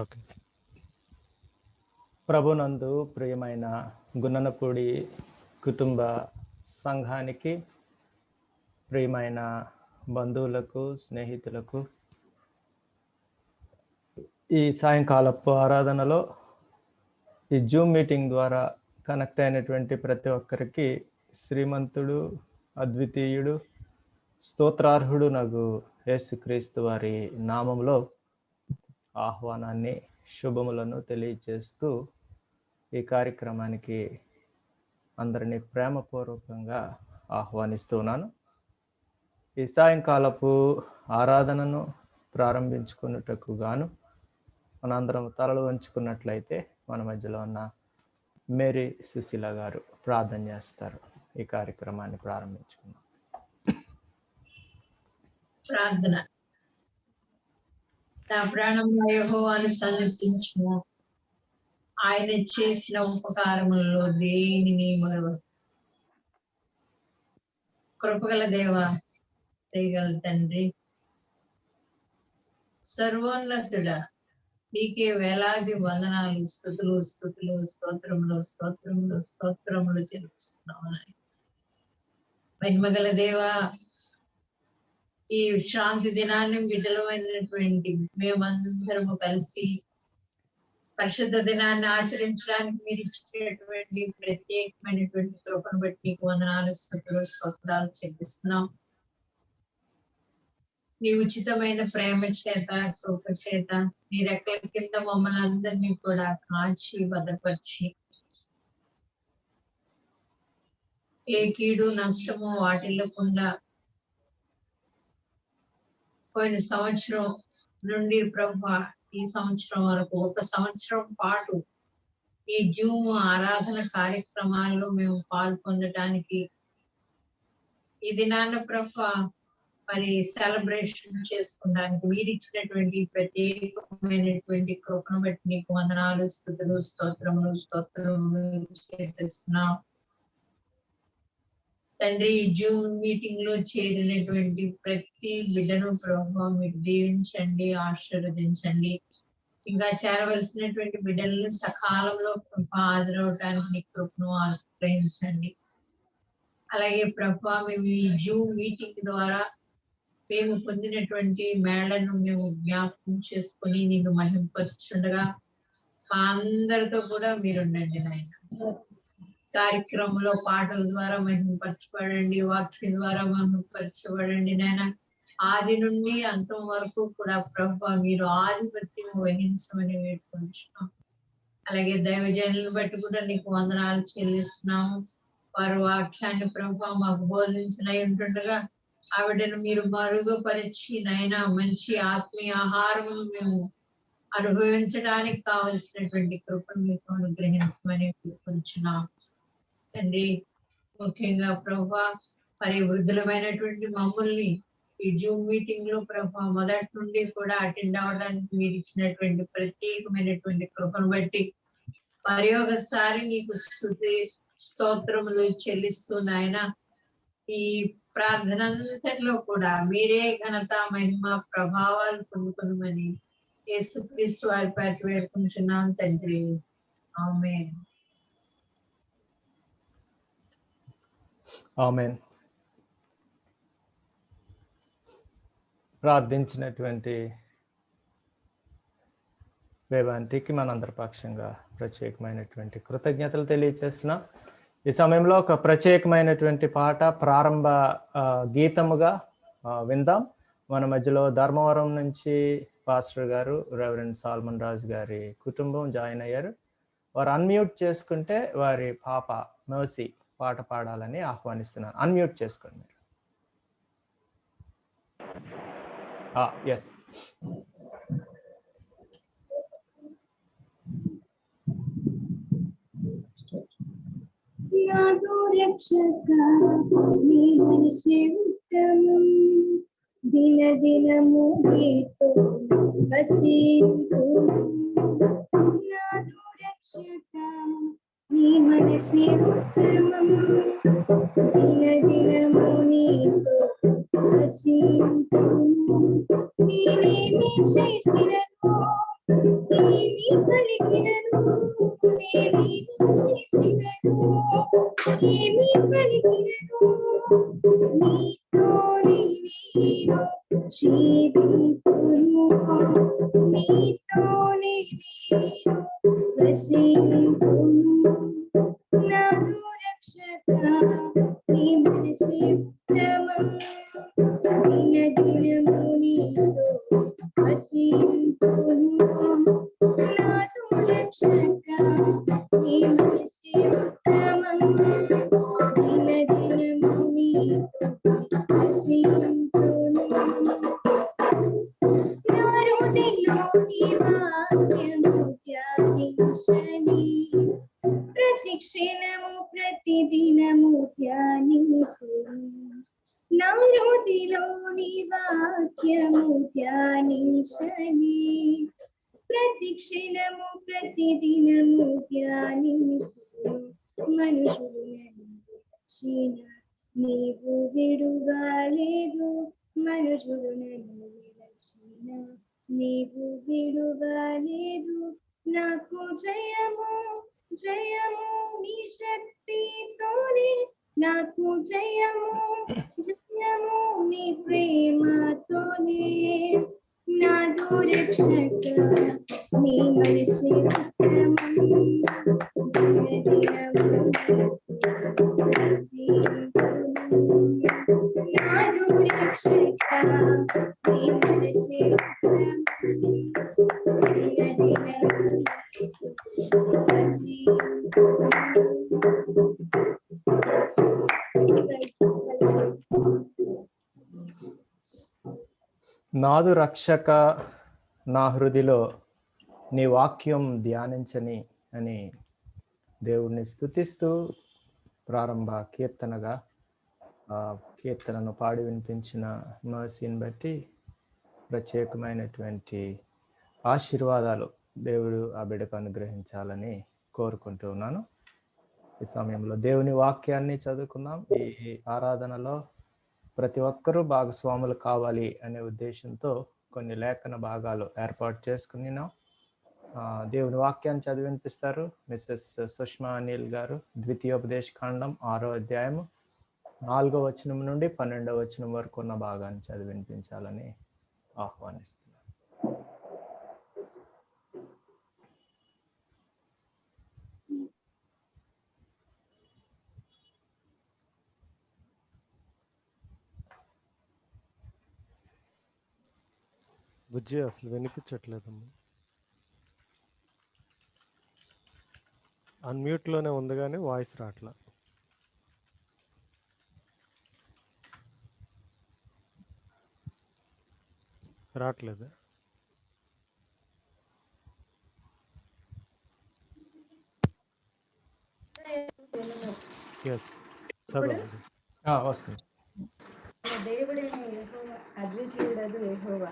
Okay. ప్రభునందు ప్రియమైన గున్ననపూడి కుటుంబ సంఘానికి, ప్రియమైన బంధువులకు, స్నేహితులకు ఈ సాయంకాలపు ఆరాధనలో ఈ జూమ్ మీటింగ్ ద్వారా కనెక్ట్ అయినటువంటి ప్రతి ఒక్కరికి శ్రీమంతుడు, అద్వితీయుడు, స్తోత్రార్హుడు నగు యేసుక్రీస్తు వారి నామంలో ఆహ్వానాన్ని, శుభములను తెలియజేస్తూ ఈ కార్యక్రమానికి అందరినీ ప్రేమపూర్వకంగా ఆహ్వానిస్తున్నాను. ఈ సాయంకాలపు ఆరాధనను ప్రారంభించుకున్నటకు గాను మనందరం తలలు వంచుకున్నట్లయితే మన మధ్యలో ఉన్న మేరీ సుశీల గారు ప్రార్థన చేస్తారు. ఈ కార్యక్రమాన్ని ప్రారంభించుకున్నాం. ప్రార్థన. నా ప్రాణంలో యెహోవాను సన్నతించుము, ఆయన చేసిన ఉపకారములలో దేనిని మరువకు. కృపగల దేవా, దయగల తండ్రి, సర్వోన్నతుడా, నీకే వేలాది వందనాలు, స్తుతులు స్తుతులు స్తోత్రములు స్తోత్రములు స్తోత్రములు చెల్లిస్తున్నాము. మహిమగల దేవా, ఈ విశ్రాంతి దినాన్ని బిడ్డలమైనటువంటి మేమందరము కలిసి పరిశుద్ధ దినాన్ని ఆచరించడానికి మీరు ఇచ్చినటువంటి ప్రత్యేకమైనటువంటి కృపను బట్టి నీకు వందనాలు, స్తుతులు స్తోత్రాలు చెల్లిస్తున్నాం. నీ ఉచితమైన ప్రేమ చేత, కృప చేత నీ రెక్కల కింద మమ్మల్ని అందరినీ కూడా కాచి భద్రపరిచి ఏ కీడు నష్టము వాటిల్లకుండా పోయిన సంవత్సరం నుండి ప్రభువా ఈ సంవత్సరం వరకు 1 సంవత్సరం పాటు ఈ జూమ్ ఆరాధన కార్యక్రమాల్లో మేము పాల్పొందడానికి ఈ దినాన్న ప్రభువా మరి సెలబ్రేషన్ చేసుకోవడానికి మీరు ఇచ్చినటువంటి ప్రత్యేకమైనటువంటి కృపను బట్టి నీకు వందనాలు, స్తుతులు స్తోత్రములు చేస్తున్నాం తండ్రి. ఈ జూమ్ మీటింగ్ లో చేరినటువంటి ప్రతి బిడ్డను ప్రభువా మీరు దీవించండి, ఆశీర్వదించండి. ఇంకా చేరవలసినటువంటి బిడ్డలను సకాలంలో హాజరవటానికి నీ కృపను అనుగ్రహించండి. అలాగే ప్రభువా మేము ఈ జూమ్ మీటింగ్ ద్వారా మేము పొందినటువంటి మేళను మేము జ్ఞాపకం చేసుకొని నిన్ను మహింపరచుండగా మా అందరితో కూడా మీరుండండి నాయన. కార్యక్రమంలో పాటల ద్వారా మహింపరచబడండి, వాక్యం ద్వారా మహింపరచబడండి నాయన. ఆది నుండి అంతం వరకు కూడా ప్రభువా మీరు ఆధిపత్యం వహించమని వేడుకుంటున్నాం. అలాగే దైవజనులను బట్టి కూడా నీకు వందనాలు చెల్లిస్తున్నాము. వారు వాక్యాన్ని ప్రభువా మాకు బోధించనై ఉంటుండగా ఆవిడను మీరు మరుగుపరిచి నైనా మంచి ఆత్మీయ ఆహారము మేము అనుభవించడానికి కావలసినటువంటి కృపను మీకు అనుగ్రహించమని కోరుకుంటున్నాం తండ్రి. ముఖ్యంగా ప్రభువా మరి వృద్ధులమైనటువంటి మమ్మల్ని ఈ జూమ్ మీటింగ్ లో ప్రభువా మొదటి నుండి కూడా అటెండ్ అవ్వడానికి మీరు ఇచ్చినటువంటి ప్రత్యేకమైనటువంటి కృపను బట్టి మరి ఒకసారి నీకు స్తుతి స్తోత్రములు చెల్లిస్తూ నాయన ఈ ప్రార్థన అంతట్లో కూడా మీరే ఘనత, మహిమ, ప్రభావాలు పొందుకునమని యేసుక్రీస్తు వారి పేరు వేడుకుంటున్నాం తండ్రి. ఆమేన్. ఆమేన్. ప్రార్థించినటువంటి వేదాంతికి మనందరి పక్షంగా ప్రత్యేకమైనటువంటి కృతజ్ఞతలు తెలియజేస్తున్నాం. ఈ సమయంలో ఒక ప్రత్యేకమైనటువంటి పాట ప్రారంభ గీతముగా విందాం. మన మధ్యలో ధర్మవరం నుంచి పాస్టర్ గారు రెవరెండ్ సాల్మన్ రాజు గారి కుటుంబం జాయిన్ అయ్యారు. వారు అన్మ్యూట్ చేసుకుంటే వారి పాప మర్సీ పాట పాడాలని ఆహ్వానిస్తున్నాను. అన్మ్యూట్ చేసుకోండి మీరు. ఎస్. నాదు రక్షక నీ మనసే ఉత్తమం, దిన దినము నీతో వసింతు. నాదు రక్షక నీ మనసే ఉత్తమం, దిన దినము నీతో వసింతు. నేనేమి చేసినను నీ పలికినను నేనేమి చేసినను ఏమి పలికినను నీతోనే నేను జీవింతును నీతోనే నేను వసింతును నాదు రక్షక నీ మనసే ఉత్తమం దినదినము నీతో వసింతును నాదు రక్షక నీ మనసే ఉత్తమం దినదినము నీతో వసింతును నా హృదయంలోని వాక్యము ధ్యానించని ప్రతి క్షణము ప్రతిదినము ధ్యానింతును నా హృదయంలోని వాక్యము ధ్యానించని ప్రతి క్షణము ప్రతిదినము ధ్యానింతును మనుషులు నన్ను విడిచిన నీవు విడువలేదు మనుషులు నన్ను విడిచిన నీవు విడువలేదు నాకు జయము జయము నీ శక్తితోనే నాకు జయము జయము నీ ప్రేమతోనే నాదు రక్షక నీ మనసే ఉత్తమం దినదినము నాదు రక్షక నీ మనసే ఉత్తమం దినదినము నాదు రక్షక నా హృదిలో నీ వాక్యం ధ్యానించని అని దేవుడిని స్తుతిస్తూ ప్రారంభ కీర్తనగా ఆ కీర్తనను పాడి వినిపించిన మర్సీని బట్టి ప్రత్యేకమైనటువంటి ఆశీర్వాదాలు దేవుడు ఆ బిడ్డకు అనుగ్రహించాలని కోరుకుంటూ ఉన్నాను. ఈ సమయంలో దేవుని వాక్యాన్ని చదువుకుందాం. ఈ ఆరాధనలో ప్రతి ఒక్కరూ భాగస్వాములు కావాలి అనే ఉద్దేశంతో కొన్ని లేఖన భాగాలు ఏర్పాటు చేసుకున్నాం. దేవుని వాక్యాన్ని చదివి వినిపిస్తారు మిసెస్ సుష్మా అనిల్ గారు. ద్వితీయోపదేశ కాండం 6వ అధ్యాయము 4వ వచనం నుండి 12వ వచనం వరకు ఉన్న భాగాన్ని చదివి వినిపించాలని ఆహ్వానిస్తున్నాను. బుజ్జి అసలు వినిపించట్లేదమ్మా. అన్మ్యూట్లోనే ఉంది కానీ వాయిస్ రావట్లా. రావట్లేదు. ఎస్ చదవండి. వస్తుంది. దేవుడైన యెహోవా అద్వితీయుడగు యెహోవా,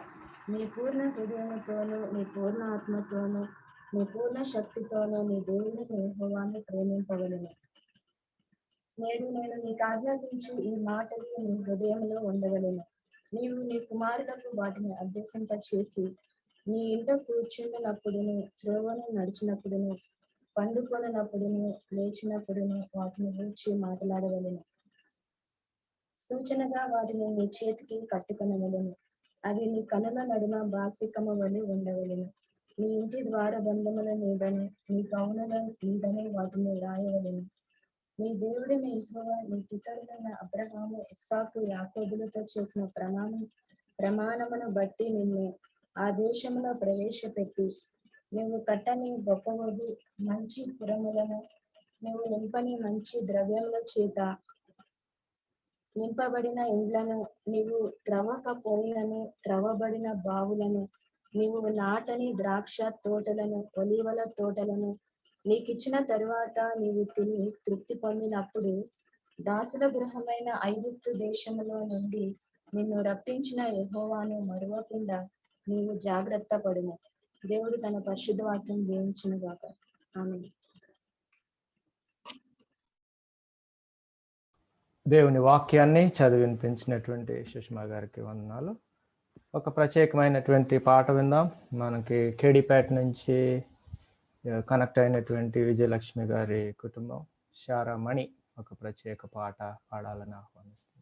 నీ పూర్ణ హృదయముతోను నీ పూర్ణ ఆత్మతోను నీ పూర్ణ శక్తితోను నీ దేవుడైన యెహోవాను ప్రేమింపవలెను. నేడు నేను నీకు ఆజ్ఞాపించు ఈ మాటలు నీ హృదయంలో ఉండవలెను. నీవు నీ కుమారులకు వాటిని అభ్యసింప చేసి నీ ఇంట కూర్చుండినప్పుడును త్రోవను నడిచినప్పుడును పండుకొనప్పుడును లేచినప్పుడును వాటిని గూర్చి మాట్లాడవలెను. సూచనగా వాటిని నీ చేతికి కట్టుకొనవలెను. అవి నీ కనుల నడుమ బాసికము వలె ఉండవలెను. నీ ఇంటి ద్వారబంధముల మీదను నీ కౌనుల మీదను వాటిని రాయవలెను. నీ దేవుడైన యెహోవా నీ పితరులైన అబ్రహాము ఇస్సాకు యాకోబులతో చేసిన ప్రమాణమును బట్టి నిన్ను ఆ దేశంలో ప్రవేశపెట్టి నువ్వు కట్టని గొప్పవగు మంచి పురములను నువ్వు నింపని మంచి ద్రవ్యముల చేత నింపబడిన ఇండ్లను నీవు త్రవకపోయినను త్రవబడిన బావులను నీవు నాటని ద్రాక్ష తోటలను ఒలీవల తోటలను నీకిచ్చిన తరువాత నీవు తిని తృప్తి పొందినప్పుడు దాసుల గృహమైన ఐగుప్తు దేశములో నుండి నిన్ను రప్పించిన యెహోవాను మరువకుండా నీవు జాగ్రత్త పడుము. దేవుడు తన పరిశుద్ధ వాక్యం దీవించును గాక. ఆమేన్. దేవుని వాక్యాన్ని చదివి వినిపించినటువంటి సుష్మా గారికి వందనాలు. ఒక ప్రత్యేకమైనటువంటి పాట విందాం. మనకి కేడిపేట నుంచి కనెక్ట్ అయినటువంటి విజయలక్ష్మి గారి కుటుంబం శారమణి ఒక ప్రత్యేక పాట పాడాలని ఆహ్వానిస్తుంది.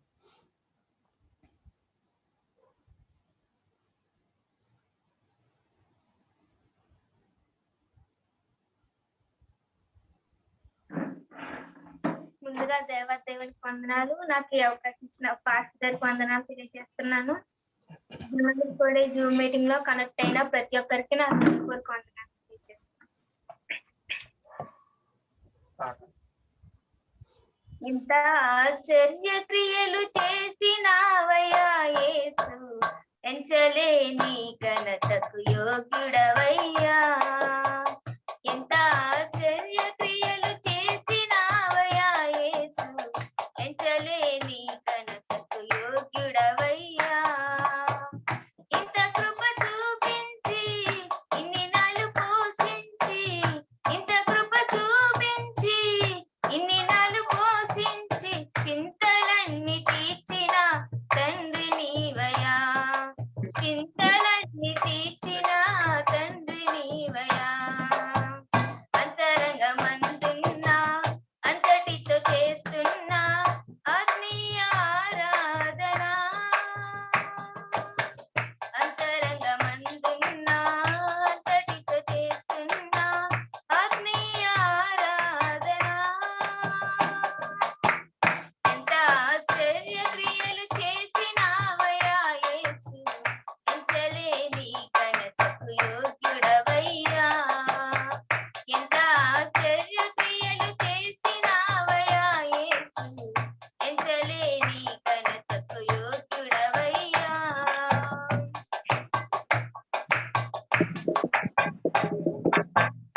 ముందుగా దేవునికి వందనాలు. నాకు ఈ అవకాశం ఇచ్చిన పాస్టర్ గారికి వందనాలు తెలియజేస్తున్నాను. కూడా జూమ్ మీటింగ్ లో కనెక్ట్ అయిన ప్రతి ఒక్కరికి నా హృదయపూర్వక వందనాలు తెలియజేస్తున్నాను. ఇంత ఆశ్చర్య క్రియలు చేసినావయ్యా యేసు, ఎంచలేని ఘనతకు యోగ్యుడవయ్యా. ఎంత ఆశ్చర్య క్రియలు చేసినావయ్యా యేసు, ఎంచలేని ఘనతకు యోగ్యుడవయ్యా. ఇంత కృప చూపించి ఇన్ని నాలు పోషించి, ఇంత కృప చూపించి ఇన్ని నాలు పోషించి, చింతలన్నీ తీర్చిన తండ్రి నీవయ్యా. చింతలన్నీ తీర్చిన తండ్రి నీవయ్యా. అంతరంగమందున్నా అంతటితో చేస్తున్నా ఆత్మీయ ఆరాధన. అంతరంగమందున్నా అంతటితో చేస్తున్నా ఆత్మీయ ఆరాధన. ఎంత ఆశ్చర్య క్రియలు చేసినావయ్యా యేసు, ఎంచలేని ఘనతకు యోగ్యుడవయ్యా. ఎంత ఆశ్చర్య క్రియలు చేసినావయ్యా యేసు, ఎంచలేని ఘనతకు యోగ్యుడవయ్యా.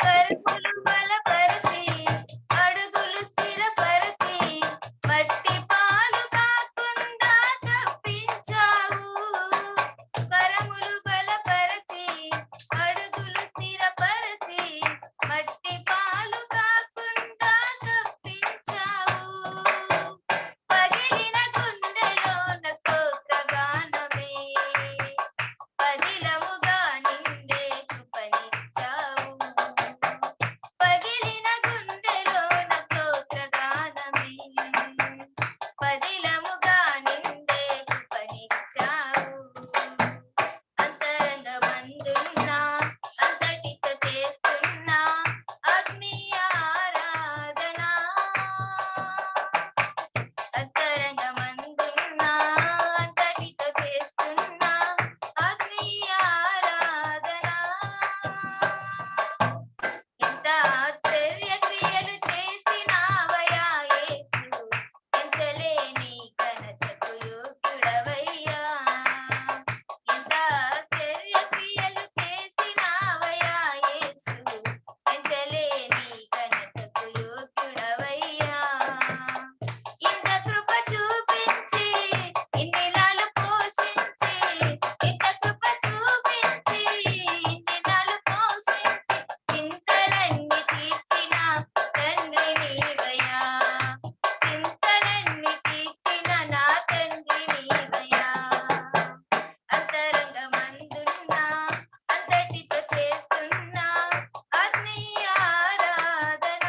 కరువులు బలపరిచి అడుగులు స్థిరపరిచి, మట్టి పాలు కాకుండా తప్పించావు. కరములు బలపరిచి అడుగులు స్థిరపరిచి, మట్టి పాలు కాకుండా తప్పించావు. పగిలిన గుండెలోన స్తోత్రగానమే, పదిలముగా నిండే కృపనిచ్చావు. పగిలిన గుండెలోన స్తోత్రగానమే, పదిలముగా నిండే కృపనిచ్చావు. అంతరంగమందున్నా అంతటితో చేస్తున్నా ఆత్మీయ ఆరాధన. అంతరంగమందున్నా అంతటితో చేస్తున్నా ఆత్మీయ ఆరాధన. ఎంత ఆశ్చర్య క్రియలు చేసినావయ్యా యేసు, ఎంచలేని ఘనతకు యోగ్యుడవయ్యా. ఎంత ఆశ్చర్య క్రియలు చేసినావయ్యా యేసు, ఎంచలేని ఘనతకు యోగ్యుడవయ్యా. ఇంత కృప చూపించి ఇన్ని నాలు పోషించి, ఇంత కృప చూపించి ఇన్ని నాలు పోషించి, చింతలన్నీ తీర్చిన తండ్రి నీవయ్యా. చింతలన్నీ తీర్చిన నా తండ్రి నీవయ్యా. అంతరంగమందున్నా అంతటితో చేస్తున్నా ఆత్మీయ ఆరాధన.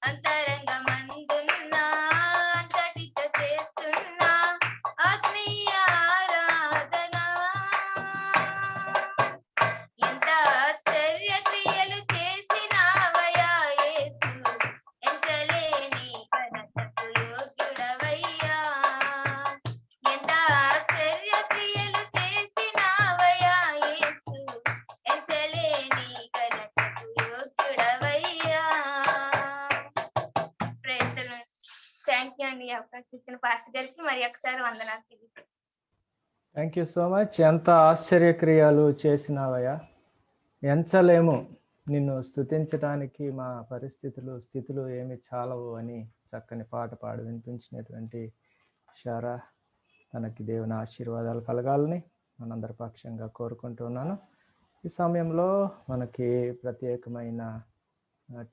అంతరంగమందున్నా అంతటితో చేస్తున్నా ఆత్మీయ ఆరాధన. ఎంత ఆశ్చర్య క్రియలు చేసినావయ్యా యేసు, ఎంచలేని ఘనతకు యోగ్యుడవయ్యా. ఎంత ఆశ్చర్య క్రియలు చేసినావయ్యా యేసు, ఎంచలేని ఘనతకు యోగ్యుడవయ్యా. ప్రైజ్. థ్యాంక్ యూ అండి, ఈ అవకాశం ఇచ్చిన పాస్టర్ గారికి మరి ఒకసారి వందనాలు తెలియజేస్తున్నాను. Thank you so much. ఎంత ఆశ్చర్యక్రియలు చేసినావయ్యా, ఎంచలేము నిన్ను స్తుతించడానికి మా స్థితులు ఏమి చాలవు అని చక్కని పాట పాడి వినిపించినటువంటి శారా, తనకి దేవుని ఆశీర్వాదాలు కలగాలని మనందరి పక్షంగా కోరుకుంటున్నాను. ఈ సమయంలో మనకి ప్రత్యేకమైన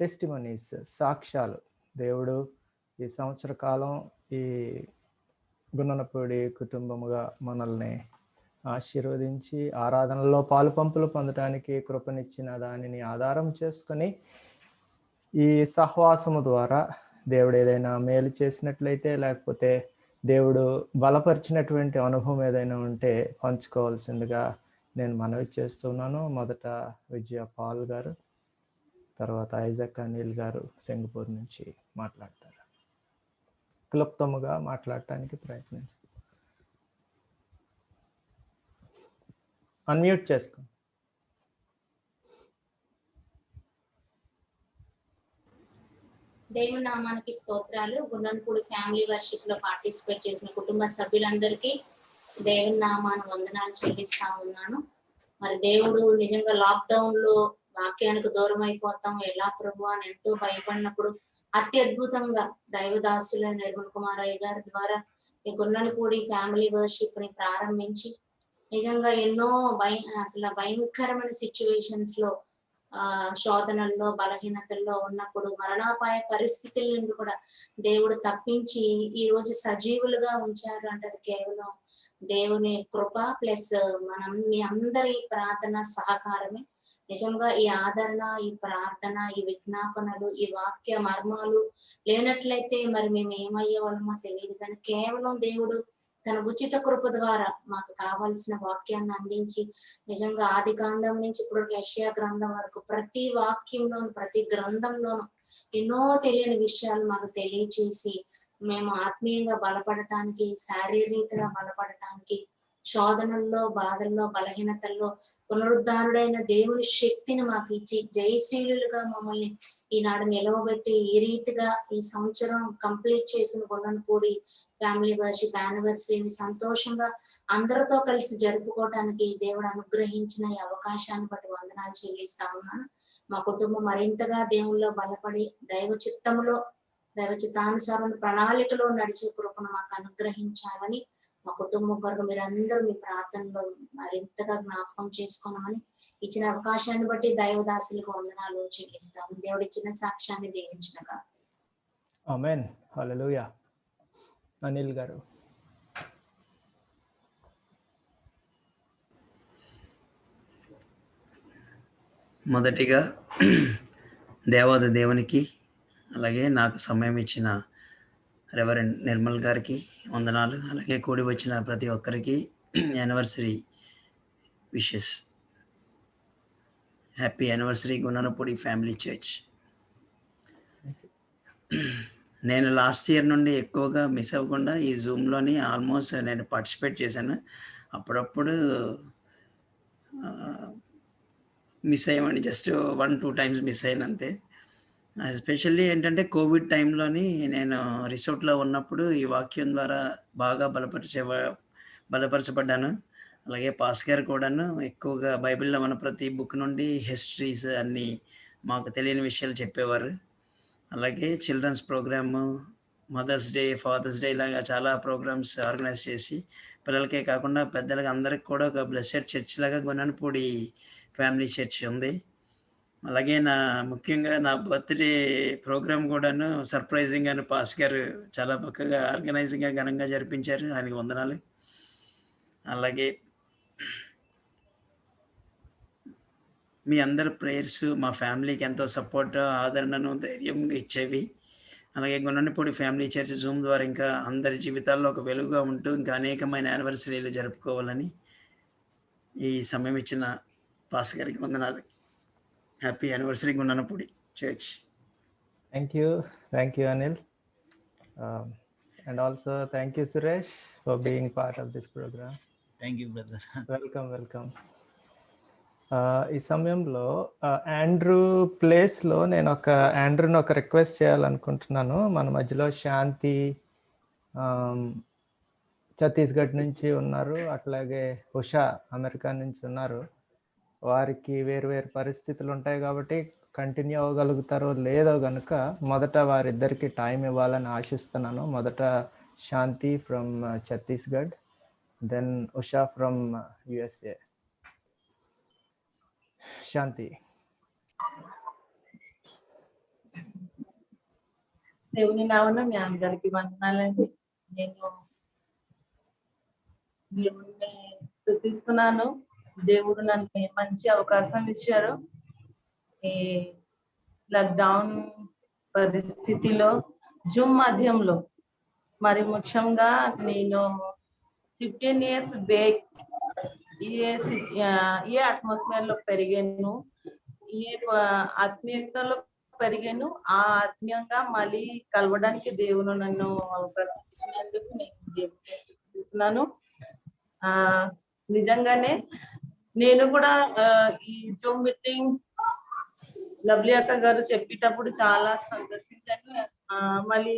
టెస్టిమనీస్, సాక్ష్యాలు దేవుడు ఈ సంవత్సర కాలం ఈ గుణనపూడి కుటుంబముగా మనల్ని ఆశీర్వదించి ఆరాధనలో పాలు పంపులు పొందడానికి కృపనిచ్చిన దానిని ఆధారం చేసుకొని ఈ సహవాసము ద్వారా దేవుడు ఏదైనా మేలు చేసినట్లయితే, లేకపోతే దేవుడు బలపరిచినటువంటి అనుభవం ఏదైనా ఉంటే పంచుకోవాల్సిందిగా నేను మనవి చేస్తున్నాను. మొదట విజయ పాల్ గారు, తర్వాత ఐజక్ అనిల్ గారు సింగపూర్ నుంచి మాట్లాడతారు. క్లుప్తముగా మాట్లాడటానికి ప్రయత్నించండి. అన్మ్యూట్ చేసుకోండి. దేవుని నామానికి స్తోత్రాలు. గున్నన్పూడి ఫ్యామిలీ వర్షిప్ లో పార్టిసిపేట్ చేసిన కుటుంబ సభ్యులందరికీ దేవుని నామాను వందనాలు చెల్లిస్తా ఉన్నాను. మరి దేవుడు నిజంగా లాక్డౌన్ లో వాక్యానికి దూరం అయిపోతాం ఎలా ప్రభు అని ఎంతో భయపడినప్పుడు అత్యద్భుతంగా దైవదాసుల నిర్మల్ కుమారయ్య గారి ద్వారా ఈ గున్నన్పూడి ఫ్యామిలీ వర్షిప్ ని ప్రారంభించి నిజంగా ఎన్నో అసలు భయంకరమైన సిచ్యువేషన్స్ లో శోధనల్లో బలహీనతల్లో ఉన్నప్పుడు మరణాపాయ పరిస్థితుల నుండి కూడా దేవుడు తప్పించి ఈ రోజు సజీవులుగా ఉంచారు అంటే అది కేవలం దేవుని కృప ప్లస్ మీ అందరి ప్రార్థన సహకారమే. నిజంగా ఈ ఆదరణ, ఈ ప్రార్థన, ఈ విజ్ఞాపనలు, ఈ వాక్య మర్మాలు లేనట్లయితే మరి మేము ఏమయ్యే వాళ్ళమో తెలియదు. కానీ కేవలం దేవుడు తన ఉచిత కృప ద్వారా మాకు కావాల్సిన వాక్యాన్ని అందించి నిజంగా ఆది కాండం నుంచి ఇప్పుడు యెషయా గ్రంథం వరకు ప్రతి వాక్యంలోను ప్రతి గ్రంథంలోను ఎన్నో తెలియని విషయాలు మాకు తెలియచేసి మేము ఆత్మీయంగా బలపడటానికి, శారీరకంగా బలపడటానికి, శోధనల్లో, బాధల్లో, బలహీనతల్లో పునరుద్ధారుడైన దేవుని శక్తిని మాకు ఇచ్చి జయశీలులుగా మమ్మల్ని ఈనాడు నిలవబెట్టి ఈ రీతిగా ఈ సంవత్సరం కంప్లీట్ చేసిన గున్నన్పూడి ఫ్యామిలీ వర్షిప్ యానివర్సరీని సంతోషంగా అందరితో కలిసి జరుపుకోవడానికి దేవుడు అనుగ్రహించిన ఈ అవకాశాన్ని బట్టి వందనాలు చెల్లిస్తా ఉన్నాను. మా కుటుంబం మరింతగా దేవుల్లో బలపడి దైవ చిత్తానుసారం ప్రణాళికలో నడిచే కృపను మాకు అనుగ్రహించాలని, మా కుటుంబం కొరకు మీరందరూ మీ ప్రార్థనలో మరింతగా జ్ఞాపకం చేసుకోనమని ఇచ్చిన అవకాశాన్ని బట్టి దైవదాసులకు వందనాలు చెల్లిస్తాము. దేవుడు ఇచ్చిన సాక్ష్యాన్ని దీవించునుగా. ఆమేన్. హల్లెలూయా. అనిల్ గారు. మొదటిగా దేవాది దేవునికి, అలాగే నాకు సమయం ఇచ్చిన రెవరెండ్ నిర్మల్ గారికి వందనాలు. అలాగే కూడి వచ్చిన ప్రతి ఒక్కరికి anniversary wishes. Happy anniversary Gunnanpudi family church. నేను లాస్ట్ ఇయర్ నుండి ఎక్కువగా మిస్ అవ్వకుండా ఈ జూమ్లోని ఆల్మోస్ట్ నేను పార్టిసిపేట్ చేశాను. అప్పుడప్పుడు మిస్ అయ్యామండి, జస్ట్ 1-2 టైమ్స్ మిస్ అయిన అంతే. ఎస్పెషల్లీ ఏంటంటే కోవిడ్ టైంలోని నేను రిసార్ట్లో ఉన్నప్పుడు ఈ వాక్యం ద్వారా బాగా బలపరచబడ్డాను. అలాగే పాస్ గారు కూడాను ఎక్కువగా బైబిల్లో ఉన్న ప్రతి బుక్ నుండి హిస్టరీస్ అన్నీ మాకు తెలియని విషయాలు చెప్పేవారు. అలాగే children's programme, mother's day, father's day ఇలాగా చాలా ప్రోగ్రామ్స్ ఆర్గనైజ్ చేసి పిల్లలకే కాకుండా పెద్దలకి అందరికి కూడా ఒక బ్లెస్సెడ్ చర్చ్ లాగా గున్నన్పూడి ఫ్యామిలీ చర్చ్ ఉంది. అలాగే ముఖ్యంగా నా బర్త్డే ప్రోగ్రామ్ కూడాను సర్ప్రైజింగ్గాను పాస్ గారు చాలా పక్కగా ఆర్గనైజింగ్గా ఘనంగా జరిపించారు. ఆయనకి వందనాలు. అలాగే మీ అందరి ప్రేయర్స్ మా ఫ్యామిలీకి ఎంతో సపోర్ట్, ఆదరణను, ధైర్యంగా ఇచ్చేవి. అలాగే గున్నన్పూడి ఫ్యామిలీ చర్చ్ జూమ్ ద్వారా ఇంకా అందరి జీవితాల్లో ఒక వెలుగుగా ఉంటూ ఇంకా అనేకమైన యానివర్సరీలు జరుపుకోవాలని ఈ సమయం ఇచ్చిన పాస్ గారికి వందనాలు. Happy anniversary Gunnanpudi church. Thank you Anil, and also thank you Suresh for being part of this program. Thank you brother. Welcome. ఈ సమయంలో ఆండ్రూ ప్లేస్లో నేను ఆండ్రూని ఒక రిక్వెస్ట్ చేయాలనుకుంటున్నాను. మన మధ్యలో శాంతి ఛత్తీస్గఢ్ నుంచి ఉన్నారు, అట్లాగే ఉషా అమెరికా నుంచి ఉన్నారు. వారికి వేరు పరిస్థితులు ఉంటాయి కాబట్టి కంటిన్యూ అవ్వగలుగుతారో లేదో కనుక మొదట వారిద్దరికి టైం ఇవ్వాలని ఆశిస్తున్నాను. మొదట Shanti from Chhattisgarh, then Usha from USA. Shanti. దేవుని నామమున మీ అందరికి వందనాలండి. నేను దేవుణ్ణి స్తుతిస్తున్నాను. దేవుడు నన్ను మంచి అవకాశం ఇచ్చారు. ఈ లాక్డౌన్ పరిస్థితిలో జూమ్ మాధ్యమంలో మరి ముఖ్యంగా నేను 15 years బ్యాక్ ఏ అట్మాస్ఫియర్ లో పెరిగాను, ఏ ఆత్మీయతలో పెరిగాను. ఆ ఆత్మీయంగా మళ్ళీ కలవడానికి దేవుడు నన్ను అవకాశం ఇచ్చినందుకు నేను దేవుడిని స్తుతిస్తున్నాను. నిజంగానే నేను కూడా ఈ జూమ్ మీటింగ్ లవ్లీ అక్క గారు చెప్పేటప్పుడు చాలా సంతోషించాను. మళ్ళీ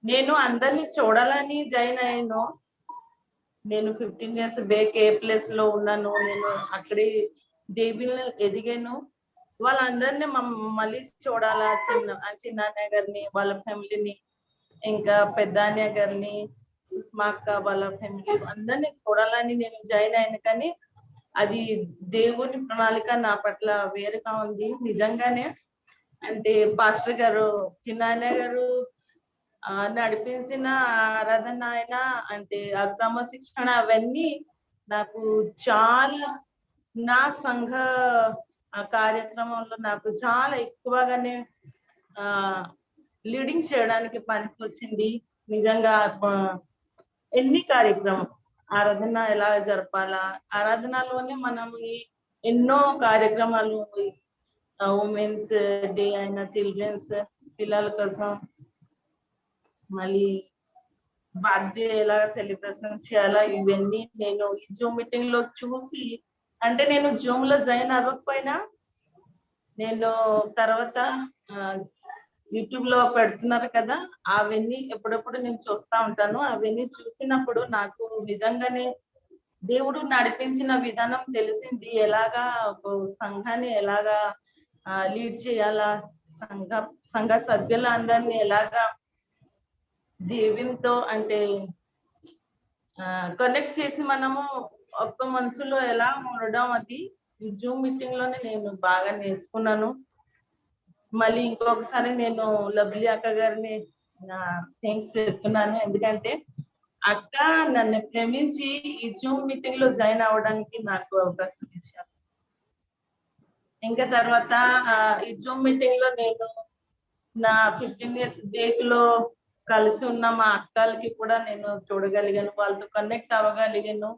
నేను అందరినీ చూడాలని జాయిన్ అయ్యాను. నేను 15 years బ్యాక్ ఏ ప్లేస్ లో ఉన్నాను, నేను అక్కడే దేవుని ఎదిగాను. వాళ్ళందరినీ మళ్ళీ చూడాలా, చిన్నన్నయ్య గారిని వాళ్ళ ఫ్యామిలీని, ఇంకా పెద్ద అన్నయ్య గారిని, సుష్మా అక్క వాళ్ళ ఫ్యామిలీ అందరినీ చూడాలని నేను జాయిన్ అయ్యాను. కానీ అది దేవుని ప్రణాళిక నా పట్ల వేరుగా ఉంది. నిజంగానే అంటే పాస్టర్ గారు, చిన్న అన్నయ్య గారు నడిపించిన ఆరాధన అయినా అంటే ఆ క్రమశిక్షణ అవన్నీ నాకు చాలా నా సంఘ కార్యక్రమంలో నాకు చాలా ఎక్కువగానే లీడింగ్ చేయడానికి పనికి వచ్చింది. నిజంగా ఎన్ని కార్యక్రమం ఆరాధన ఎలా జరపాలా, ఆరాధనలోనే మనం ఎన్నో కార్యక్రమాలు, ఉమెన్స్ డే అయినా, చిల్డ్రన్స్ పిల్లల కోసం, మళ్ళీ బర్త్డే ఎలా సెలబ్రేషన్స్ చేయాలా, ఇవన్నీ నేను ఈ జూమ్ మీటింగ్ లో చూసి, అంటే నేను జూమ్ లో జాయిన్ అవ్వకపోయినా నేను తర్వాత యూట్యూబ్ లో పెడుతున్నారు కదా, అవన్నీ ఎప్పుడెప్పుడు నేను చూస్తా ఉంటాను. అవన్నీ చూసినప్పుడు నాకు నిజంగానే దేవుడు నడిపించిన విధానం తెలిసింది. ఎలాగా ఒక సంఘాన్ని ఎలాగా లీడ్ చేయాలా, సంఘ సభ్యులందరినీ ఎలాగా దేవునితో అంటే కనెక్ట్ చేసి మనము ఒక్క మనసులో ఎలా ఉండడం, అది ఈ జూమ్ మీటింగ్ లోనే నేను బాగా నేర్చుకున్నాను. మళ్ళీ ఇంకొకసారి నేను లవ్లీ అక్క గారిని థ్యాంక్స్ చెప్తున్నాను. ఎందుకంటే అక్క నన్ను ప్రేమించి ఈ జూమ్ మీటింగ్ లో జాయిన్ అవ్వడానికి నాకు అవకాశం ఇచ్చారు. ఇంకా తర్వాత ఈ జూమ్ మీటింగ్ లో నేను నా 15 years బ్యాక్ లో కలిసి ఉన్న మా అక్కలకి కూడా నేను చూడగలిగాను, వాళ్ళతో కనెక్ట్ అవ్వగలిగాను.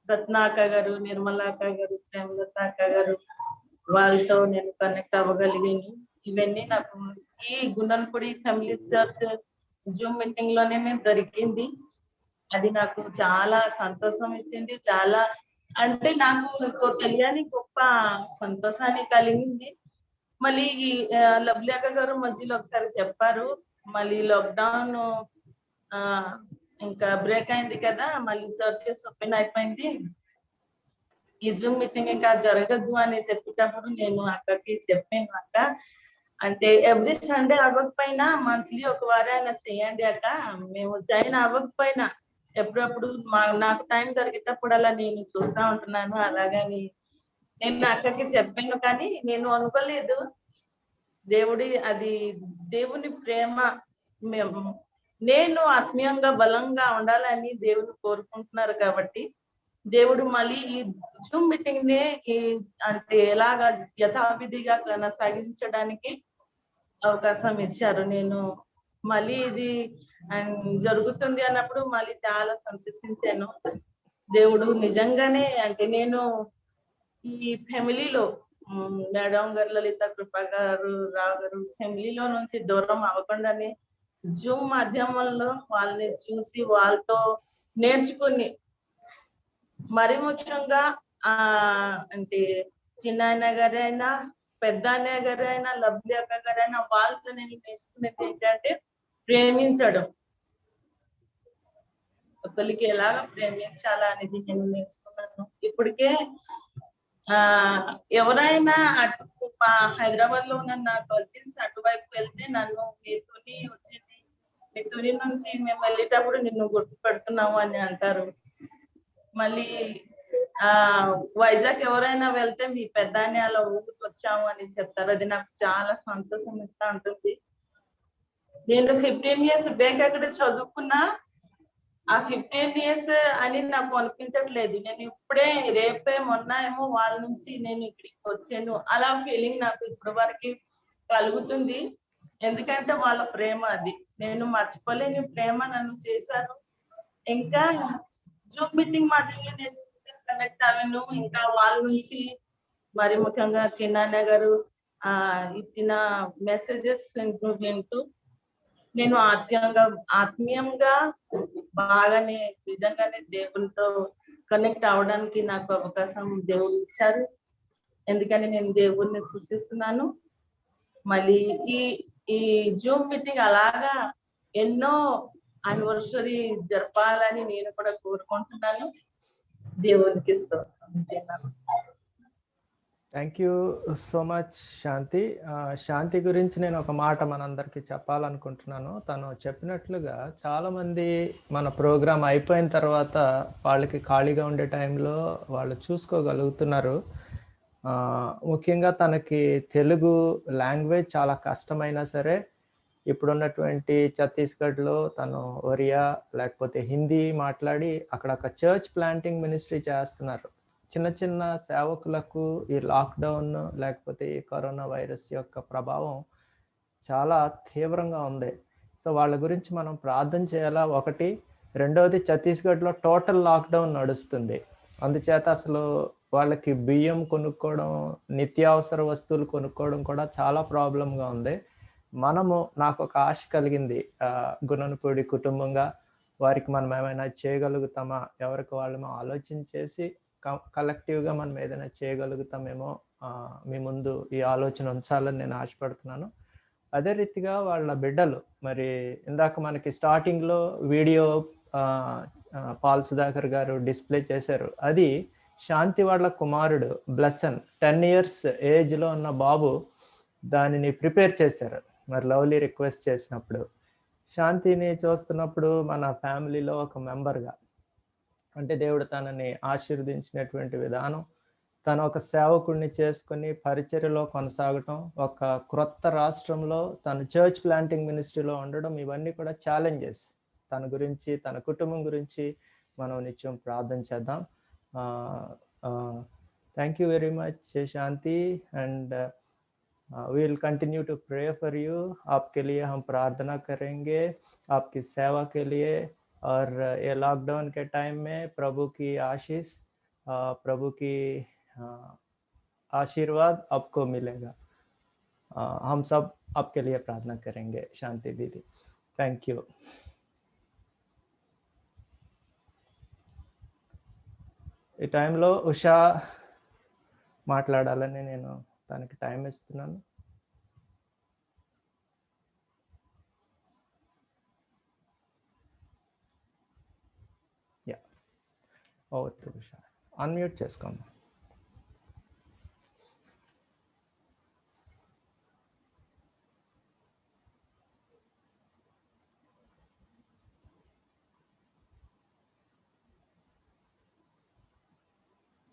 రత్న అక్క గారు, నిర్మల అక్క గారు, ప్రేమలత అక్క గారు, వాళ్ళతో నేను కనెక్ట్ అవ్వగలిగాను. ఇవన్నీ నాకు ఈ గుండన్పూడి ఫ్యామిలీ చర్చ్ జూమ్ మీటింగ్ లోనే దొరికింది. అది నాకు చాలా సంతోషం ఇచ్చింది. చాలా అంటే నాకు తెలియని గొప్ప సంతోషాన్ని కలిగింది. మళ్ళీ ఈ లవ్లీ అక్క గారు మధ్యలో ఒకసారి చెప్పారు, మళ్ళీ లాక్డౌన్ ఇంకా బ్రేక్ అయింది కదా, మళ్ళీ చర్చెస్ ఓపెన్ అయిపోయింది, ఈ జూమ్ మీటింగ్ ఇంకా జరగదు అని చెప్పేటప్పుడు నేను అక్కకి చెప్పాను, అక్క అంటే ఎవ్రీ సండే అవ్వకపోయినా మంత్లీ ఒక వారైనా చేయండి అక్క, మేము జాయిన్ అవ్వకపోయినా ఎప్పుడప్పుడు నాకు టైం దొరికేటప్పుడల్లా నేను చూస్తా ఉంటున్నాను అలాగని నేను అక్కకి చెప్పాను. కానీ నేను అనుకోలేదు దేవుని ప్రేమ, నేను ఆత్మీయంగా బలంగా ఉండాలని దేవుడు కోరుకుంటున్నారు. కాబట్టి దేవుడు మళ్ళీ ఈ జూమ్ మీటింగ్ ని అంటే ఎలాగా యథావిధిగా కొనసాగించడానికి అవకాశం ఇచ్చారు. నేను మళ్ళీ ఇది జరుగుతుంది అన్నప్పుడు మళ్ళీ చాలా సంతోషించాను. దేవుడు నిజంగానే అంటే నేను ఈ ఫ్యామిలీలో మేడం గారు, లలిత కృపా గారు, రావు గారు ఫ్యామిలీలో నుంచి దూరం అవ్వకుండానే జూమ్ మాధ్యమంలో వాళ్ళని చూసి వాళ్ళతో నేర్చుకుని, మరి ముఖ్యంగా అంటే చిన్న అన్నయ్య గారైనా, పెద్ద అన్నయ్య గారైనా, లవ్లీ అక్క గారైనా వాళ్ళతో నేను నేర్చుకునేది ఏంటంటే ప్రేమించడం, ఒకరికి ఎలాగా ప్రేమించాలా అనేది నేను నేర్చుకున్నాను. ఇప్పటికే ఎవరైనా హైదరాబాద్ లో ఉన్న నా కజిన్స్ అటువైపు వెళ్తే నన్ను మీతోని వచ్చింది, మీతోని నుంచి మేము వెళ్ళేటప్పుడు నిన్ను గుర్తుపెడుతున్నాము అని అంటారు. మళ్ళీ వైజాగ్ ఎవరైనా వెళ్తే మీ పెద్దాన్ని అలా ఊరికి వచ్చాము అని చెప్తారు. అది నాకు చాలా సంతోషం ఇస్తా ఉంటుంది. నేను 15 years బ్యాక్ అక్కడ చదువుకున్నా, ఆ 15 ఇయర్స్ అని నాకు అనిపించట్లేదు. నేను ఇప్పుడే రేపే మొన్న ఏమో వాళ్ళ నుంచి నేను ఇక్కడికి వచ్చాను. అలా ఫీలింగ్ నాకు ఇప్పటి వరకు కలుగుతుంది. ఎందుకంటే వాళ్ళ ప్రేమ అది. నేను మర్చిపోలేని ప్రేమ నన్ను చేశారు. ఇంకా జూమ్ మీటింగ్ మాధ్యమంలో నేను కనెక్ట్ అవ్వను. ఇంకా వాళ్ళ నుంచి మరి ముఖ్యంగా చిన్నాన్న గారు ఇచ్చిన మెసేజెస్ వింటూ నేను ఆత్మీయంగా బాగానే నిజంగానే దేవునితో కనెక్ట్ అవడానికి నాకు అవకాశం దేవుడు ఇచ్చారు. ఎందుకని నేను దేవుడిని స్తుతిస్తున్నాను. మళ్ళీ ఈ ఈ జూమ్ మీటింగ్ అలాగా ఎన్నో యానివర్సరీ జరపాలని నేను కూడా కోరుకుంటున్నాను. దేవునికి స్తోత్రం. థ్యాంక్ యూ సో మచ్ శాంతి. శాంతి గురించి నేను ఒక మాట మనందరికీ చెప్పాలనుకుంటున్నాను. తను చెప్పినట్లుగా చాలామంది మన ప్రోగ్రాం అయిపోయిన తర్వాత వాళ్ళకి ఖాళీగా ఉండే టైంలో వాళ్ళు చూసుకోగలుగుతున్నారు. ముఖ్యంగా తనకి తెలుగు లాంగ్వేజ్ చాలా కష్టమైనా సరే ఇప్పుడున్నటువంటి ఛత్తీస్గఢ్లో తను ఒరియా లేకపోతే హిందీ మాట్లాడి అక్కడ ఒక చర్చ్ ప్లాంటింగ్ మినిస్ట్రీ చేస్తున్నారు. చిన్న చిన్న సేవకులకు ఈ లాక్డౌన్ లేకపోతే ఈ కరోనా వైరస్ యొక్క ప్రభావం చాలా తీవ్రంగా ఉంది. సో వాళ్ళ గురించి మనం ప్రార్థన చేయాలా ఒకటి. రెండవది ఛత్తీస్గఢ్లో టోటల్ లాక్డౌన్ నడుస్తుంది. అందుచేత అసలు వాళ్ళకి బియ్యం కొనుక్కోవడం, నిత్యావసర వస్తువులు కొనుక్కోవడం కూడా చాలా ప్రాబ్లంగా ఉంది. నాకు ఒక ఆశ కలిగింది, గుణనపూడి కుటుంబంగా వారికి మనం ఏమైనా చేయగలుగుతామా, ఎవరికి వాళ్ళమో ఆలోచన చేసి కలెక్టివ్గా మనం ఏదైనా చేయగలుగుతామేమో మీ ముందు ఈ ఆలోచన ఉంచాలని నేను ఆశపడుతున్నాను. అదే రీతిగా వాళ్ళ బిడ్డలు మరి ఇందాక మనకి స్టార్టింగ్లో వీడియో పాల్ సుధాకర్ గారు డిస్ప్లే చేశారు. అది శాంతి వాళ్ళ కుమారుడు బ్లెస్సన్ 10 years ఏజ్లో ఉన్న బాబు దానిని ప్రిపేర్ చేశారు. మరి లవ్లీ రిక్వెస్ట్ చేసినప్పుడు శాంతిని చూస్తున్నప్పుడు మన ఫ్యామిలీలో ఒక మెంబర్గా, అంటే దేవుడు తనని ఆశీర్వదించినటువంటి విధానం, తను ఒక సేవకుడిని చేసుకుని పరిచర్యలో కొనసాగటం, ఒక క్రొత్త రాష్ట్రంలో తను చర్చ్ ప్లాంటింగ్ మినిస్ట్రీలో ఉండడం, ఇవన్నీ కూడా ఛాలెంజెస్. తన గురించి, తన కుటుంబం గురించి మనం నిత్యం ప్రార్థన చేద్దాం. Thank you very much Shanti, and we will continue to pray for you. आपके लिए हम प्रार्थना करेंगे, आपकी सेवा के लिए, और ये लॉकडाउन के टाइम में प्रभु की आशीष, प्रभु की आशीर्वाद आपको मिलेगा. हम सब आपके लिए प्रार्थना करेंगे शांति दीदी. Thank you. ఈ టైంలో ఉషా మాట్లాడాలని నేను తనకి టైం ఇస్తున్నాను. Over to Usha. అన్మ్యూట్ చేసుకోండి.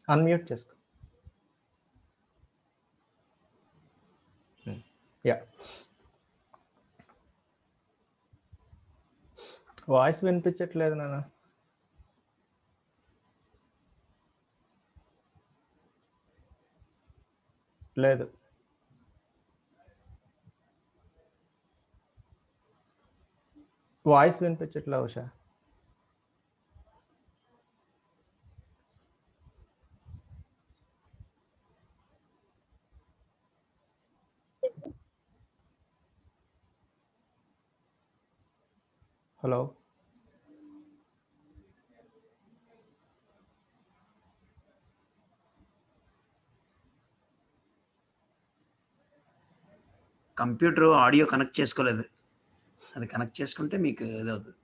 అన్మ్యూట్ చేసుకో. యా, వాయిస్ వినిపించట్లేదు నాన్న. లేదు. వాయిస్ వినిపించట్లే Usha. Hello. Computer audio connect చేసుకోలేదు. అది కనెక్ట్ చేసుకుంటే మీకు ఇదవుతుంది.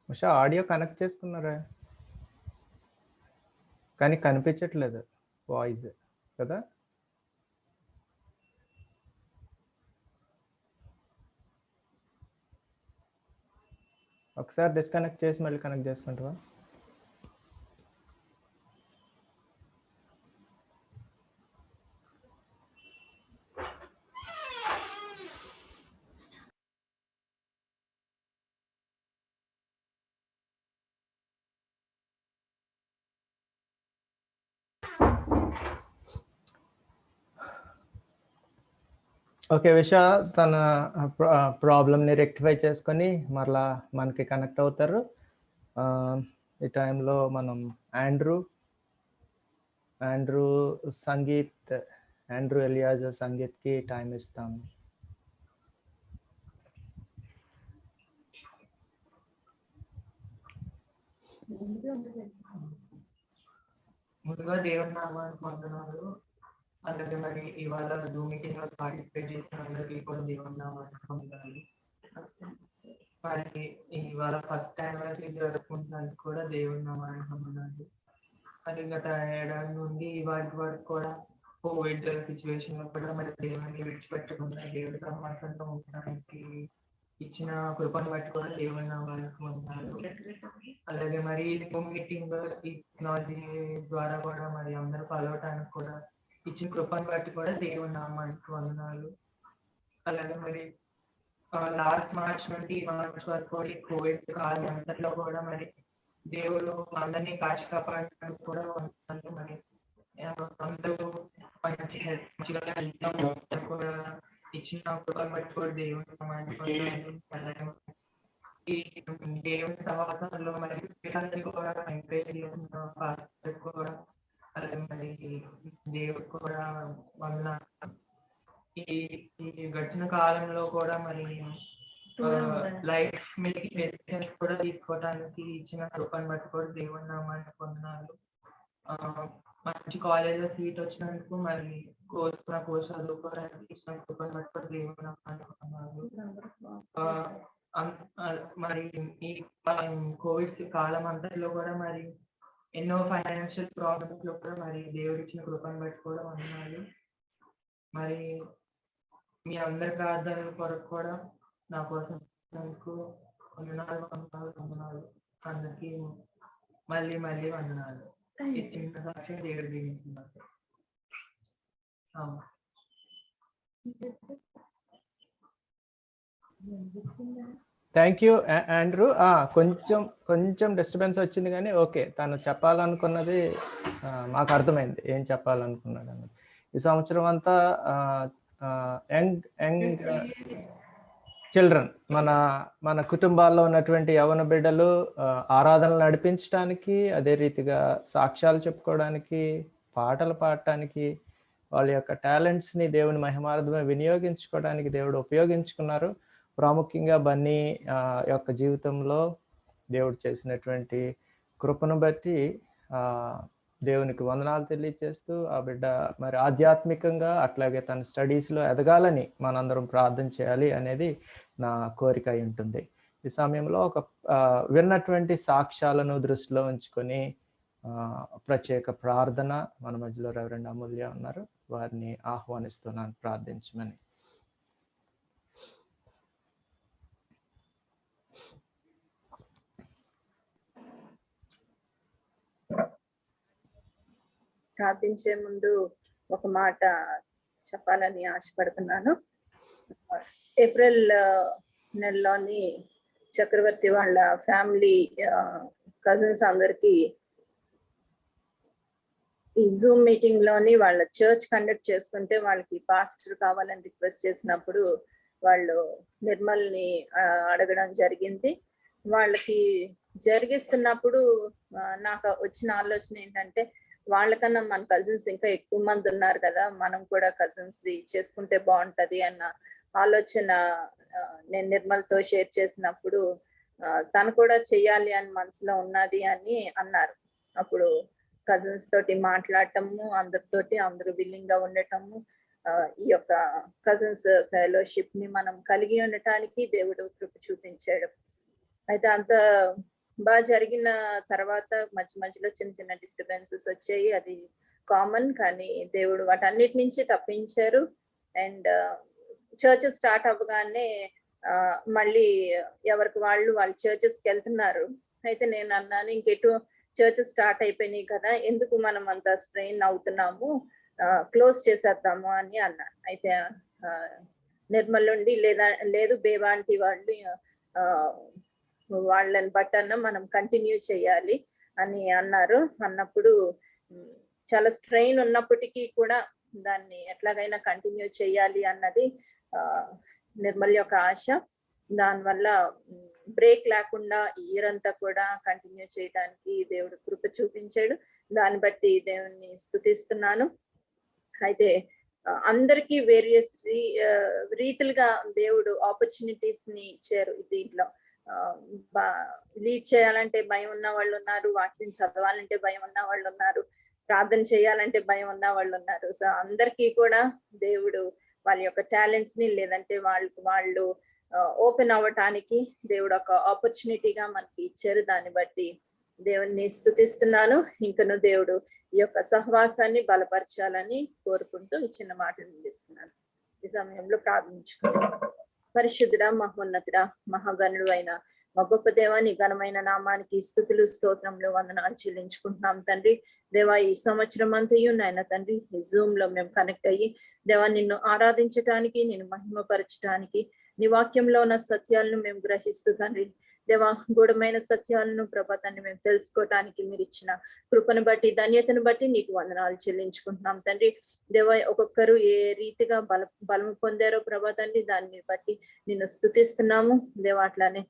ఉషా ఆడియో కనెక్ట్ చేసుకున్నారా, కానీ కనిపించట్లేదు వాయిస్ కదా. ఒకసారి డిస్కనెక్ట్ చేసి మళ్ళీ కనెక్ట్ చేసుకుంటావా? ఓకే, విష తన ప్రాబ్లమ్ని రెక్టిఫై చేసుకొని మరలా మనకి కనెక్ట్ అవుతారు. ఈ టైంలో మనం ఆండ్రూ సంగీత్, ఆండ్రూ ఎలియాజ్ సంగీత్కి టైం ఇస్తాము. ముందుగా దేవుని నామానికి వందనాలు. అలాగే మరి ఇవాళ జూమ్ మీటింగ్ లో పార్టిసిపేట్ చేసిన అందరికీ కూడా దేవుని నామానికి వందనాలు. మరి ఇవాళ ఫస్ట్ యానివర్సరీ జరుపుకుంటున్నందుకు కూడా దేవుని నామానికి వందనాలు. మరి గత ఏడాది నుండి వాటి వరకు కూడా కోవిడ్ సిచ్యువేషన్ లో కూడా మరి దేవుని విడిచిపెట్టకుండా దేవుడి సహవాసంతో ఉండడానికి ఇచ్చిన కృపను బట్టి కూడా దేవుని నామానికి వందనాలు. అలాగే మరి జూమ్ మీటింగ్ ఈ టెక్నాలజీ ద్వారా కూడా మరి అందరూ కలవటానికి కూడా ఇచ్చిన కృపను బట్టి కూడా దేవుని నామానికి వందనాలు. అలాగే మరి లాస్ట్ మార్చ్ నుండి మార్చ్ వరకు కూడా ఈ కోవిడ్ కాలం అంతట్లో కూడా మరి దేవుడు అందరినీ కాచి కాపాడడానికి కూడా వందనాలు. మరి అందరూ మంచి హెల్త్ కూడా ఇచ్చిన కృపను బట్టి కూడా దేవుని నామానికి వందనాలు. అలాగే ఈ దేవుని సహవాసంలో మరి పిల్లలకి కూడా ఎంకరేజ్ చేసిన పాస్టర్ కూడా అలాగే మరి దేవుడు కూడా వందనాలు. ఈ గడిచిన కాలంలో కూడా మరి లైఫ్ మెడికేషన్స్ కూడా తీసుకోవడానికి ఇచ్చిన కృపను బట్టి కూడా దేవుని నామానికి వందనాలు. మంచి కాలేజ్లో సీట్ వచ్చినందుకు మరి కోర్స్ చదువుకోవడానికి ఇచ్చిన కృపను బట్టి కూడా దేవుని నామానికి వందనాలు. మరి ఈ కోవిడ్ కాలం అంతట్లో కూడా మరి ఎన్నో ఫైనాన్షియల్ ప్రాబ్లమ్స్ లో కూడా మరి దేవుడు ఇచ్చిన కృపను బట్టి కూడా వందనాలు. మరి మీ అందరి ప్రార్థనల కొరకు కూడా నా కోసం వందనాలు. అందరికీ మళ్ళీ వందనాలు. ఈ చిన్న సాక్ష్యం దేవుడు దీవించున్నారు. Thank you Andrew. కొంచెం డిస్టర్బెన్స్ వచ్చింది కానీ ఓకే, తను చెప్పాలనుకున్నది మాకు అర్థమైంది ఏం చెప్పాలనుకున్నాడు అన్నది. ఈ సంవత్సరం అంతా యంగ్ చిల్డ్రన్ మన కుటుంబాల్లో ఉన్నటువంటి యవన బిడ్డలు ఆరాధనలు నడిపించడానికి, అదే రీతిగా సాక్ష్యాలు చెప్పుకోవడానికి, పాటలు పాడటానికి, వాళ్ళ యొక్క టాలెంట్స్ని దేవుని మహిమార్థమే వినియోగించుకోవడానికి దేవుడు ఉపయోగించుకున్నారు. ప్రాముఖ్యంగా బన్నీ యొక్క జీవితంలో దేవుడు చేసినటువంటి కృపను బట్టి దేవునికి వందనాలు తెలియజేస్తూ ఆ బిడ్డ మరి ఆధ్యాత్మికంగా అట్లాగే తన స్టడీస్లో ఎదగాలని మనందరం ప్రార్థన చేయాలి అనేది నా కోరిక అయి ఉంటుంది. ఈ సమయంలో విన్నటువంటి సాక్ష్యాలను దృష్టిలో ఉంచుకొని ప్రత్యేక ప్రార్థన మన మధ్యలో రెవరెండ్ అమూల్య ఉన్నారు, వారిని ఆహ్వానిస్తున్నాను ప్రార్థించమని. ప్రార్థించే ముందు ఒక మాట చెప్పాలని ఆశపడుతున్నాను. ఏప్రిల్ నెలలోని చక్రవర్తి వాళ్ళ ఫ్యామిలీ కజిన్స్ అందరికి ఈ జూమ్ మీటింగ్ లోని వాళ్ళ చర్చ్ కండక్ట్ చేసుకుంటే వాళ్ళకి పాస్టర్ కావాలని రిక్వెస్ట్ చేసినప్పుడు వాళ్ళు నిర్మల్ని అడగడం జరిగింది. వాళ్ళకి జరిగిస్తున్నప్పుడు నాకు వచ్చిన ఆలోచన ఏంటంటే, వాళ్ళకన్నా మన కజిన్స్ ఇంకా ఎక్కువ మంది ఉన్నారు కదా, మనం కూడా కజిన్స్ ది చేసుకుంటే బాగుంటది అన్న ఆలోచన నేను నిర్మల్తో షేర్ చేసినప్పుడు తను కూడా చెయ్యాలి అని మనసులో ఉన్నది అని అన్నారు. అప్పుడు కజిన్స్ తోటి మాట్లాడటము, అందరు విల్లింగ్ గా ఉండటము, ఈ యొక్క కజిన్స్ ఫెలోషిప్ ని మనం కలిగి ఉండటానికి దేవుడు కృప చూపించాడు. అయితే అంత బాగా జరిగిన తర్వాత మధ్యలో చిన్న డిస్టర్బెన్సెస్ వచ్చాయి, అది కామన్. కానీ దేవుడు వాటన్నిటి నుంచి తప్పించారు. అండ్ చర్చెస్ స్టార్ట్ అవ్వగానే మళ్ళీ ఎవరికి వాళ్ళు చర్చెస్కి వెళ్తున్నారు. అయితే నేను అన్నాను, ఇంకెటు చర్చెస్ స్టార్ట్ అయిపోయినాయి కదా, ఎందుకు మనం అంత స్ట్రెయిన్ అవుతున్నాము, క్లోజ్ చేసేద్దాము అని అన్నాను. అయితే నిర్మల్ నుండి లేదు బేవాంటి వాళ్ళు వాళ్ళని బట్టన్నా మనం కంటిన్యూ చేయాలి అని అన్నారు. అన్నప్పుడు చాలా స్ట్రెయిన్ ఉన్నప్పటికీ కూడా దాన్ని ఎట్లాగైనా కంటిన్యూ చేయాలి అన్నది నిర్మల్ యొక్క ఆశ. దానివల్ల బ్రేక్ లేకుండా ఇయర్ అంతా కూడా కంటిన్యూ చేయడానికి దేవుడు కృప చూపించాడు. దాన్ని బట్టి దేవుణ్ణి స్తుతిస్తున్నాను. అయితే అందరికీ వేరియస్ రీతిలుగా దేవుడు ఆపర్చునిటీస్ ని ఇచ్చారు. దీంట్లో లీడ్ చేయాలంటే భయం ఉన్న వాళ్ళు ఉన్నారు, వాక్యం చదవాలంటే భయం ఉన్న వాళ్ళు ఉన్నారు, ప్రార్థన చేయాలంటే భయం ఉన్న వాళ్ళు ఉన్నారు. సో అందరికీ కూడా దేవుడు వాళ్ళ యొక్క టాలెంట్స్ ని లేదంటే వాళ్ళు ఓపెన్ అవ్వటానికి దేవుడు ఒక ఆపర్చునిటీగా మనకి ఇచ్చారు. దాన్ని బట్టి దేవుణ్ణి స్తుతిస్తున్నాను. ఇంకను దేవుడు ఈ యొక్క సహవాసాన్ని బలపరచాలని కోరుకుంటూ ఈ చిన్న మాటలు నిలిస్తున్నాను. ఈ సమయంలో ప్రార్థించుకుంటాం. పరిశుద్ధుడా, మహోన్నతుడా, మహాగణుడు అయిన మా గొప్ప దేవా, నీ ఘనమైన నామానికి స్తుతులు స్తోత్రములు వందనాలు చెల్లించుకుంటున్నాం తండ్రి. దేవా, ఈ సంవత్సరం అంతయు నాయన తండ్రి ఈ జూమ్ లో మేము కనెక్ట్ అయ్యి దేవా నిన్ను ఆరాధించటానికి, నిన్ను మహిమపరచటానికి, నీ వాక్యంలో ఉన్న సత్యాలను మేము గ్రహిస్తూ తండ్రి దేవా గూఢమైన సత్యాలను ప్రభా తండ్రి మేము తెలుసుకోవటానికి మీరు ఇచ్చిన కృపను బట్టి, ధన్యతను బట్టి నీకు వందనాలు చెల్లించుకుంటున్నాం తండ్రి. దేవా ఒక్కొక్కరు ఏ రీతిగా బలం పొందారో ప్రభా తండ్రి దాన్ని బట్టి నిన్ను స్తుతిస్తున్నాము దేవా. అట్లానే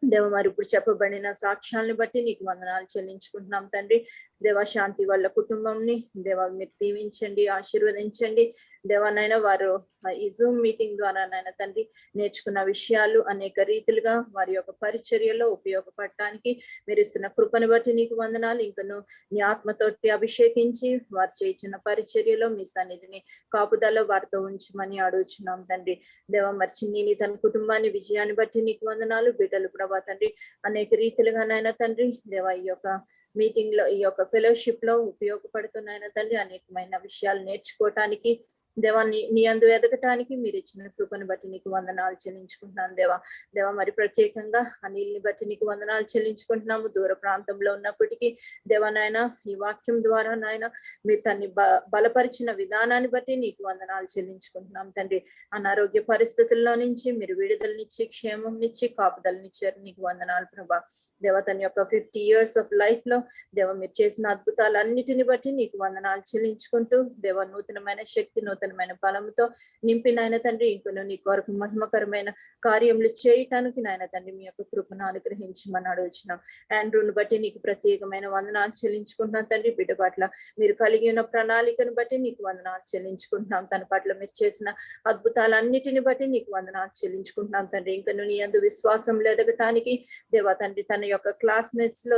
దేవ మరి ఇప్పుడు చెప్పబడిన సాక్ష్యాలను బట్టి నీకు వందనాలు చెల్లించుకుంటున్నాం తండ్రి. దేవ శాంతి వాళ్ళ కుటుంబంని దేవ మీరు దీవించండి, ఆశీర్వదించండి. దేవానైనా వారు ఈ జూమ్ మీటింగ్ ద్వారా నాయన తండ్రి నేర్చుకున్న విషయాలు అనేక రీతిలుగా వారి యొక్క పరిచర్యలో ఉపయోగపడటానికి మీరు ఇస్తున్న కృపను బట్టి నీకు వందనాలు. ఇంకను నీ ఆత్మతోటి అభిషేకించి వారు చేయించిన పరిచర్యలో మీ సన్నిధిని కాపుదల వారితో ఉంచమని అడుగుచున్నాం తండ్రి. దేవ మరి చిన్ని తన కుటుంబాన్ని విజయాన్ని బట్టి నీకు వందనాలు. బిడ్డలు ప్రభా తండ్రి అనేక రీతిలుగా నాయన తండ్రి దేవ ఈ యొక్క మీటింగ్ లో ఈ యొక్క ఫెలోషిప్ లో ఉపయోగపడుతున్నాయన తండ్రి అనేకమైన విషయాలు నేర్చుకోవటానికి దేవా నీ అందు ఎదగటానికి మీరు ఇచ్చిన కృపను బట్టి నీకు వందనాలు చెల్లించుకుంటున్నాను దేవా. దేవా మరి ప్రత్యేకంగా అనిల్ని బట్టి నీకు వందనాలు చెల్లించుకుంటున్నాము. దూర ప్రాంతంలో ఉన్నప్పటికీ దేవా నాయన ఈ వాక్యం ద్వారా నాయన మీరు తన్ని బలపరిచిన విధానాన్ని బట్టి నీకు వందనాలు చెల్లించుకుంటున్నాం తండ్రి. అనారోగ్య పరిస్థితుల్లో నుంచి మీరు విడుదలనిచ్చి క్షేమంనిచ్చి కాపుదలనిచ్చారు, నీకు వందనాలు ప్రభా. దేవ తన యొక్క 50 years ఆఫ్ లైఫ్ లో దేవ మీరు చేసిన అద్భుతాలన్నిటిని బట్టి నీకు వందనాలు చెల్లించుకుంటూ దేవ నూతనమైన శక్తి నూతనమైన బలముతో నింపి నాయన తండ్రి ఇంకొను నీ కొరకు మహిమకరమైన కార్యములు చేయటానికి నాయన తండ్రి మీ యొక్క కృపను అనుగ్రహించమని అడుగుచున్నాం. ఆండ్రూను బట్టి నీకు ప్రత్యేకమైన వందనాలు చెల్లించుకుంటున్నాం తండ్రి. బిడ్డ పట్ల మీరు కలిగి ఉన్న ప్రణాళికను బట్టి నీకు వందనాలు చెల్లించుకుంటున్నాం. తన పట్ల మీరు చేసిన అద్భుతాలన్నిటిని బట్టి నీకు వందనాలు చెల్లించుకుంటున్నాం తండ్రి. ఇంకను నీ యందు విశ్వాసంలో ఎదగటానికి దేవ తండ్రి తన యొక్క క్లాస్మేట్స్ లో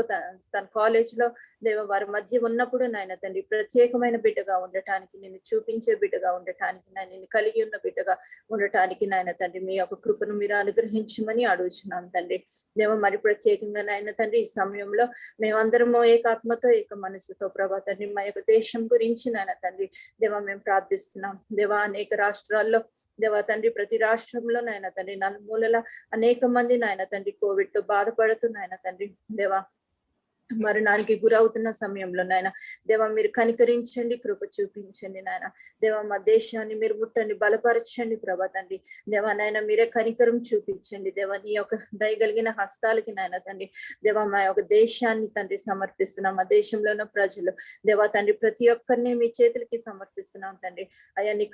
తన కాలేజ్ లో దేవ వారి మధ్య ఉన్నప్పుడు నాయన తండ్రి ప్రత్యేకమైన బిడ్డగా ఉండటానికి, నిన్ను చూపించే బిడ్డగా ఉండటానికి, నిన్ను కలిగి ఉన్న బిడ్డగా ఉండటానికి నాయన తండ్రి మీ యొక్క కృపను మీరు అనుగ్రహించమని అడుగుచున్నాం తండ్రి. దేవ మరి ప్రత్యేకంగా నాయన తండ్రి ఈ సమయంలో మేమందరము ఏకాత్మతో ఏక మనసుతో ప్రభా తండ్రి మా యొక్క దేశం గురించి నాయన తండ్రి దేవ మేము ప్రార్థిస్తున్నాం. దేవ అనేక రాష్ట్రాల్లో దేవా తండ్రి ప్రతి రాష్ట్రంలో నాయన తండ్రి నలుమూలల అనేక మంది నాయన తండ్రి కోవిడ్ తో బాధపడుతూ నాయన తండ్రి దేవా మరణానికి గురవుతున్న సమయంలో నాయన దేవ మీరు కనికరించండి, కృప చూపించండి నాయన. దేవ మా దేశాన్ని మీరు ముట్టండి, బలపరచండి ప్రభా తండ్రి. దేవ నాయన మీరే కనికరం చూపించండి. దేవ నీ యొక్క దయగలిగిన హస్తాలకి నాయన తండ్రి దేవ మా యొక్క దేశాన్ని తండ్రి సమర్పిస్తున్నాం. మా దేశంలో ఉన్న ప్రజలు దేవ తండ్రి ప్రతి ఒక్కరిని మీ చేతులకి సమర్పిస్తున్నాం తండ్రి. అయ్యా నీ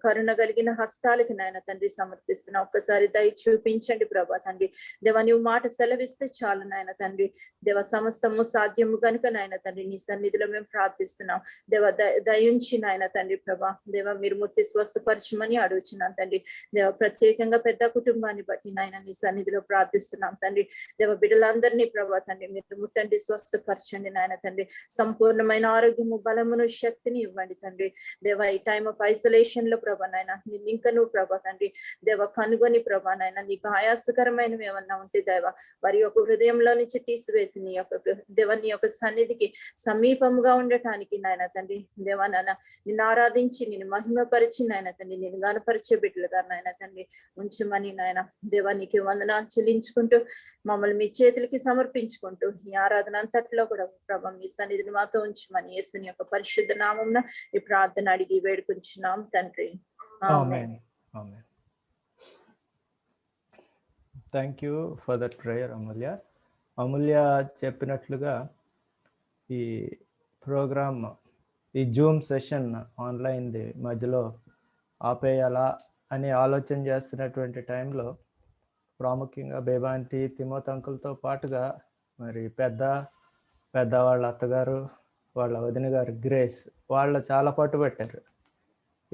కరుణ కలిగిన హస్తాలకి నాయన తండ్రి సమర్పిస్తున్నాం. ఒక్కసారి దయ చూపించండి ప్రభా తండ్రి. దేవ నీవు మాట సెలవిస్తే చాలు నాయన తండ్రి. దేవ సమస్తము సాధ్యము కనుక నాయన తండ్రి నీ సన్నిధిలో మేము ప్రార్థిస్తున్నాం. దేవ దయించి నాయన తండ్రి ప్రభా దేవ మీరు ముట్టి స్వస్థపరచమని అడుగుచున్నాం తండ్రి. దేవ ప్రత్యేకంగా పెద్ద కుటుంబాన్ని బట్టి నాయన నీ సన్నిధిలో ప్రార్థిస్తున్నాం తండ్రి. దేవ బిడ్డలందరినీ ప్రభా తండ్రి మీరు ముట్టండి, స్వస్థపరచండి నాయన తండ్రి. సంపూర్ణమైన ఆరోగ్యము, బలమును, శక్తిని ఇవ్వండి తండ్రి. దేవ ఈ టైమ్ ఆఫ్ ఐసోలేషన్ లో ప్రభా నాయన నిన్ను ఇంకా నువ్వు ప్రభా తండ్రి దేవ కనుగొని ప్రభా నాయన నీకు ఆయాసకరమైనవి ఏమన్నా ఉంటే దేవ వారి యొక్క హృదయంలో నుంచి తీసివేసి నీ యొక్క దేవ నీ యొక్క సన్నిధికి సమీపంగా ఉండటానికి నాయన తండ్రి దేవా నాన్న నిన్ను ఆరాధించి నిన్ను మహిమపరిచి నాయన తండ్రి నిన్ను గానపరిచే బిడ్డలుగా నాయన తండ్రి ఉంచమని నాయన దేవా నీకు వందనాలు చెల్లించుకుంటూ మమ్మల్ని మీ చేతులకి సమర్పించుకుంటూ ఈ ఆరాధన అంతట్లో కూడా ప్రభా మీ సన్నిధిని మాతో ఉంచమని యేసుని యొక్క పరిశుద్ధ నామమున ఈ ప్రార్థన అడిగి వేడుకుంటున్నాం తండ్రి. Amen. Amen. Thank you for that prayer Amulya. Amulya చెప్పినట్లుగా ఈ ప్రోగ్రామ్ ఈ జూమ్ సెషన్ ఆన్లైన్ది మధ్యలో ఆపేయాలా అని ఆలోచన చేస్తున్నటువంటి టైంలో ప్రాముఖ్యంగా బేబాంటి తిమోత్ అంకుల్తో పాటుగా మరి వాళ్ళ అత్తగారు, వాళ్ళ వదిన గారు గ్రేస్ వాళ్ళు చాలా పట్టుబట్టారు.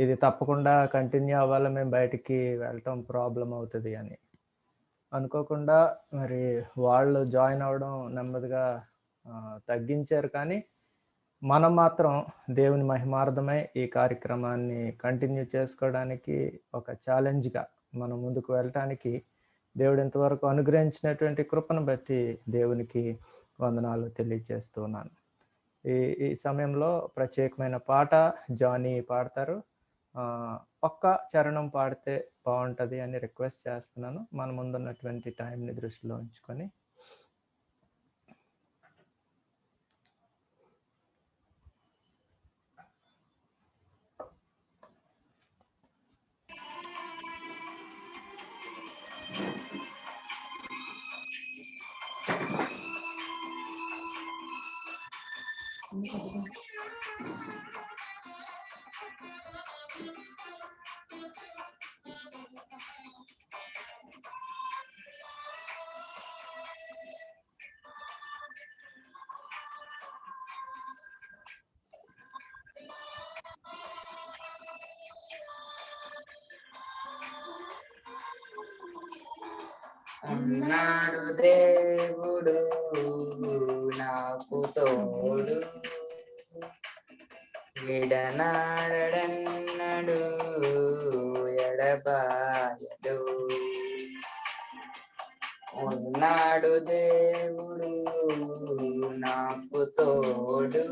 ఇది తప్పకుండా కంటిన్యూ అవ్వాలి, మేము బయటికి వెళ్ళటం ప్రాబ్లం అవుతుంది అని. అనుకోకుండా మరి వాళ్ళు జాయిన్ అవ్వడం నెమ్మదిగా తగ్గించారు. కానీ మనం మాత్రం దేవుని మహిమార్థమై ఈ కార్యక్రమాన్ని కంటిన్యూ చేసుకోవడానికి ఒక ఛాలెంజ్గా మనం ముందుకు వెళ్ళటానికి దేవుడు ఇంతవరకు అనుగ్రహించినటువంటి కృపను బట్టి దేవునికి వందనాలు తెలియజేస్తున్నాను. ఈ సమయంలో ప్రత్యేకమైన పాట జానీ పాడతారు. ఒక్క చరణం పాడితే బాగుంటుంది అని రిక్వెస్ట్ చేస్తున్నాను, మన ముందున్నటువంటి టైంని దృష్టిలో ఉంచుకొని. ఉన్నాడు దేవుడు నాకు తోడు, విడనాడన్నడు ఎడబాయడు. ఉన్నాడు దేవుడు నాకు తోడు,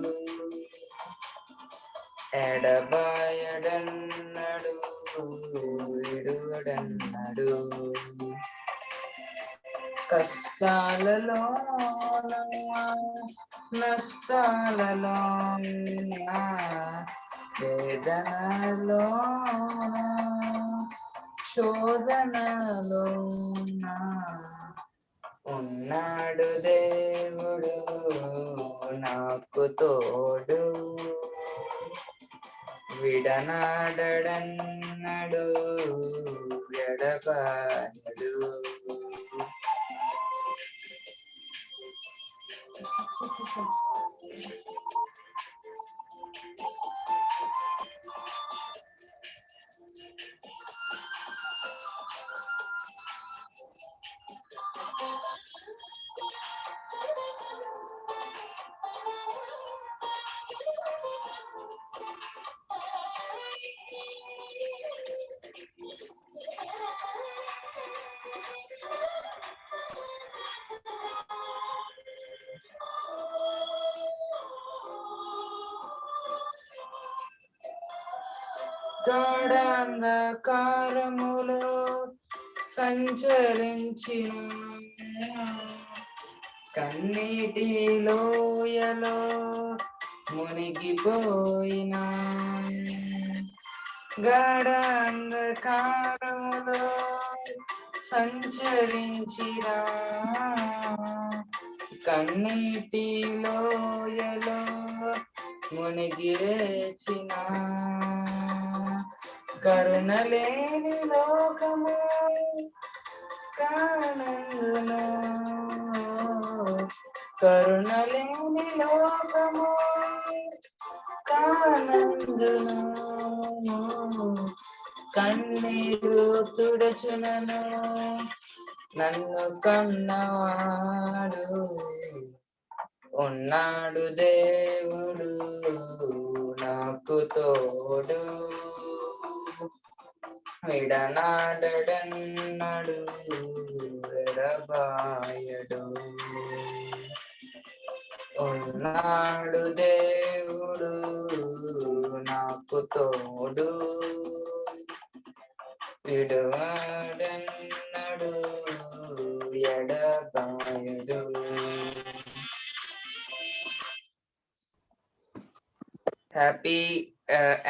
ఎడబాయడన్నడు విడువడన్నడు. కష్టాలలో నష్టాలలో వేదనలో శోధనలో ఉన్నాడు దేవుడు నాకు తోడు, విడనాడన్నడు ఎడబాయడు. గాఢాంధకారములో సంచరించిన, కన్నీటి లోయలో మునిగిపోయిన, గాఢాంధకారములో సంచరించిన, కన్నీటి లోయలో మునిగి వేచిన, కరుణలేని లోకము కానందును, కరుణలేని లోకము కానందును, కన్నీరు తుడచునను నన్ను కన్నవాడు. ఉన్నాడు దేవుడు నాకు తోడు, విడనాడన్నడు ఎడబాయడు. ఉన్నాడు దేవుడు నాకు తోడు, విడనాడన్నడు ఎడబాయడు. Happy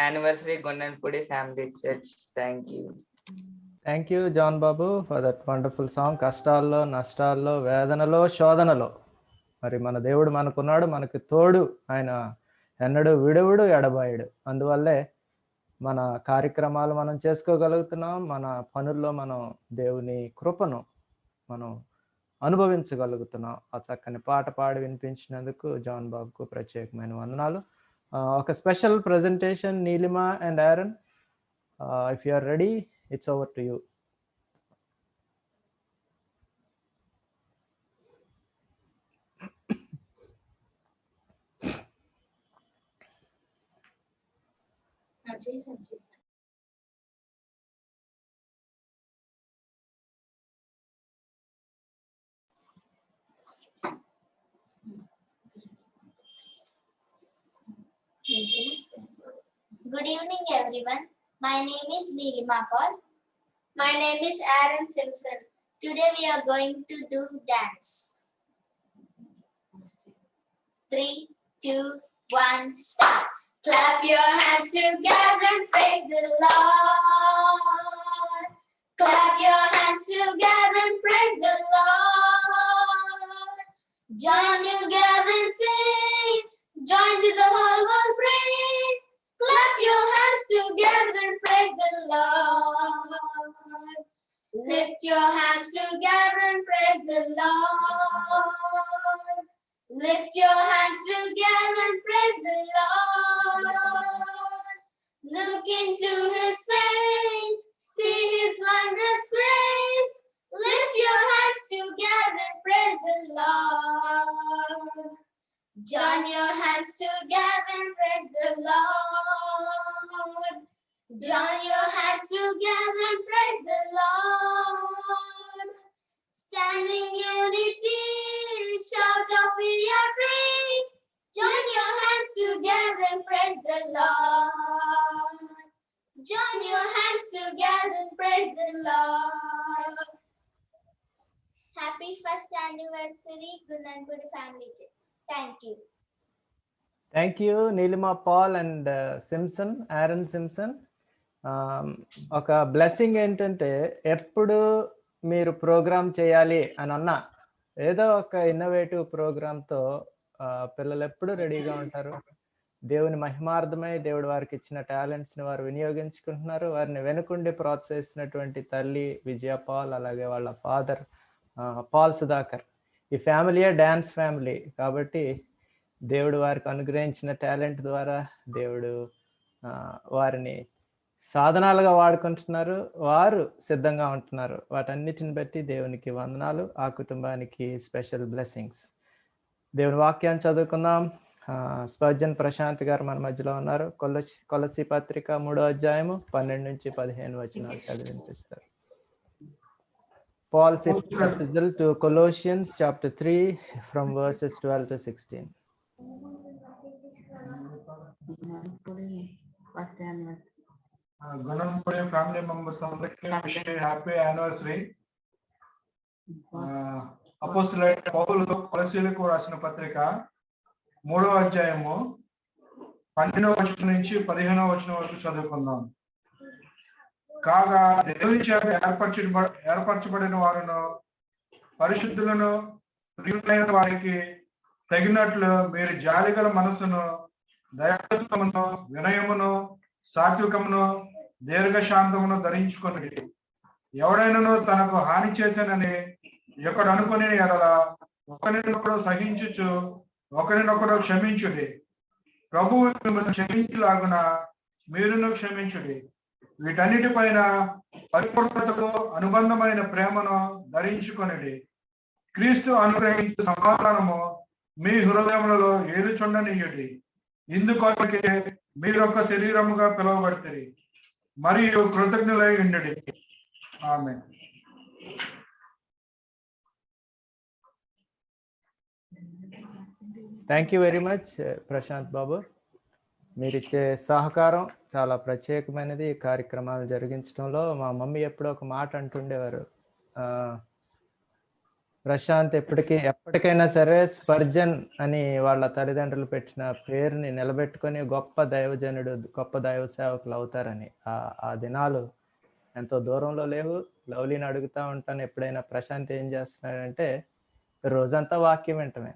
anniversary Gonnenpudi family church. Thank you John Babu for that wonderful song. కష్టాల్లో, నష్టాల్లో, వేదనలో, శోధనలో మరి మన దేవుడు మనకున్నాడు, మనకి తోడు ఆయన ఎన్నడూ విడువుడు ఎడబాయుడు. అందువల్లే మన కార్యక్రమాలు మనం చేసుకోగలుగుతున్నాం. మన పనుల్లో మనం దేవుని కృపను మనం అనుభవించగలుగుతున్నాం. ఆ చక్కని పాట పాడి వినిపించినందుకు జాన్ బాబుకు ప్రత్యేకమైన వందనాలు. ఒక special presentation Neelima and Aaron. If you are ready, it's over to you. చేశాను. Good evening, everyone. My name is Neelima Paul. My name is Aaron Simpson. Today we are going to do dance. 3, 2, 1, start. Clap your hands together and praise the Lord. Clap your hands together and praise the Lord. Join together and sing. Join to the whole world praise. Clap your hands together and praise the Lord. Lift your hands together and praise the Lord. Lift your hands together and praise the Lord. Look into his face, see his wondrous grace. Lift your hands together and praise the Lord. Join your hands together and praise the Lord. Join your hands together and praise the Lord. Stand in unity, shout out we are free. Join your hands together and praise the Lord. Join your hands together and praise the Lord. Happy first anniversary, Gunanpudi Family Church. Thank you. Thank you, Neelima Paul and Simpson, Aaron Simpson. ఒక blessing ఏంటంటే ఎప్పుడు మీరు programme చేయాలి అని అన్నా ఏదో ఒక innovative ప్రోగ్రామ్తో పిల్లలు ఎప్పుడు రెడీగా ఉంటారు. దేవుని మహిమార్థమై దేవుడు వారికి ఇచ్చిన టాలెంట్స్ని వారు వినియోగించుకుంటున్నారు. వారిని వెనుకుండి ప్రోత్సహిస్తున్నటువంటి తల్లి విజయ పాల్, అలాగే వాళ్ళ ఫాదర్ పాల్ సుధాకర్. ఈ ఫ్యామిలీయే డ్యాన్స్ ఫ్యామిలీ కాబట్టి దేవుడు వారికి అనుగ్రహించిన టాలెంట్ ద్వారా దేవుడు వారిని సాధనాలుగా వాడుకుంటున్నారు. వారు సిద్ధంగా ఉంటున్నారు. వాటన్నిటిని బట్టి దేవునికి వందనాలు. ఆ కుటుంబానికి స్పెషల్ బ్లెస్సింగ్స్. దేవుని వాక్యాన్ని చదువుకుందాం. స్పర్జన్ ప్రశాంత్ గారు మన మధ్యలో ఉన్నారు. కొలసి పత్రిక 3వ అధ్యాయము 12 నుంచి 15 వచనాలు చదివినిపిస్తారు. Paul's epistle to Colossians chapter 3 from verses 12 to 16. Gunanpudi family members అందరికీ హ్యాపీ యానివర్సరీ. అపోస్తలుడైన పౌలు కొలస్సీలకు రాసిన పత్రిక 3వ అధ్యాయము 12వ వచనం నుంచి 15వ వచనం వరకు చదువుకుందాం. కాగా దేవుని చేత ఏర్పరచబడిన వారును పరిశుద్ధులను ప్రియులైన వారికి తగినట్లు మీరు జాలిగల మనసును, దయాళుత్వమును, వినయమును, సాత్వికమును, దీర్ఘశాంతమును ధరించుకొనుడి. ఎవడైనను తనకు హాని చేశానని ఒకడు అనుకుని ఎడల ఒకరినొకడు సహించుచు ఒకరినొకడు క్షమించుడి. ప్రభువు మిమ్మల్ని క్షమించులాగున మీరును క్షమించుడి. వీటన్నిటిపైన పరిపూర్ణతకు అనుబంధమైన ప్రేమను ధరించుకొనిడి. క్రీస్తు అనుగ్రహించే సమాధానము మీ హృదయములలో ఏలుచుండనీయుడి. ఇందుకొరకే మీరొక శరీరముగా పిలువబడితిరి మరియు కృతజ్ఞులై ఉండుడి. Amen. Thank you very much Prashanth Babu. మీరిచ్చే సహకారం చాలా ప్రత్యేకమైనది. ఈ కార్యక్రమాలు జరిగించడంలో మా మమ్మీ ఎప్పుడో ఒక మాట అంటుండేవారు, ప్రశాంత్ ఎప్పటికైనా సరే స్పర్జన్ అని వాళ్ళ తల్లిదండ్రులు పెట్టిన పేరుని నిలబెట్టుకొని గొప్ప దైవజనుడు, గొప్ప దైవ సేవకులు అవుతారని. ఆ దినాలు ఎంతో దూరంలో లేవు. లవ్లీని అడుగుతూ ఉంటాను ఎప్పుడైనా ప్రశాంత్ ఏం చేస్తున్నాడంటే రోజంతా వాక్యం వింటమే.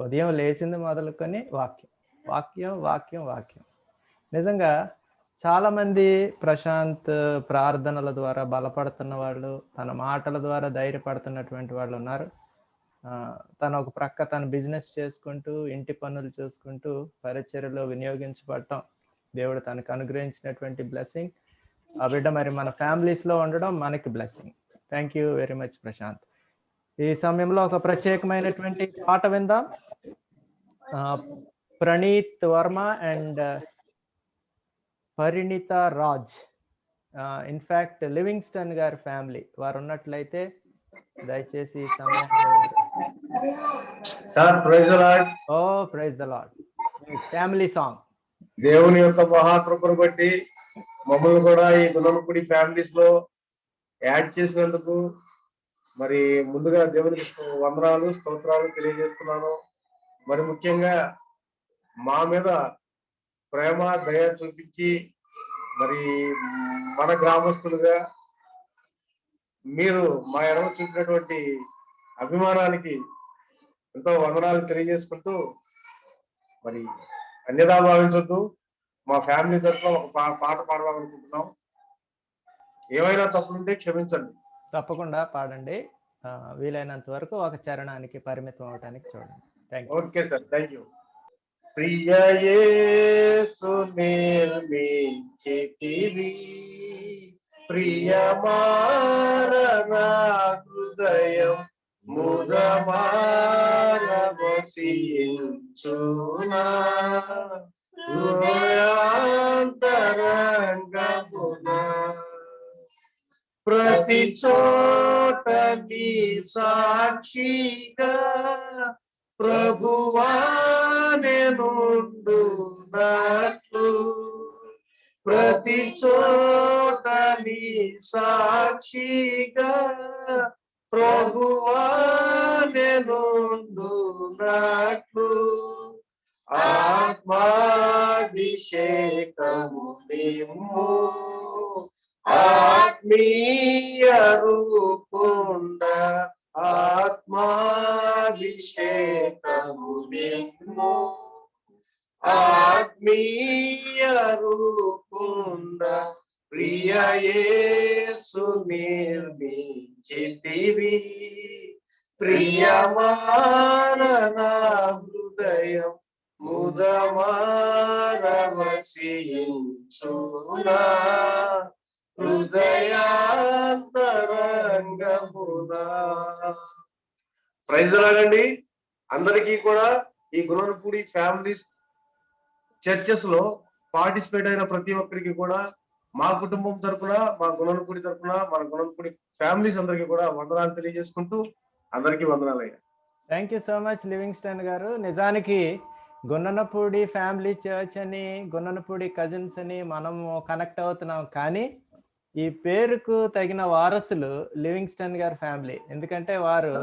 ఉదయం లేచింది మొదలుకొని వాక్యం. వాక్యం వాక్యం వాక్యం. నిజంగా చాలామంది ప్రశాంత్ ప్రార్థనల ద్వారా బలపడుతున్న వాళ్ళు, తన మాటల ద్వారా ధైర్యపడుతున్నటువంటి వాళ్ళు ఉన్నారు. తను ఒక ప్రక్క తన బిజినెస్ చేసుకుంటూ, ఇంటి పనులు చూసుకుంటూ పరిచర్యలో వినియోగించబడటం దేవుడు తనకు అనుగ్రహించినటువంటి బ్లెస్సింగ్. ఆ బిడ్డ మరి మన ఫ్యామిలీస్లో ఉండడం మనకి blessing. Thank you very much Prashanth. ఈ సమయంలో ఒక ప్రత్యేకమైనటువంటి పాట విందాం. Praneeth Varma and Parinitha Raj, in fact Livingston గారి ఫ్యామిలీ వారు ఉన్నట్లయితే దయచేసి praise the lord family song. దేవుని యొక్క మహాకృపను బట్టి మమ్మల్ని కూడా ఈ గుణనపూడి ఫ్యామిలీస్ లో యాడ్ చేసినందుకు మరి ముందుగా దేవునికి వందనాలు స్తోత్రాలు తెలియజేస్తున్నాను. మరి ముఖ్యంగా మా మీద ప్రేమ దయ చూపించి మరి మన గ్రామస్తులుగా మీరు మా ఎడమ చూపినటువంటి అభిమానానికి ఎంతో వందనాలు తెలియజేసుకుంటూ మరి అన్యదా భావించొద్దు. మా ఫ్యామిలీ తరఫున ఒక పాట పాడదామనుకుంటున్నాం. ఏమైనా తప్పులుంటే క్షమించండి. తప్పకుండా పాడండి. వీలైనంత వరకు ఒక చరణానికి పరిమితం అవడానికి చూడండి. Thank you. Okay sir, thank you. ప్రియ యేసు నిర్మించితివి ప్రియమారనా హృదయం ముదమారవసించునా హృదయాంతరంగమునా ప్రతి చోట నీ సాక్షిగా ప్రభువా నేనుండునట్లు ప్రతి చోట నీ సాక్షిగా ప్రభువా నేనుండునట్లు ఆత్మాభిషేకము నిమ్ము ఆత్మీయ రూపుండ ఆత్మాభిషేకము నిమ్ము ఆత్మీయ రూపుండ ప్రియ యేసు నిర్మించితివి ప్రియమారనా హృదయం ముదమారవసించునా హృదయాంతరంగమునా. ప్రైజ్ లాగండి. అందరికీ కూడా ఈ గుణనపూడి ఫ్యామిలీస్ చర్చెస్ లో పార్టిసిపేట్ అయిన ప్రతి ఒక్కరికి కూడా మా కుటుంబం తరఫున, మా గుణనపూడి తరఫున, మన గుణనపూడి ఫ్యామిలీస్ అందరికీ కూడా వందనాలు తెలియజేసుకుంటూ అందరికీ వందనాలు అయ్యా. Thank you so much Livingston garu. నిజానికి గుణనపూడి ఫ్యామిలీ చర్చ్ అని, గుణనపూడి కజిన్స్ అని మనము కనెక్ట్ అవుతున్నాం, కానీ ఈ పేరుకు తగిన వారసులు లివింగ్స్టన్ గారి ఫ్యామిలీ. ఎందుకంటే వారు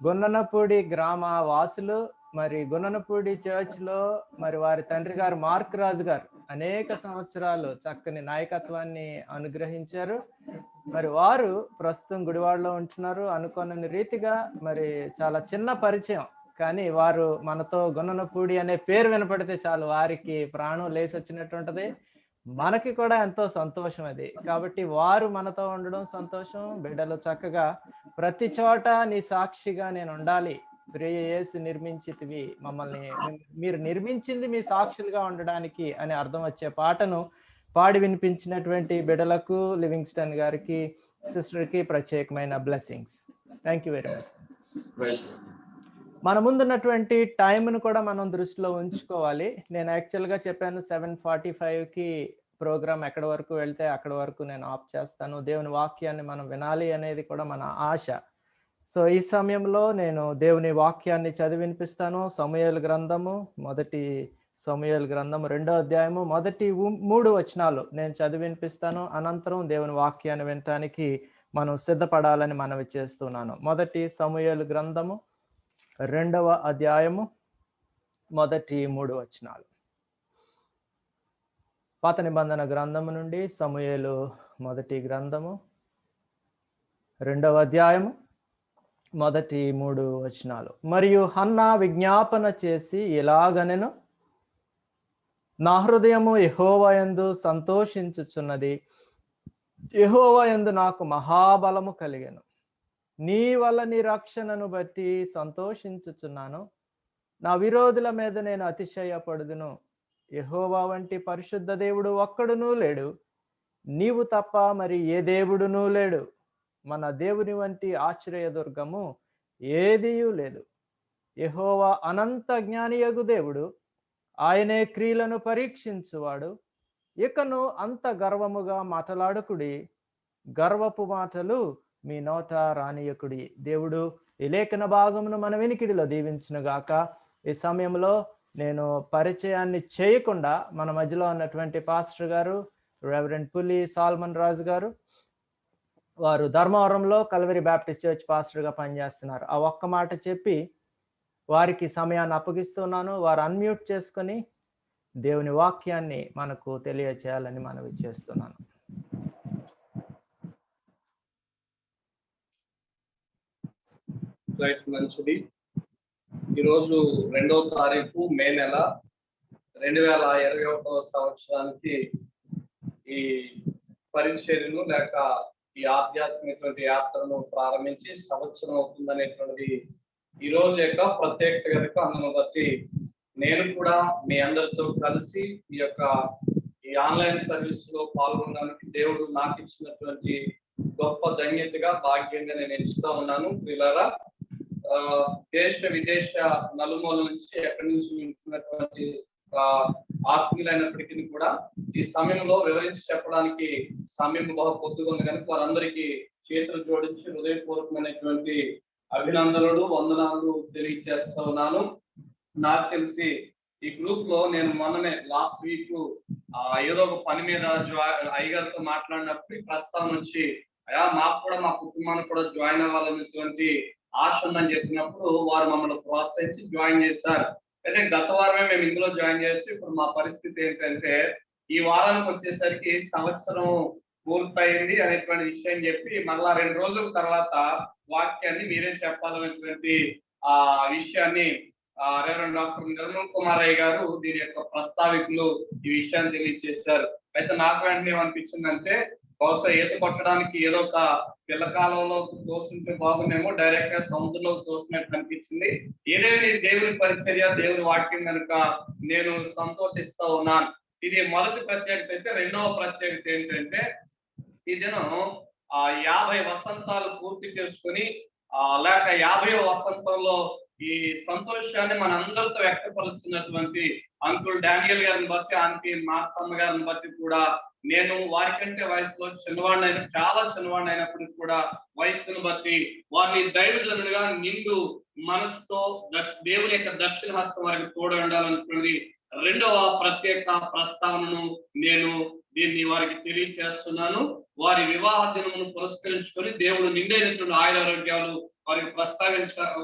గుణనపూడి గ్రామ వాసులు. మరి గుణనపూడి చర్చ్ లో మరి వారి తండ్రి గారు మార్క్ రాజు గారు అనేక సంవత్సరాలు చక్కని నాయకత్వాన్ని అనుగ్రహించారు. మరి వారు ప్రస్తుతం గుడివాడలో ఉంటున్నారు. అనుకోని రీతిగా మరి చాలా చిన్న పరిచయం, కానీ వారు మనతో గుణనపూడి అనే పేరు వినపడితే చాలు వారికి ప్రాణం లేసి వచ్చినట్టు ఉంటది. మనకి కూడా ఎంతో సంతోషం అది. కాబట్టి వారు మనతో ఉండడం సంతోషం. బిడ్డలు చక్కగా ప్రతి చోట నీ సాక్షిగా నేను ఉండాలి, ప్రియ యేసు నిర్మించితివి మమ్మల్ని, మీరు నిర్మించింది మీ సాక్షులుగా ఉండడానికి అని అర్థం వచ్చే పాటను పాడి వినిపించినటువంటి బిడ్డలకు, లివింగ్స్టన్ గారికి, సిస్టర్కి ప్రత్యేకమైన blessings. Thank you very much. మన ముందున్నటువంటి టైంను కూడా మనం దృష్టిలో ఉంచుకోవాలి. నేను యాక్చువల్గా చెప్పాను 7:45కి ప్రోగ్రామ్ ఎక్కడి వరకు వెళ్తే అక్కడి వరకు నేను ఆఫ్ చేస్తాను. దేవుని వాక్యాన్ని మనం వినాలి అనేది కూడా మన ఆశ. సో ఈ సమయంలో నేను దేవుని వాక్యాన్ని చదివి వినిపిస్తాను. సమూయేలు గ్రంథము, మొదటి సమూయేలు గ్రంథము 2వ అధ్యాయము మొదటి 3 వచనాలు నేను చదివి వినిపిస్తాను. అనంతరం దేవుని వాక్యాన్ని వినటానికి మనం సిద్ధపడాలని మనవి చేస్తున్నాను. మొదటి సమూయేలు గ్రంథము 2వ అధ్యాయము మొదటి 3 వచనాలు. పాత నిబంధన గ్రంథము నుండి సమూయేలు మొదటి గ్రంథము 2వ అధ్యాయము మొదటి 3 వచనాలు. మరియు హన్నా విజ్ఞాపన చేసి ఇలాగనెను, నా హృదయము యెహోవా యందు సంతోషించుచున్నది, యెహోవా యందు నాకు మహాబలము కలిగెను. నీ వల్ల నీ రక్షణను బట్టి సంతోషించుచున్నాను. నా విరోధుల మీద నేను అతిశయపడుదును. యెహోవా వంటి పరిశుద్ధ దేవుడు ఒక్కడునూ లేడు, నీవు తప్ప మరి ఏ దేవుడునూ లేడు. మన దేవుని వంటి ఆశ్రయదుర్గము ఏదియూ లేదు. యెహోవా అనంత జ్ఞానియగు దేవుడు, ఆయనే క్రియలను పరీక్షించువాడు. ఇకను అంత గర్వముగా మాటలాడకుడి, గర్వపు మాటలు మీ నోట రానియకుడి. దేవుడు ఈ లేఖన భాగమును మన వినికిడిలో దీవించును గాక. ఈ సమయంలో నేను పరిచయాన్ని చేయకుండా మన మధ్యలో ఉన్నటువంటి పాస్టర్ గారు రెవరెండ్ పులి సాల్మన్ రాజు గారు, వారు ధర్మవరంలో కల్వరి బ్యాప్టిస్ట్ చర్చ్ పాస్టర్గా పనిచేస్తున్నారు. ఆ ఒక్క మాట చెప్పి వారికి సమయాన్ని అప్పగిస్తున్నాను. వారు అన్మ్యూట్ చేసుకొని దేవుని వాక్యాన్ని మనకు తెలియచేయాలని మనవి చేస్తున్నాను. రైట్, మంచిది. ఈరోజు 2వ తారీఖు మే నెల 2021వ సంవత్సరానికి ఈ పరిచర్యను లేక ఈ ఆధ్యాత్మిక యాత్రను ప్రారంభించి సంవత్సరం అవుతుందనేటువంటి ఈ రోజు యొక్క ప్రత్యేకత కనుక అందును బట్టి నేను కూడా మీ అందరితో కలిసి ఈ ఆన్లైన్ సర్వీస్ లో పాల్గొనడానికి దేవుడు నాకు ఇచ్చినటువంటి గొప్ప ధన్యతగా భాగ్యంగా నేను ఎంచుతా ఉన్నాను. పిల్లరా, దేశ విదేశ నలుమూల నుంచి ఎక్కడి నుంచి ఉంటున్నటువంటి ఆత్మీయులైనప్పటికీ కూడా ఈ సమయంలో వివరించి చెప్పడానికి సమయం బహు పొద్దుగా ఉంది కనుక వారందరికీ చేతులు జోడించి హృదయపూర్వకమైనటువంటి అభినందనలు, వందనాలు తెలియజేస్తా ఉన్నాను. నాకు తెలిసి ఈ గ్రూప్ లో నేను మొన్ననే లాస్ట్ వీక్ ఏదో ఒక పని మీద అయ్యగారితో మాట్లాడినప్పుడు ఈ ప్రస్తావన నుంచి మాకు కూడా మా కుటుంబానికి కూడా జాయిన్ అవ్వాలనేటువంటి ఆశ ఉందని చెప్పినప్పుడు వారు మమ్మల్ని ప్రోత్సహించి జాయిన్ చేశారు. అయితే గత వారమే మేము ఇందులో జాయిన్ చేసి ఇప్పుడు మా పరిస్థితి ఏంటంటే ఈ వారానికి వచ్చేసరికి సంవత్సరం పూర్తయింది అనేటువంటి విషయం చెప్పి మళ్ళా 2 రోజుల తర్వాత వాక్యాన్ని మీరే చెప్పాలనేటువంటి ఆ విషయాన్ని రెవరెండ్ డాక్టర్ నిర్మల్ కుమార్ అయ్య గారు దీని యొక్క ప్రస్తావికులు ఈ విషయాన్ని తెలియజేశారు. అయితే నాకు వెంటనే ఏమనిపించిందంటే బహుశా ఈత కొట్టడానికి ఏదో ఒక పిల్లకాలంలో తోస్తుంటే బాగుండేమో, డైరెక్ట్ గా సముద్రంలోకి తోసినట్టు అనిపించింది. ఏదైనా దేవుని పరిచర్య, దేవుని వాక్యం కనుక నేను సంతోషిస్తా ఉన్నాను. ఇది మొదటి ప్రత్యేకత. అయితే రెండవ ప్రత్యేకత ఏంటంటే ఈ దినం 50 వసంతాలు పూర్తి చేసుకుని లేక 50వ వసంతంలో ఈ సంతోషాన్ని మన అందరితో వ్యక్తపరుస్తున్నటువంటి అంకుల్ డానియల్ గారిని బట్టి, ఆంటీ మార్తమ్మ గారిని బట్టి కూడా నేను వారికంటే వయసులో చిన్నవాడినైనా చాలా చిన్నవాడిని అయినప్పటికీ కూడా వయస్సును బట్టి వారిని దైవజనుడిగా నిండు మనసుతో దేవుని యొక్క దక్షిణ హస్తం వారికి తోడు ఉండాలనుకున్నది రెండవ ప్రత్యేక ప్రస్తావనను నేను దీన్ని వారికి తెలియచేస్తున్నాను. వారి వివాహ దినమును పురస్కరించుకొని దేవుడు నిండైనటువంటి ఆయురారోగ్యాలు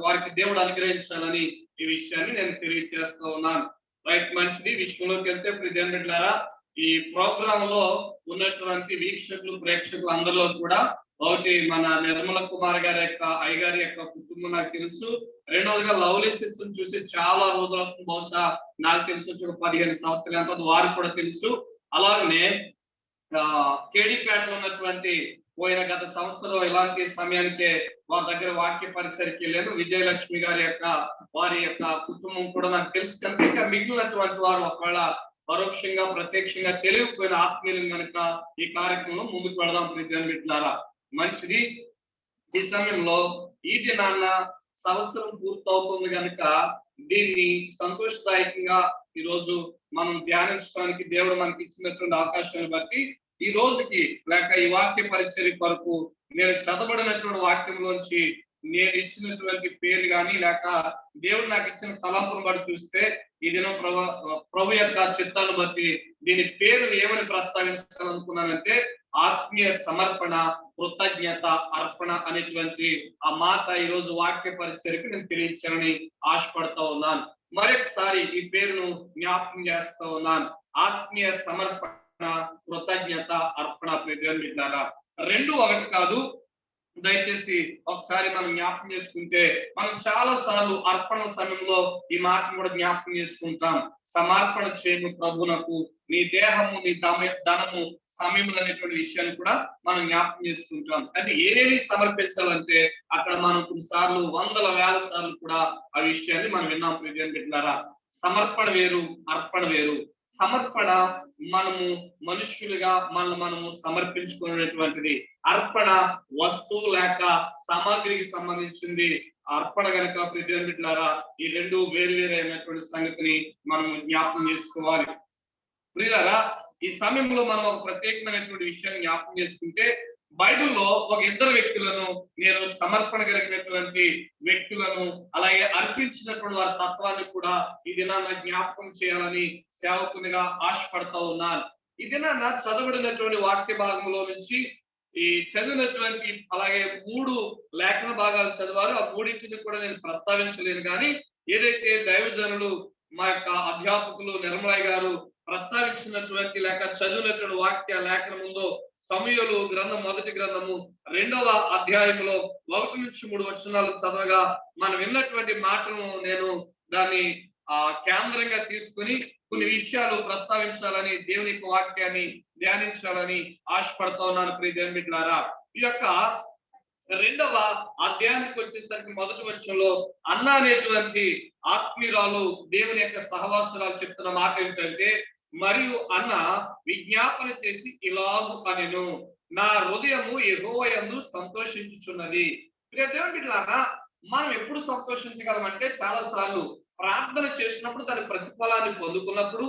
వారికి దేవుడు అనుగ్రహించాలని ఈ విషయాన్ని నేను తెలియజేస్తూ ఉన్నాను. రైట్, మంచిది. విషయంలోకి వెళ్తే ప్రియమైన బిడ్డలారా, ఈ ప్రోగ్రామ్ లో ఉన్నటువంటి వీక్షకులు, ప్రేక్షకులు అందరిలో కూడా ఒకటి మన నిర్మల కుమార్ గారి యొక్క అయ్యగారి యొక్క కుటుంబం నాకు తెలుసు. రెండవదిగా లవ్లీ సిస్టర్ చూసి చాలా రోజుల బహుశా నాకు తెలుసు 15 సంవత్సరాల వారు కూడా తెలుసు. అలాగనే కేడీపేటలో ఉన్నటువంటి పోయిన గత సంవత్సరం ఇలాంటి సమయానికే వారి దగ్గర వాక్య పరిచయకి వెళ్ళాను. విజయలక్ష్మి గారి వారి యొక్క కుటుంబం కూడా నాకు తెలుసు కనుక ఇంకా మిగిలినటువంటి వారు ఒకవేళ పరోక్షంగా ప్రత్యక్షంగా తెలియకపోయిన ఆత్మీయులు కనుక ఈ కార్యక్రమంలో ముందుకు వెళదాం. ప్రియమైన బిడ్డలారా, మంచిది. ఈ సమయంలో ఈ దినాన్న సంవత్సరం పూర్తవుతుంది కనుక దీన్ని సంతోషదాయకంగా ఈరోజు మనం ధ్యానించడానికి దేవుడు మనకి ఇచ్చినటువంటి అవకాశాన్ని బట్టి ఈ రోజుకి లేక ఈ వాక్య పరిచర్య కొరకు నేను చదవబడినటువంటి వాక్యంలోంచి నేను ఇచ్చినటువంటి పేరు కానీ లేక దేవుడు నాకు ఇచ్చిన తలంపును బట్టి చూస్తే ఈ దినం ప్రభు యొక్క చిత్తాన్ని బట్టి దీని పేరు ఏమని ప్రస్తావించాలనుకున్నానంటే ఆత్మీయ సమర్పణ, కృతజ్ఞత, అర్పణ అనేటువంటి ఆ మాట ఈ రోజు వాక్య పరిచర్యకి నేను తెలియచాలని ఆశపడతా ఉన్నాను. మరొకసారి ఈ పేరును జ్ఞాపకం చేస్తా ఉన్నాను. ఆత్మీయ సమర్పణ, కృతజ్ఞత, అర్పణ. ప్రియమైన బిడ్డలారా, 2 ఒకటి కాదు. దయచేసి ఒకసారి మనం జ్ఞాపకం చేసుకుంటే మనం చాలా సార్లు అర్పణ సమయంలో ఈ మాటను కూడా జ్ఞాపకం చేసుకుంటాం. సమర్పణ చేయము ప్రభునకు నీ దేహము నీ ధనము సమయములు అనేటువంటి విషయాన్ని కూడా మనం జ్ఞాపకం చేసుకుంటాం. అంటే ఏమేమి సమర్పించాలంటే అక్కడ మనం కొన్నిసార్లు వందల వేల సార్లు కూడా ఆ విషయాన్ని మనం విన్నాం. ప్రియమైన బిడ్డలారా, సమర్పణ వేరు, అర్పణ వేరు. సమర్పణ మనము మనుష్యులుగా మనము సమర్పించుకునేటువంటిది. అర్పణ వస్తువు లేక సామాగ్రికి సంబంధించింది. అర్పణ గనక ప్రియమైన బిడ్డలారా, ఈ రెండు వేరు వేరు అయినటువంటి సంగతిని మనం జ్ఞాపకం చేసుకోవాలి. ప్రియులారా, ఈ సమయంలో మనం ఒక ప్రత్యేకమైనటువంటి విషయాన్ని జ్ఞాపకం చేసుకుంటే బైబిల్లో ఒక ఇద్దరు వ్యక్తులను నేను సమర్పణ కలిగినటువంటి వ్యక్తులను అలాగే అర్పించినటువంటి వారి తత్వాన్ని కూడా ఈ దినాన్న జ్ఞాపకం చేయాలని సేవకునిగా ఆశపడతా ఉన్నాను. ఈ దినాన్న చదవబడినటువంటి వాక్య భాగంలో నుంచి ఈ చదివినటువంటి అలాగే 3 లేఖన భాగాలు చదివారు. ఆ 3 కూడా నేను ప్రస్తావించలేను, కానీ ఏదైతే దైవజనులు మా యొక్క అధ్యాపకులు నిర్మలయ్య గారు ప్రస్తావించినటువంటి లేక చదివినటువంటి వాక్య లేఖనం ఉందో సమూయేలు గ్రంథం 1వ గ్రంథము 2వ అధ్యాయంలో 1 నుంచి 3 వచనాలు చదవగా మనం విన్నటువంటి మాటను నేను దాన్ని కేంద్రంగా తీసుకుని కొన్ని విషయాలు ప్రస్తావించాలని దేవుని యొక్క వాక్యాన్ని ధ్యానించాలని ఆశపడతా ఉన్నాను. ప్రియమైన బిడ్డలారా, ఈ యొక్క 2వ అధ్యాయానికి వచ్చేసరికి 1వ వచనంలో అన్న అనేటువంటి ఆత్మీయురాలు దేవుని యొక్క సహవాసురాలు చెప్తున్న మాట ఏంటంటే, మరియు అన్న విజ్ఞాపన చేసి ఇలాగు అనెను, నా హృదయము యెహోవా యందు సంతోషించుచున్నది. ప్రియమైన బిడ్డలారా, మనం ఎప్పుడు సంతోషించగలమంటే చాలా సార్లు ప్రార్థన చేసినప్పుడు దాని ప్రతిఫలాన్ని పొందుకున్నప్పుడు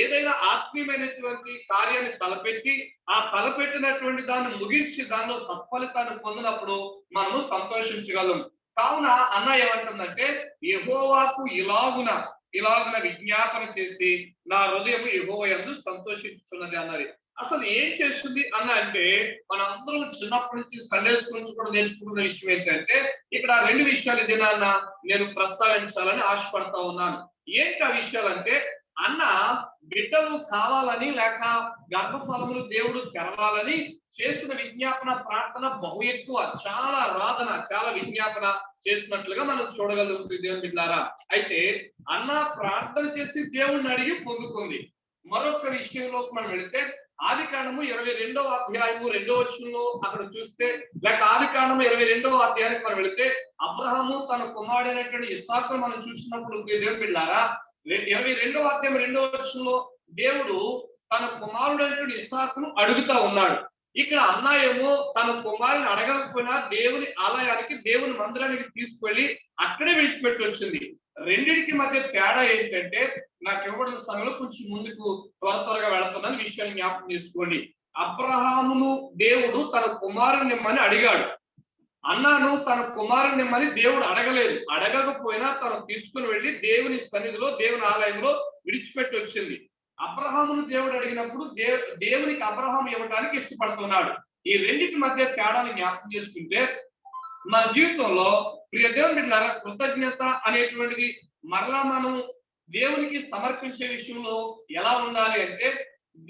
ఏదైనా ఆత్మీయమైనటువంటి కార్యాన్ని తలపెట్టి ఆ తలపెట్టినటువంటి దాన్ని ముగించి దానిలో సత్ఫలితాన్ని పొందినప్పుడు మనము సంతోషించగలం. కావున అన్న ఏమంటుందంటే, యెహోవాకు ఇలాగున విజ్ఞాపన చేసి నా హృదయం యెహోవా యందు సంతోషించుచున్నది అన్నది. అసలు ఏం చేస్తుంది అన్న అంటే, మనందరం చిన్నప్పటి నుంచి సండే స్కూల్ నుంచి కూడా నేర్చుకుంటున్న విషయం ఏంటంటే, ఇక్కడ 2 విషయాలు దినాన్న నేను ప్రస్తావించాలని ఆశపడతా ఉన్నాను. ఏంటి ఆ విషయాలంటే, అన్న బిడ్డలు కావాలని లేక గర్భఫలములు దేవుడు తెరవాలని చేసిన విజ్ఞాపన ప్రార్థన బహు ఎక్కువ, చాలా రాధన, చాలా విజ్ఞాపన చేసినట్లుగా మనం చూడగలం. దేవుని బిడ్డలారా, అయితే అన్న ప్రార్థన చేసి దేవుణ్ణి అడిగి పొందుకుంది. మరొక విషయంలోకి మనం వెళితే ఆదికాండము 22వ అధ్యాయము 2వ వచనంలో అక్కడ చూస్తే, లేక ఆదికాండము 22వ అధ్యాయానికి మనం వెళితే అబ్రహాము తన కుమారుడైనటువంటి ఇస్సాకును మనం చూసినప్పుడు దేవుని బిడ్డలారా 22వ అధ్యాయం 2వ వచనంలో దేవుడు తన కుమారుడైనటువంటి ఇస్సాకును అడుగుతా ఉన్నాడు. ఇక్కడ అన్న ఏమో తన కుమారుని అడగకపోయినా దేవుని ఆలయానికి దేవుని మందిరానికి తీసుకెళ్లి అక్కడే విడిచిపెట్టి వచ్చింది. రెండిటికి మధ్య తేడా ఏంటంటే, నాకు ఇవ్వబడిన సమయంలో కొంచెం ముందుకు త్వరగా వెళుతున్నాను, విషయాన్ని జ్ఞాపకం చేసుకోండి. అబ్రహామును దేవుడు తన కుమారుని నిమ్మని అడిగాడు. అన్నాను తన కుమారుని నిమ్మని దేవుడు అడగలేదు. అడగకపోయినా తను తీసుకుని వెళ్ళి దేవుని సన్నిధిలో దేవుని ఆలయంలో విడిచిపెట్టి వచ్చింది. అబ్రహామును దేవుడు అడిగినప్పుడు దేవునికి అబ్రహాము ఇవ్వడానికి ఇష్టపడుతున్నాడు. ఈ రెండింటి మధ్య తేడాన్ని జ్ఞాపకం చేసుకుంటే మన జీవితంలో ప్రియ దేవుని బిడ్డలారా, కృతజ్ఞత అనేటువంటిది మరలా మనం దేవునికి సమర్పించే విషయంలో ఎలా ఉండాలి అంటే,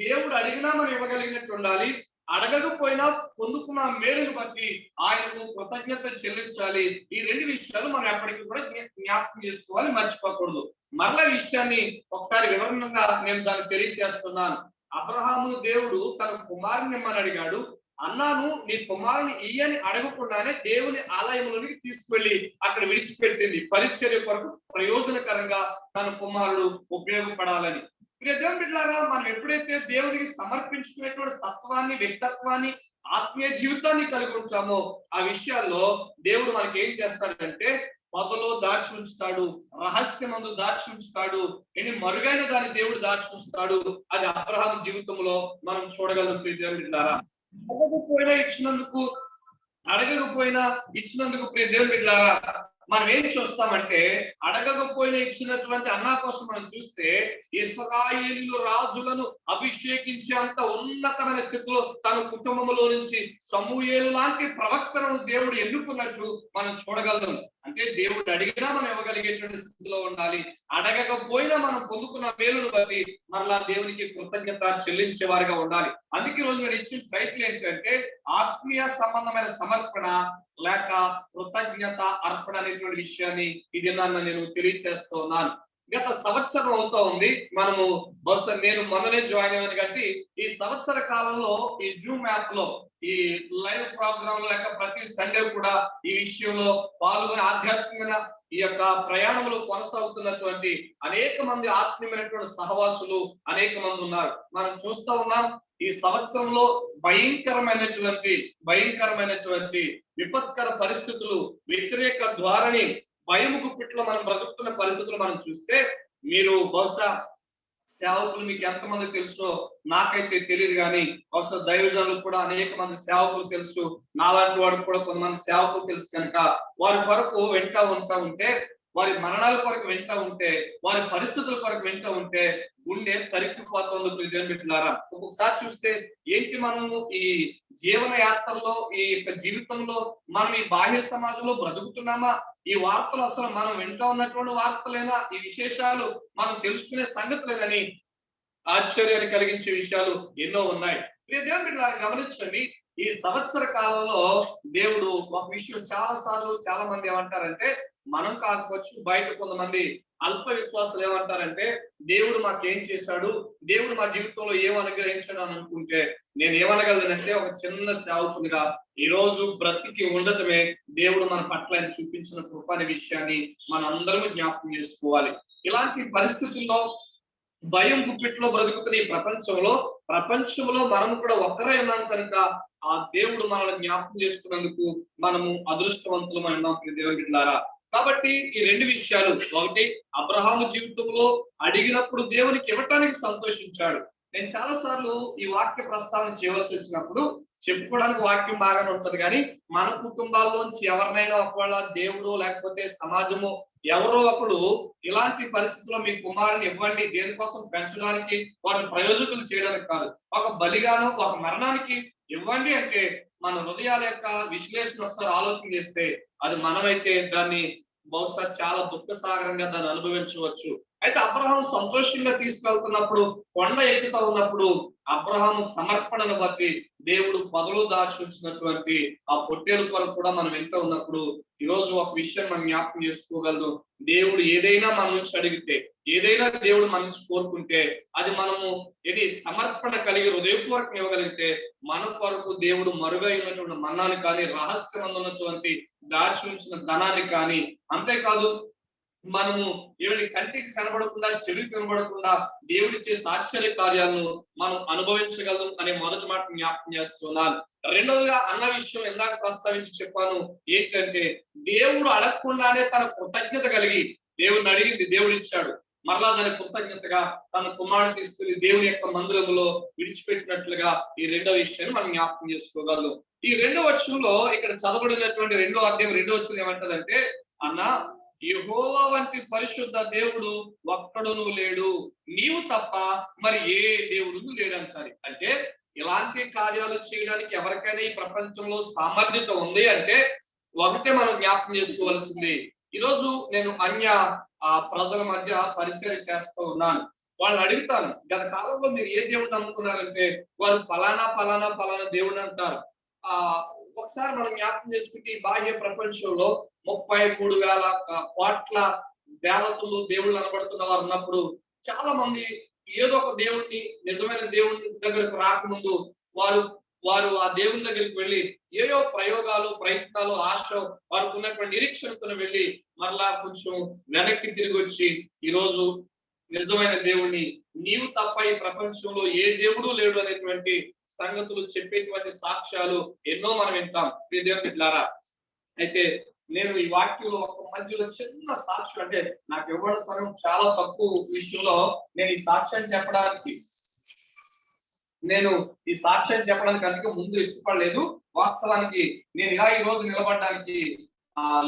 దేవుడు అడిగినా మనం ఇవ్వగలిగినట్టు ఉండాలి. అడగకపోయినా పొందుకున్న మేలును బట్టి ఆయనకు కృతజ్ఞత చెల్లించాలి. ఈ 2 విషయాలు మనం ఎప్పటికీ కూడా జ్ఞాపకం చేసుకోవాలి, మర్చిపోకూడదు. మరలా విషయాన్ని ఒకసారి వివరణంగా నేను దాన్ని తెలియజేస్తున్నాను. అబ్రహామును దేవుడు తన కుమారుని ఇమ్మని అడిగాడు. అన్నాను నీ కుమారుని ఇయ్యని అడగకుండానే దేవుని ఆలయంలోనికి తీసుకువెళ్ళి అక్కడ విడిచిపెట్టింది, పరిచర్య కొరకు ప్రయోజనకరంగా తన కుమారుడు ఉపయోగపడాలని. దేవుని బిడ్డలారా, మనం ఎప్పుడైతే దేవునికి సమర్పించుకునేటువంటి తత్వాన్ని, వ్యక్తిత్వాన్ని, ఆత్మీయ జీవితాన్ని కలిగి ఉంటామో ఆ విషయాల్లో దేవుడు మనకి ఏం చేస్తాడంటే పొదలో దాచి ఉంచుతాడు, రహస్యమందు దాచి ఉంచుతాడు, మరుగైన దాన్ని దేవుడు దాచి ఉంచుతాడు. అది అబ్రహాము జీవితంలో మనం చూడగలం. దేవుని బిడ్డలారా, అడగకపోయినా ఇచ్చినందుకు ప్రియ దేవుని బిడ్డలారా మనం ఏం చూస్తామంటే, అడగకపోయినా ఇచ్చినటువంటి అన్నా కోసం మనం చూస్తే ఇశ్రాయేలు రాజులను అభిషేకించే అంత ఉన్నతమైన స్థితిలో తన కుటుంబంలో నుంచి సమూయేలు లాంటి ప్రవక్తను దేవుడు ఎన్నుకున్నట్టు మనం చూడగలం. అంటే దేవుడు అడిగినా మనం ఇవ్వగలిగేటువంటి స్థితిలో ఉండాలి. అడగకపోయినా మనం పొందుకున్న మేలును బట్టి మరలా దేవునికి కృతజ్ఞత చెల్లించే వారిగా ఉండాలి. అందుకే ఈ రోజు నేను ఇచ్చిన టైటిల్ ఏంటంటే ఆత్మీయ సంబంధమైన సమర్పణ లేక కృతజ్ఞత అర్పణ అనేటువంటి విషయాన్ని ఇది నేను తెలియజేస్తూ ఉన్నాను. గత సంవత్సరం అవుతా ఉంది. మనము బహుశా నేను మొన్ననే జాయిన్ అయ్యాను కాబట్టి ఈ సంవత్సర కాలంలో ఈ జూమ్ యాప్ లో ఈ లైవ్ ప్రోగ్రామ్ లేక ప్రతి సండే కూడా ఈ విషయంలో పాల్గొని ఆధ్యాత్మిక ఈ యొక్క ప్రయాణంలో కొనసాగుతున్నటువంటి అనేక మంది ఆత్మీయమైనటువంటి సహవాసులు అనేక మంది ఉన్నారు. మనం చూస్తూ ఉన్నాం ఈ సంవత్సరంలో భయంకరమైనటువంటి విపత్కర పరిస్థితులు, వ్యతిరేక ధోరణి, భయము గుప్పిట్లో మనం బ్రతుకుతున్న పరిస్థితులు మనం చూస్తే మీరు బహుశా సేవకులు మీకు ఎంతమంది తెలుసో నాకైతే తెలియదు, కానీ బహుశా దైవజనులు కూడా అనేక మంది సేవకులు తెలుసు, నాలాంటి వాడికి కూడా కొంతమంది సేవకులు తెలుసు. కనుక వారి కొరకు వెంటా ఉంటే, వారి మరణాల కొరకు వెంటా ఉంటే, వారి పరిస్థితుల కొరకు వెంటా ఉంటే గుండె తరిక్కిపోతుంది. ప్రియమైన బిడ్డలారా, ఒక్కొక్కసారి చూస్తే ఏంటి మనము ఈ జీవన యాత్రలో ఈ యొక్క జీవితంలో మనం ఈ బాహ్య సమాజంలో బ్రతుకుతున్నామా? ఈ వార్తలు అసలు మనం వింటూ ఉన్నటువంటి వార్తలైనా, ఈ విశేషాలు మనం తెలుసుకునే సంగతులేనని ఆశ్చర్యాన్ని కలిగించే విషయాలు ఎన్నో ఉన్నాయి. దేవుని బిడ్డలారా గమనించండి, ఈ సంవత్సర కాలంలో దేవుడు ఒక విషయం చాలా మంది ఏమంటారంటే, మనం కాకపోవచ్చు బయట కొంతమంది అల్ప విశ్వాసులు ఏమంటారంటే, దేవుడు మాకేం చేశాడు, దేవుడు మా జీవితంలో ఏం అనుగ్రహించాడు అని అనుకుంటే నేను ఏమనగలనంటే, ఒక చిన్న సేవకునిగా ఈ రోజు బ్రతికి ఉండటమే దేవుడు మన పట్ల ఆయన చూపించిన కృప అనే విషయాన్ని మన అందరం జ్ఞాపకం చేసుకోవాలి. ఇలాంటి పరిస్థితుల్లో భయం గుప్పిట్లో బ్రతుకుతున్న ఈ ప్రపంచంలో మనం కూడా ఒక్కరే ఉన్నాం కనుక ఆ దేవుడు మనల్ని జ్ఞాపకం చేసుకున్నందుకు మనము అదృష్టవంతులమై ఉన్నాం. దేవుని బిడ్డలారా, కాబట్టి ఈ రెండు విషయాలు, ఒకటి అబ్రహాము జీవితంలో అడిగినప్పుడు దేవునికి ఇవ్వటానికి సంతోషించాడు. నేను చాలా సార్లు ఈ వాక్య ప్రస్తావన చేయవలసి వచ్చినప్పుడు చెప్పుకోవడానికి వాక్యం బాగానే ఉంటది, కానీ మన కుటుంబాల్లోంచి ఎవరినైనా ఒకవేళ దేవుడు లేకపోతే సమాజము ఎవరో ఒకడు ఇలాంటి పరిస్థితుల్లో మీ కుమారుని ఇవ్వండి, దేనికోసం పెంచడానికి, వారిని ప్రయోజకులు చేయడానికి కాదు, ఒక బలిగానో ఒక మరణానికి ఇవ్వండి అంటే మన హృదయాల యొక్క విశ్లేషణ ఒకసారి ఆలోచన చేస్తే అది మనమైతే దాన్ని బహుశా చాలా దుఃఖసాగరంగా దాన్ని అనుభవించవచ్చు. అయితే అబ్రహాము సంతోషంగా తీసుకెళ్తున్నప్పుడు, కొండ ఎక్కుతూ ఉన్నప్పుడు అబ్రహాము సమర్పణను బట్టి దేవుడు పొదలు దాచి ఉంచినటువంటి ఆ పొట్టేలు కొరకు కూడా మనం ఎంత ఉన్నప్పుడు ఈ రోజు ఒక విషయం మనం జ్ఞాపకం చేసుకోగలదు. దేవుడు ఏదైనా మన నుంచి అడిగితే, ఏదైనా దేవుడు మన నుంచి కోరుకుంటే అది మనము ఏది సమర్పణ కలిగి హృదయపూర్వకం ఇవ్వగలిగితే మన కొరకు దేవుడు మరుగైనటువంటి మన్నాన్ని కానీ, రహస్యం ఉన్నటువంటి దాచి ఉంచిన ధనాన్ని కానీ, అంతేకాదు మనము దేవుడి కంటికి కనబడకుండా, చెవికి కనబడకుండా దేవుడిచ్చే ఆశ్చర్య కార్యాలను మనం అనుభవించగలం అనే మొదటి మాట జ్ఞాపకం చేస్తున్నాను. రెండవదిగా అన్న విషయం ఇందాక ప్రస్తావించి చెప్పాను, ఏంటంటే దేవుడు అడగకుండానే తన కృతజ్ఞత కలిగి, దేవుడిని అడిగింది దేవుడు ఇచ్చాడు, మరలా దాని కృతజ్ఞతగా తన కుమారుడు తీసుకుని దేవుని యొక్క మందిరంలో విడిచిపెట్టినట్లుగా ఈ రెండవ విషయాన్ని మనం జ్ఞాపకం చేసుకోగలం. ఈ రెండవ వచనంలో ఇక్కడ చదవబడినటువంటి 2వ అధ్యాయం 2వ వచనం ఏమంటదంటే, అన్న యెహోవా వంటి పరిశుద్ధ దేవుడు ఒక్కడును లేడు, నీవు తప్ప మరి ఏ దేవుడు లేడు అంటారు. అంటే ఇలాంటి కార్యాలు చేయడానికి ఎవరికైనా ఈ ప్రపంచంలో సామర్థ్యత ఉంది అంటే ఒకటే మనం జ్ఞాపకం చేసుకోవాల్సింది. ఈరోజు నేను అన్య ప్రజల మధ్య పరిచయం చేస్తూ ఉన్నాను. వాళ్ళని అడుగుతాను, గత కాలంలో మీరు ఏ దేవుడు నమ్ముకున్నారంటే వారు ఫలానా దేవుడు అంటారు. ఒకసారి మనం జ్ఞాపకం చేసుకుంటే బాహ్య ప్రపంచంలో 33,000 కోట్ల దేవతలు దేవుళ్ళు అనబడుతున్న వారు ఉన్నప్పుడు చాలా మంది ఏదో ఒక దేవుడిని, నిజమైన దేవుని దగ్గరకు రాకముందు వారు ఆ దేవుని దగ్గరికి వెళ్ళి ఏయో ప్రయోగాలు, ప్రయత్నాలు, ఆశ, వారికి ఉన్నటువంటి నిరీక్షణతో వెళ్ళి మరలా కొంచెం వెనక్కి తిరిగి వచ్చి ఈరోజు నిజమైన దేవుణ్ణి, నీవు తప్ప ఈ ప్రపంచంలో ఏ దేవుడు లేడు అనేటువంటి సంగతులు చెప్పేటువంటి సాక్ష్యాలు ఎన్నో మనం వింటాం. దేవుని బిడ్డలారా, అయితే నేను ఈ వాక్యంలో ఒక మధ్యలో చిన్న సాక్ష్యం, అంటే నాకు ఇవ్వడం సమయం చాలా తక్కువ విషయంలో నేను ఈ సాక్ష్యం చెప్పడానికి అందుకే ముందు ఇష్టపడలేదు. వాస్తవానికి నేను ఇలా ఈ రోజు నిలబడడానికి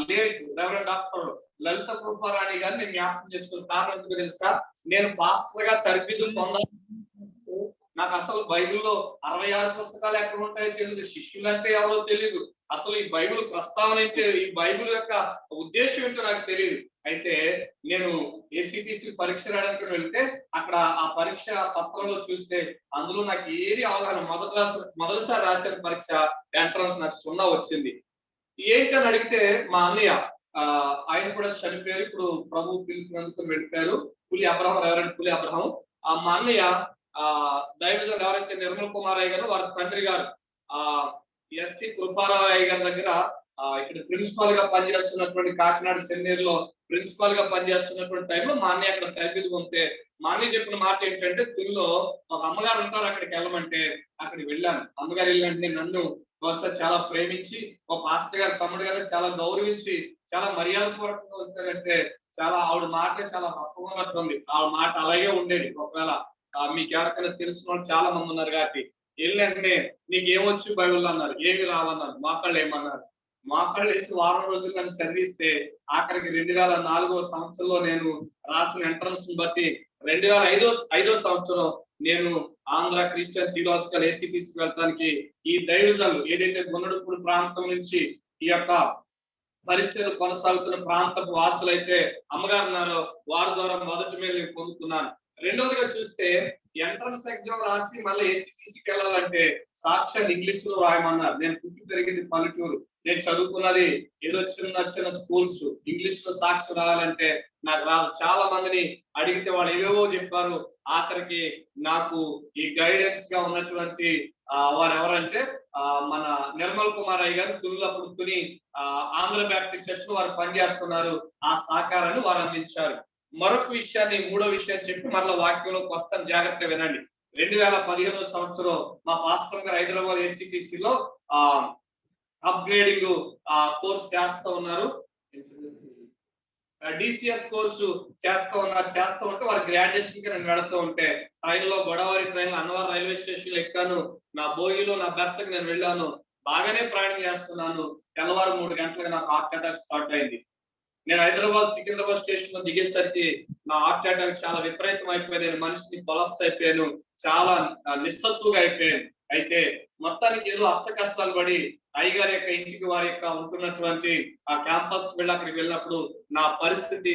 లేట్ రెవరెండ్ డాక్టర్ లలిత కృపారాణి గారిని నేను జ్ఞాపకం చేసుకున్న కారణం ఎందుకు తెలుసా? నేను పాస్టర్ గా తరబిదు నాకు అసలు బైబిల్లో 66 పుస్తకాలు ఎక్కడ ఉంటాయో తెలియదు, శిష్యులు అంటే ఎవరో తెలియదు, అసలు ఈ బైబిల్ ప్రస్తావన ఏంటి, ఈ బైబిల్ యొక్క ఉద్దేశం ఏంటో నాకు తెలియదు. అయితే నేను ఏసీటీసీ పరీక్ష రాయడానికి వెళ్తే అక్కడ ఆ పరీక్ష పత్రంలో చూస్తే అందులో నాకు ఏది అవగాహన, మొదటిసారి రాసిన పరీక్ష ఎంట్రన్స్ నాకు 0 వచ్చింది. ఏంటని అడిగితే మా అన్నయ్య ఆయన కూడా చనిపోయారు, ఇప్పుడు ప్రభు పిలుపునందుకు వెళ్ళిపోయారు, పులి అబ్రహం, రెవరెండ్ పులి అబ్రహం. మా అన్నయ్య దైవజనుడు ఎవరైతే నిర్మల్ కుమార్ అయ్య గారు, వారి తండ్రి గారు ఎస్సి కృపారావు అయ్య గారి దగ్గర ఇక్కడ ప్రిన్సిపాల్ గా పనిచేస్తున్నటువంటి కాకినాడ సెమినరీలో ప్రిన్సిపాల్ గా పనిచేస్తున్నటువంటి టైంలో మా అన్నయ్య అక్కడ తరబిది ఉంటే మా అన్నయ్య చెప్పిన మాట ఏంటంటే, తిరులో ఒక అమ్మగారు ఉంటారు, అక్కడికి వెళ్ళమంటే అక్కడికి వెళ్ళాను. అమ్మగారు వెళ్ళంటే నన్ను బహుశా చాలా ప్రేమించి, ఒక పాస్టర్ గారు తమ్ముడు గారు చాలా గౌరవించి, చాలా మర్యాద పూర్వకంగా వచ్చారంటే చాలా ఆవిడ మాట చాలా రప్పమన్నట్టుంది. ఆవిడ మాట అలాగే ఉండేది. ఒకవేళ మీకు ఎవరికైనా తెలిసిన వాళ్ళు చాలా మంది ఉన్నారు కాబట్టి వెళ్ళంటే నీకు ఏమొచ్చు బైబిల్ అన్నారు, ఏమి రావన్నారు, మోకాళ్ళు ఏమన్నారు. మోకాళ్ళు వేసి వారం రోజులు నన్ను చదివిస్తే ఆఖరికి 2004వ సంవత్సరంలో నేను రాసిన ఎంట్రన్స్ బట్టి 2005వ సంవత్సరం నేను ఆంధ్ర క్రిస్టియన్ థియలాజికల్ ఏసీ తీసుకువెళ్ళడానికి ఈ దైవజనులు ఏదైతే గున్నడుపూడి ప్రాంతం నుంచి ఈ యొక్క పరిచయం కొనసాగుతున్న ప్రాంతపు వాసులైతే అమ్మగారు ఉన్నారో వారి ద్వారా మొదటి మేలు నేను పొందుతున్నాను. రెండవదిగా చూస్తే ఎంట్రన్స్ ఎగ్జామ్ రాసి మళ్ళీ ఏసీటీసీకి వెళ్ళాలంటే సాక్షాత్ ఇంగ్లీష్ లో రాయమన్నారు. నేను పుట్టి పెరిగింది పల్లెటూరు, నేను చదువుకున్నది ఏదో చిన్న స్కూల్స్, ఇంగ్లీష్ లో సాక్షి రాయాలంటే నాకు రాదు. చాలా మందిని అడిగితే వాళ్ళు ఏవేవో చెప్పారు. ఆఖరికి నాకు ఈ గైడెన్స్ గా ఉన్నటువంటి వారు ఎవరంటే మన నిర్మల్ కుమార్ అయ్య గారు తునిలప్పుడు తుని ఆంధ్ర బ్యాప్టిస్ట్ చర్చ్ లో వారు పనిచేస్తున్నారు. ఆ సహకారాన్ని వారు అందించారు. మరొక విషయాన్ని, మూడో విషయాన్ని చెప్పి మరలా వాక్యంలోకి వస్తాను, జాగ్రత్తగా వినండి. 2015వ సంవత్సరం మా పాస్టర్ గారు హైదరాబాద్ ఏసీటీసీలో అప్గ్రేడింగ్ కోర్స్ చేస్తూ ఉన్నారు, డిసిఎస్ కోర్సు చేస్తూ ఉంటే వారి గ్రాడ్యుయేషన్ కి నేను వెళుతూ ఉంటే ట్రైన్ లో Godavari train Annavaram railway station లో ఎక్కాను. నా బోగిలో నా బెర్త్కి నేను వెళ్ళాను. బాగానే ప్రయాణం చేస్తున్నాను. తెల్లవారు 3 గంటలకు నాకు హార్ట్ అటాక్ స్టార్ట్ అయింది. నేను సికింద్రాబాద్ స్టేషన్ లో దిగేసరికి నా హార్ట్ అటాక్ చాలా విపరీతం అయిపోయి నేను మనిషిని కొలాప్స్ అయిపోయాను, చాలా నిస్సత్తుగా అయిపోయాను. అయితే మొత్తానికి ఏదో అష్ట కష్టాలు పడి అయ్యగారి యొక్క ఇంటికి వారి యొక్క ఉంటున్నటువంటి ఆ క్యాంపస్ కి అక్కడికి వెళ్ళినప్పుడు నా పరిస్థితి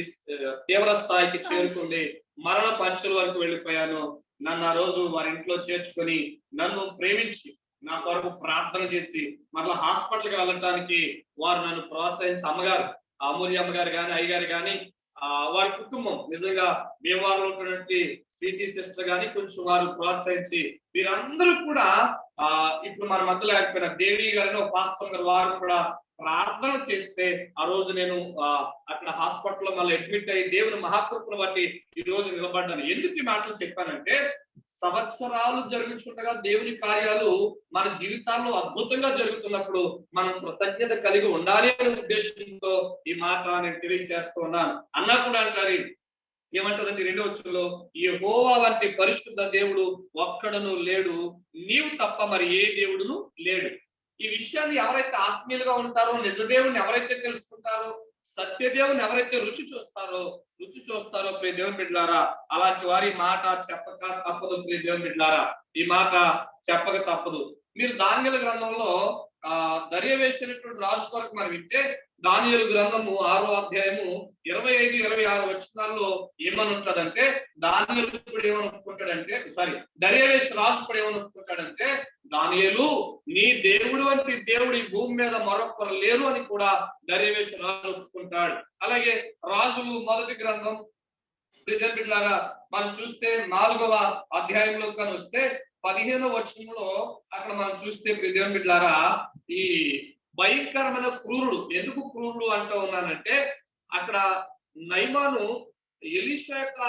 తీవ్ర స్థాయికి చేరుకుంది. మరణ పంచుల వరకు వెళ్ళిపోయాను. నన్ను ఆ రోజు వారి ఇంట్లో చేర్చుకొని నన్ను ప్రేమించి నా కొరకు ప్రార్థన చేసి మరలా హాస్పిటల్కి వెళ్ళటానికి వారు నన్ను ప్రోత్సహించి అమ్మగారు, అమూల్య అమ్మగారు కానీ అయ్యగారు కానీ వారి కుటుంబం నిజంగా భీమవరంలో ఉన్నటువంటి స్వీటీ సిస్టర్ గాని కొంచెం వారు ప్రోత్సహించి వీరందరూ కూడా ఇప్పుడు మన మధ్య లేకపోయిన దేవి గారిని పాస్టర్ గారు వారు కూడా ప్రార్థన చేస్తే ఆ రోజు నేను అక్కడ హాస్పిటల్లో మళ్ళీ అడ్మిట్ అయ్యి దేవుని మహాకృపను బట్టి ఈ రోజు నిలబడ్డాను. ఎందుకు ఈ మాటలు చెప్పానంటే సంవత్సరాలు జరుగుతుండగా దేవుని కార్యాలు మన జీవితాల్లో అద్భుతంగా జరుగుతున్నప్పుడు మనం కృతజ్ఞత కలిగి ఉండాలి అనే ఉద్దేశంతో ఈ మాట నేను తెలియజేస్తూ ఉన్నాను. అన్నా కూడా అంటారు, ఏమంటారండి 2వ వచనంలో, యెహోవా వంటి పరిశుద్ధ దేవుడు ఒక్కడును లేడు, నీవు తప్ప మరి ఏ దేవుడును లేడు. ఈ విషయాన్ని ఎవరైతే ఆత్మీయులుగా ఉంటారో, నిజదేవుని ఎవరైతే తెలుసుకుంటారో, సత్యదేవుని ఎవరైతే రుచి చూస్తారో ప్రియ దేవుని బిడ్డలారా, అలాంటి వారి మాట చెప్పక తప్పదు. ప్రియ దేవుని బిడ్డలారా, ఈ మాట చెప్పక తప్పదు. మీరు దానియేలు గ్రంథంలో దర్యావేసినటువంటి రాజు కొరకు మనం వింటే దానియేలు గ్రంథము 6వ అధ్యాయము 25-26 వచనాల్లో ఏమని ఉంటదంటే, దానియేలు ఇప్పుడు ఏమనుకుంటాడంటే దర్యావేషు రాజు కూడా ఏమనుకుంటాడంటే, దానియేలు నీ దేవుడు వంటి దేవుడు ఈ భూమి మీద మరొకరు లేరు అని కూడా దర్యావేషు రాజు ఒప్పుకుంటాడు. అలాగే రాజులు మొదటి గ్రంథం బిడ్డలారా మనం చూస్తే 4వ అధ్యాయంలో కానీ వస్తే 15వ వచనంలో అక్కడ మనం చూస్తే దేవుని బిడ్డలారా ఈ భయంకరమైన క్రూరుడు, ఎందుకు క్రూరుడు అంటూ ఉన్నానంటే అక్కడ నయమాను ఎలీషా యొక్క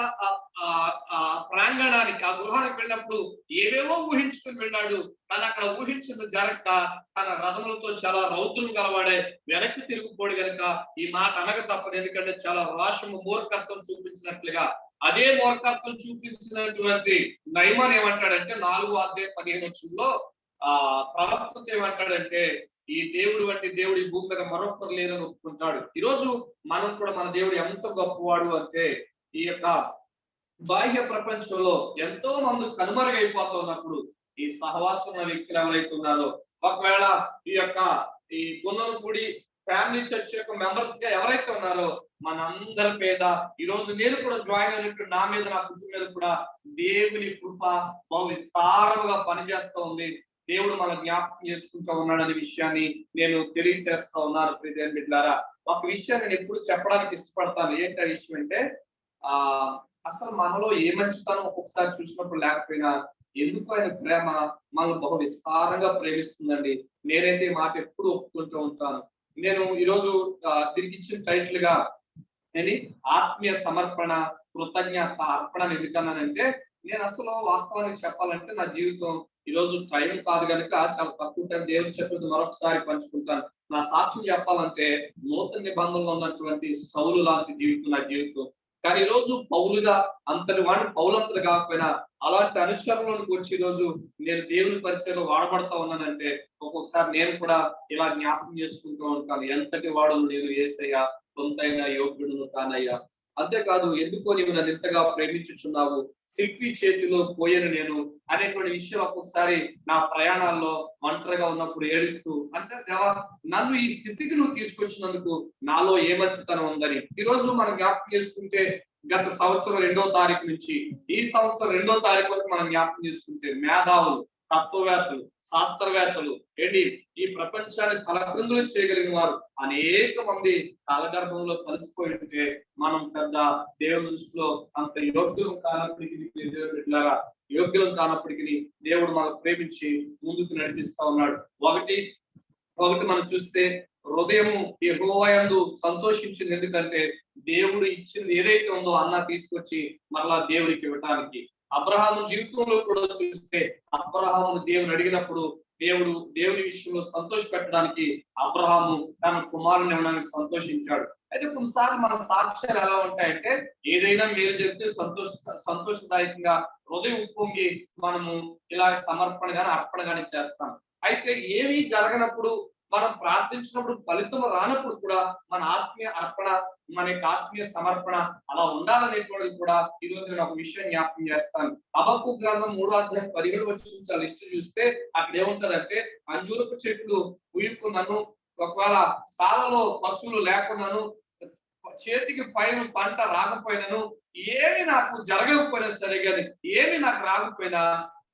ప్రాంగణానికి ఆ గృహానికి వెళ్ళినప్పుడు ఏవేవో ఊహించుకుని వెళ్ళాడు. కానీ అక్కడ ఊహించింది జరగక తన రథములతో చాలా రౌద్రం గలవాడే వెనక్కి తిరుగుపోడు కనుక ఈ మాట అనక తప్పదు. ఎందుకంటే చాలా రోషము మూర్ఖత్వం చూపించినట్లుగా అదే మూర్ఖత్వం చూపించినటువంటి నయమాన్ ఏమంటాడంటే 4వ అధ్యాయం 15వ వచనంలో ప్రవక్తతో ఏమంటాడంటే, ఈ దేవుడు వంటి దేవుడు ఈ భూమి మీద మరొకరు లేరని ఒప్పుకుంటాడు. ఈరోజు మనం కూడా మన దేవుడు ఎంత గొప్పవాడు అంటే ఈ యొక్క బాహ్య ప్రపంచంలో ఎంతో మంది కనుమరుగైపోతున్నప్పుడు ఈ సహవాసం వ్యక్తులు ఎవరైతే ఉన్నారో, ఒకవేళ ఈ యొక్క ఈ గున్నలపూడి ఫ్యామిలీ చర్చ్ యొక్క మెంబర్స్ గా ఎవరైతే ఉన్నారో మనందరి మీద ఈ రోజు నేను కూడా జాయిన్ అయినట్టు నా మీద నా కుటుంబం మీద కూడా దేవుని కృప బహు విస్తారముగా పనిచేస్తూ ఉంది. దేవుడు మన జ్ఞాపకం చేసుకుంటూ ఉన్నాడనే విషయాన్ని నేను తెలియజేస్తా ఉన్నాను. ప్రియమైన బిడ్డలారా, ఒక విషయాన్ని నేను ఎప్పుడు చెప్పడానికి ఇష్టపడతాను. ఏంటి ఆ విషయం అంటే అసలు మనలో ఏ మంచితనం ఒక్కొక్కసారి చూసినప్పుడు లేకపోయినా ఎందుకు ఆయన ప్రేమ మనల్ని బహు విస్తారంగా ప్రేమిస్తుందండి. నేనైతే ఈ మాట ఎప్పుడు ఒప్పుకుంటూ ఉంటాను. నేను ఈరోజు దీనికి ఇచ్చిన టైటిల్ గా నేను ఆత్మీయ సమర్పణ కృతజ్ఞత అర్పణ ఎందుకన్నానంటే, నేను అసలు వాస్తవానికి చెప్పాలంటే నా జీవితం ఈరోజు టైం కాదు కనుక చాలా తక్కువ టైం దేవుని చెప్పేది మరొకసారి పంచుకుంటాను. నా సాక్ష్యం చెప్పాలంటే నూతన నిబంధనలో ఉన్నటువంటి సౌలు లాంటి జీవితం నా జీవితం. కానీ ఈరోజు పౌలుగా అంతటి వాడిని పౌలంతలు కాకపోయినా అలాంటి అనుచరులకు వచ్చి ఈరోజు నేను దేవుని పరిచయంలో వాడబడతా ఉన్నానంటే ఒక్కొక్కసారి నేను కూడా ఇలా జ్ఞాపకం చేసుకుంటూ ఉంటాను. ఎంతటి వాడు నేను యేసయ్యా, కొంతైనా యోగ్యుడును కానయ్యా. అంతేకాదు ఎందుకో నీవు నన్ను ఎంతగా ప్రేమించుచున్నావు, శిల్పి చేతిలో పోయను నేను అనేటువంటి విషయం ఒక్కొక్కసారి నా ప్రయాణాల్లో ఒంటరిగా ఉన్నప్పుడు ఏడుస్తూ, అంటే దేవా నన్ను ఈ స్థితికి నువ్వు తీసుకొచ్చినందుకు నాలో ఏ మంచితనం ఉందని. ఈ రోజు మనం జ్ఞాపకం చేసుకుంటే గత సంవత్సరం 2వ తారీఖు నుంచి ఈ సంవత్సరం 2వ తారీఖు వరకు మనం జ్ఞాపకం చేసుకుంటే మేధావులు, తత్వవేత్తలు, శాస్త్రవేత్తలు ఏంటి ఈ ప్రపంచాన్ని తలక్రిందులు చేయగలిగిన వారు అనేక మంది కాలగర్భంలో కలిసిపోయి ఉంటే మనం పెద్ద దేవుని దృష్టిలో అంత యోగ్యులం కానప్పటికీ దేవుడు మనకు ప్రేమించి ముందుకు నడిపిస్తా ఉన్నాడు. ఒకటి మనం చూస్తే హృదయము యెహోవా యందు సంతోషించింది. ఎందుకంటే దేవుడు ఇచ్చింది ఏదైతే ఉందో అన్న తీసుకొచ్చి మరలా దేవుడికి ఇవ్వటానికి. అబ్రహాము జీవితంలో కూడా చూస్తే అబ్రహామును దేవుని అడిగినప్పుడు దేవుని విషయంలో సంతోష పెట్టడానికి అబ్రహాము తన కుమారుని ఇవ్వడానికి సంతోషించాడు. అయితే కొన్నిసార్లు మన సాక్ష్యాలు ఎలా ఉంటాయంటే ఏదైనా మీరు చెప్తే సంతోషదాయకంగా హృదయం ఉప్పొంగి మనము ఇలా సమర్పణ గాని అర్పణ గాని చేస్తాం. అయితే ఏమీ జరగనప్పుడు మనం ప్రార్థించినప్పుడు ఫలితం రానప్పుడు కూడా మన ఆత్మీయ అర్పణ, మన యొక్క ఆత్మీయ సమర్పణ అలా ఉండాలనేటువంటిది కూడా ఈరోజు నేను ఒక విషయం జ్ఞాపకం చేస్తాను. హబక్కూకు గ్రంథం 3వ అధ్యాయం 17 వచ్చిన లిస్ట్ చూస్తే అక్కడ ఏముంటదంటే, అంజూరపు చెట్లు పూయుకున్నాను, ఒకవేళ సాలలో పశువులు లేకున్నాను, చేతికి పైన పంట రాకపోయినాను, ఏమి నాకు జరగకపోయినా సరే కానీ ఏమి నాకు రాకపోయినా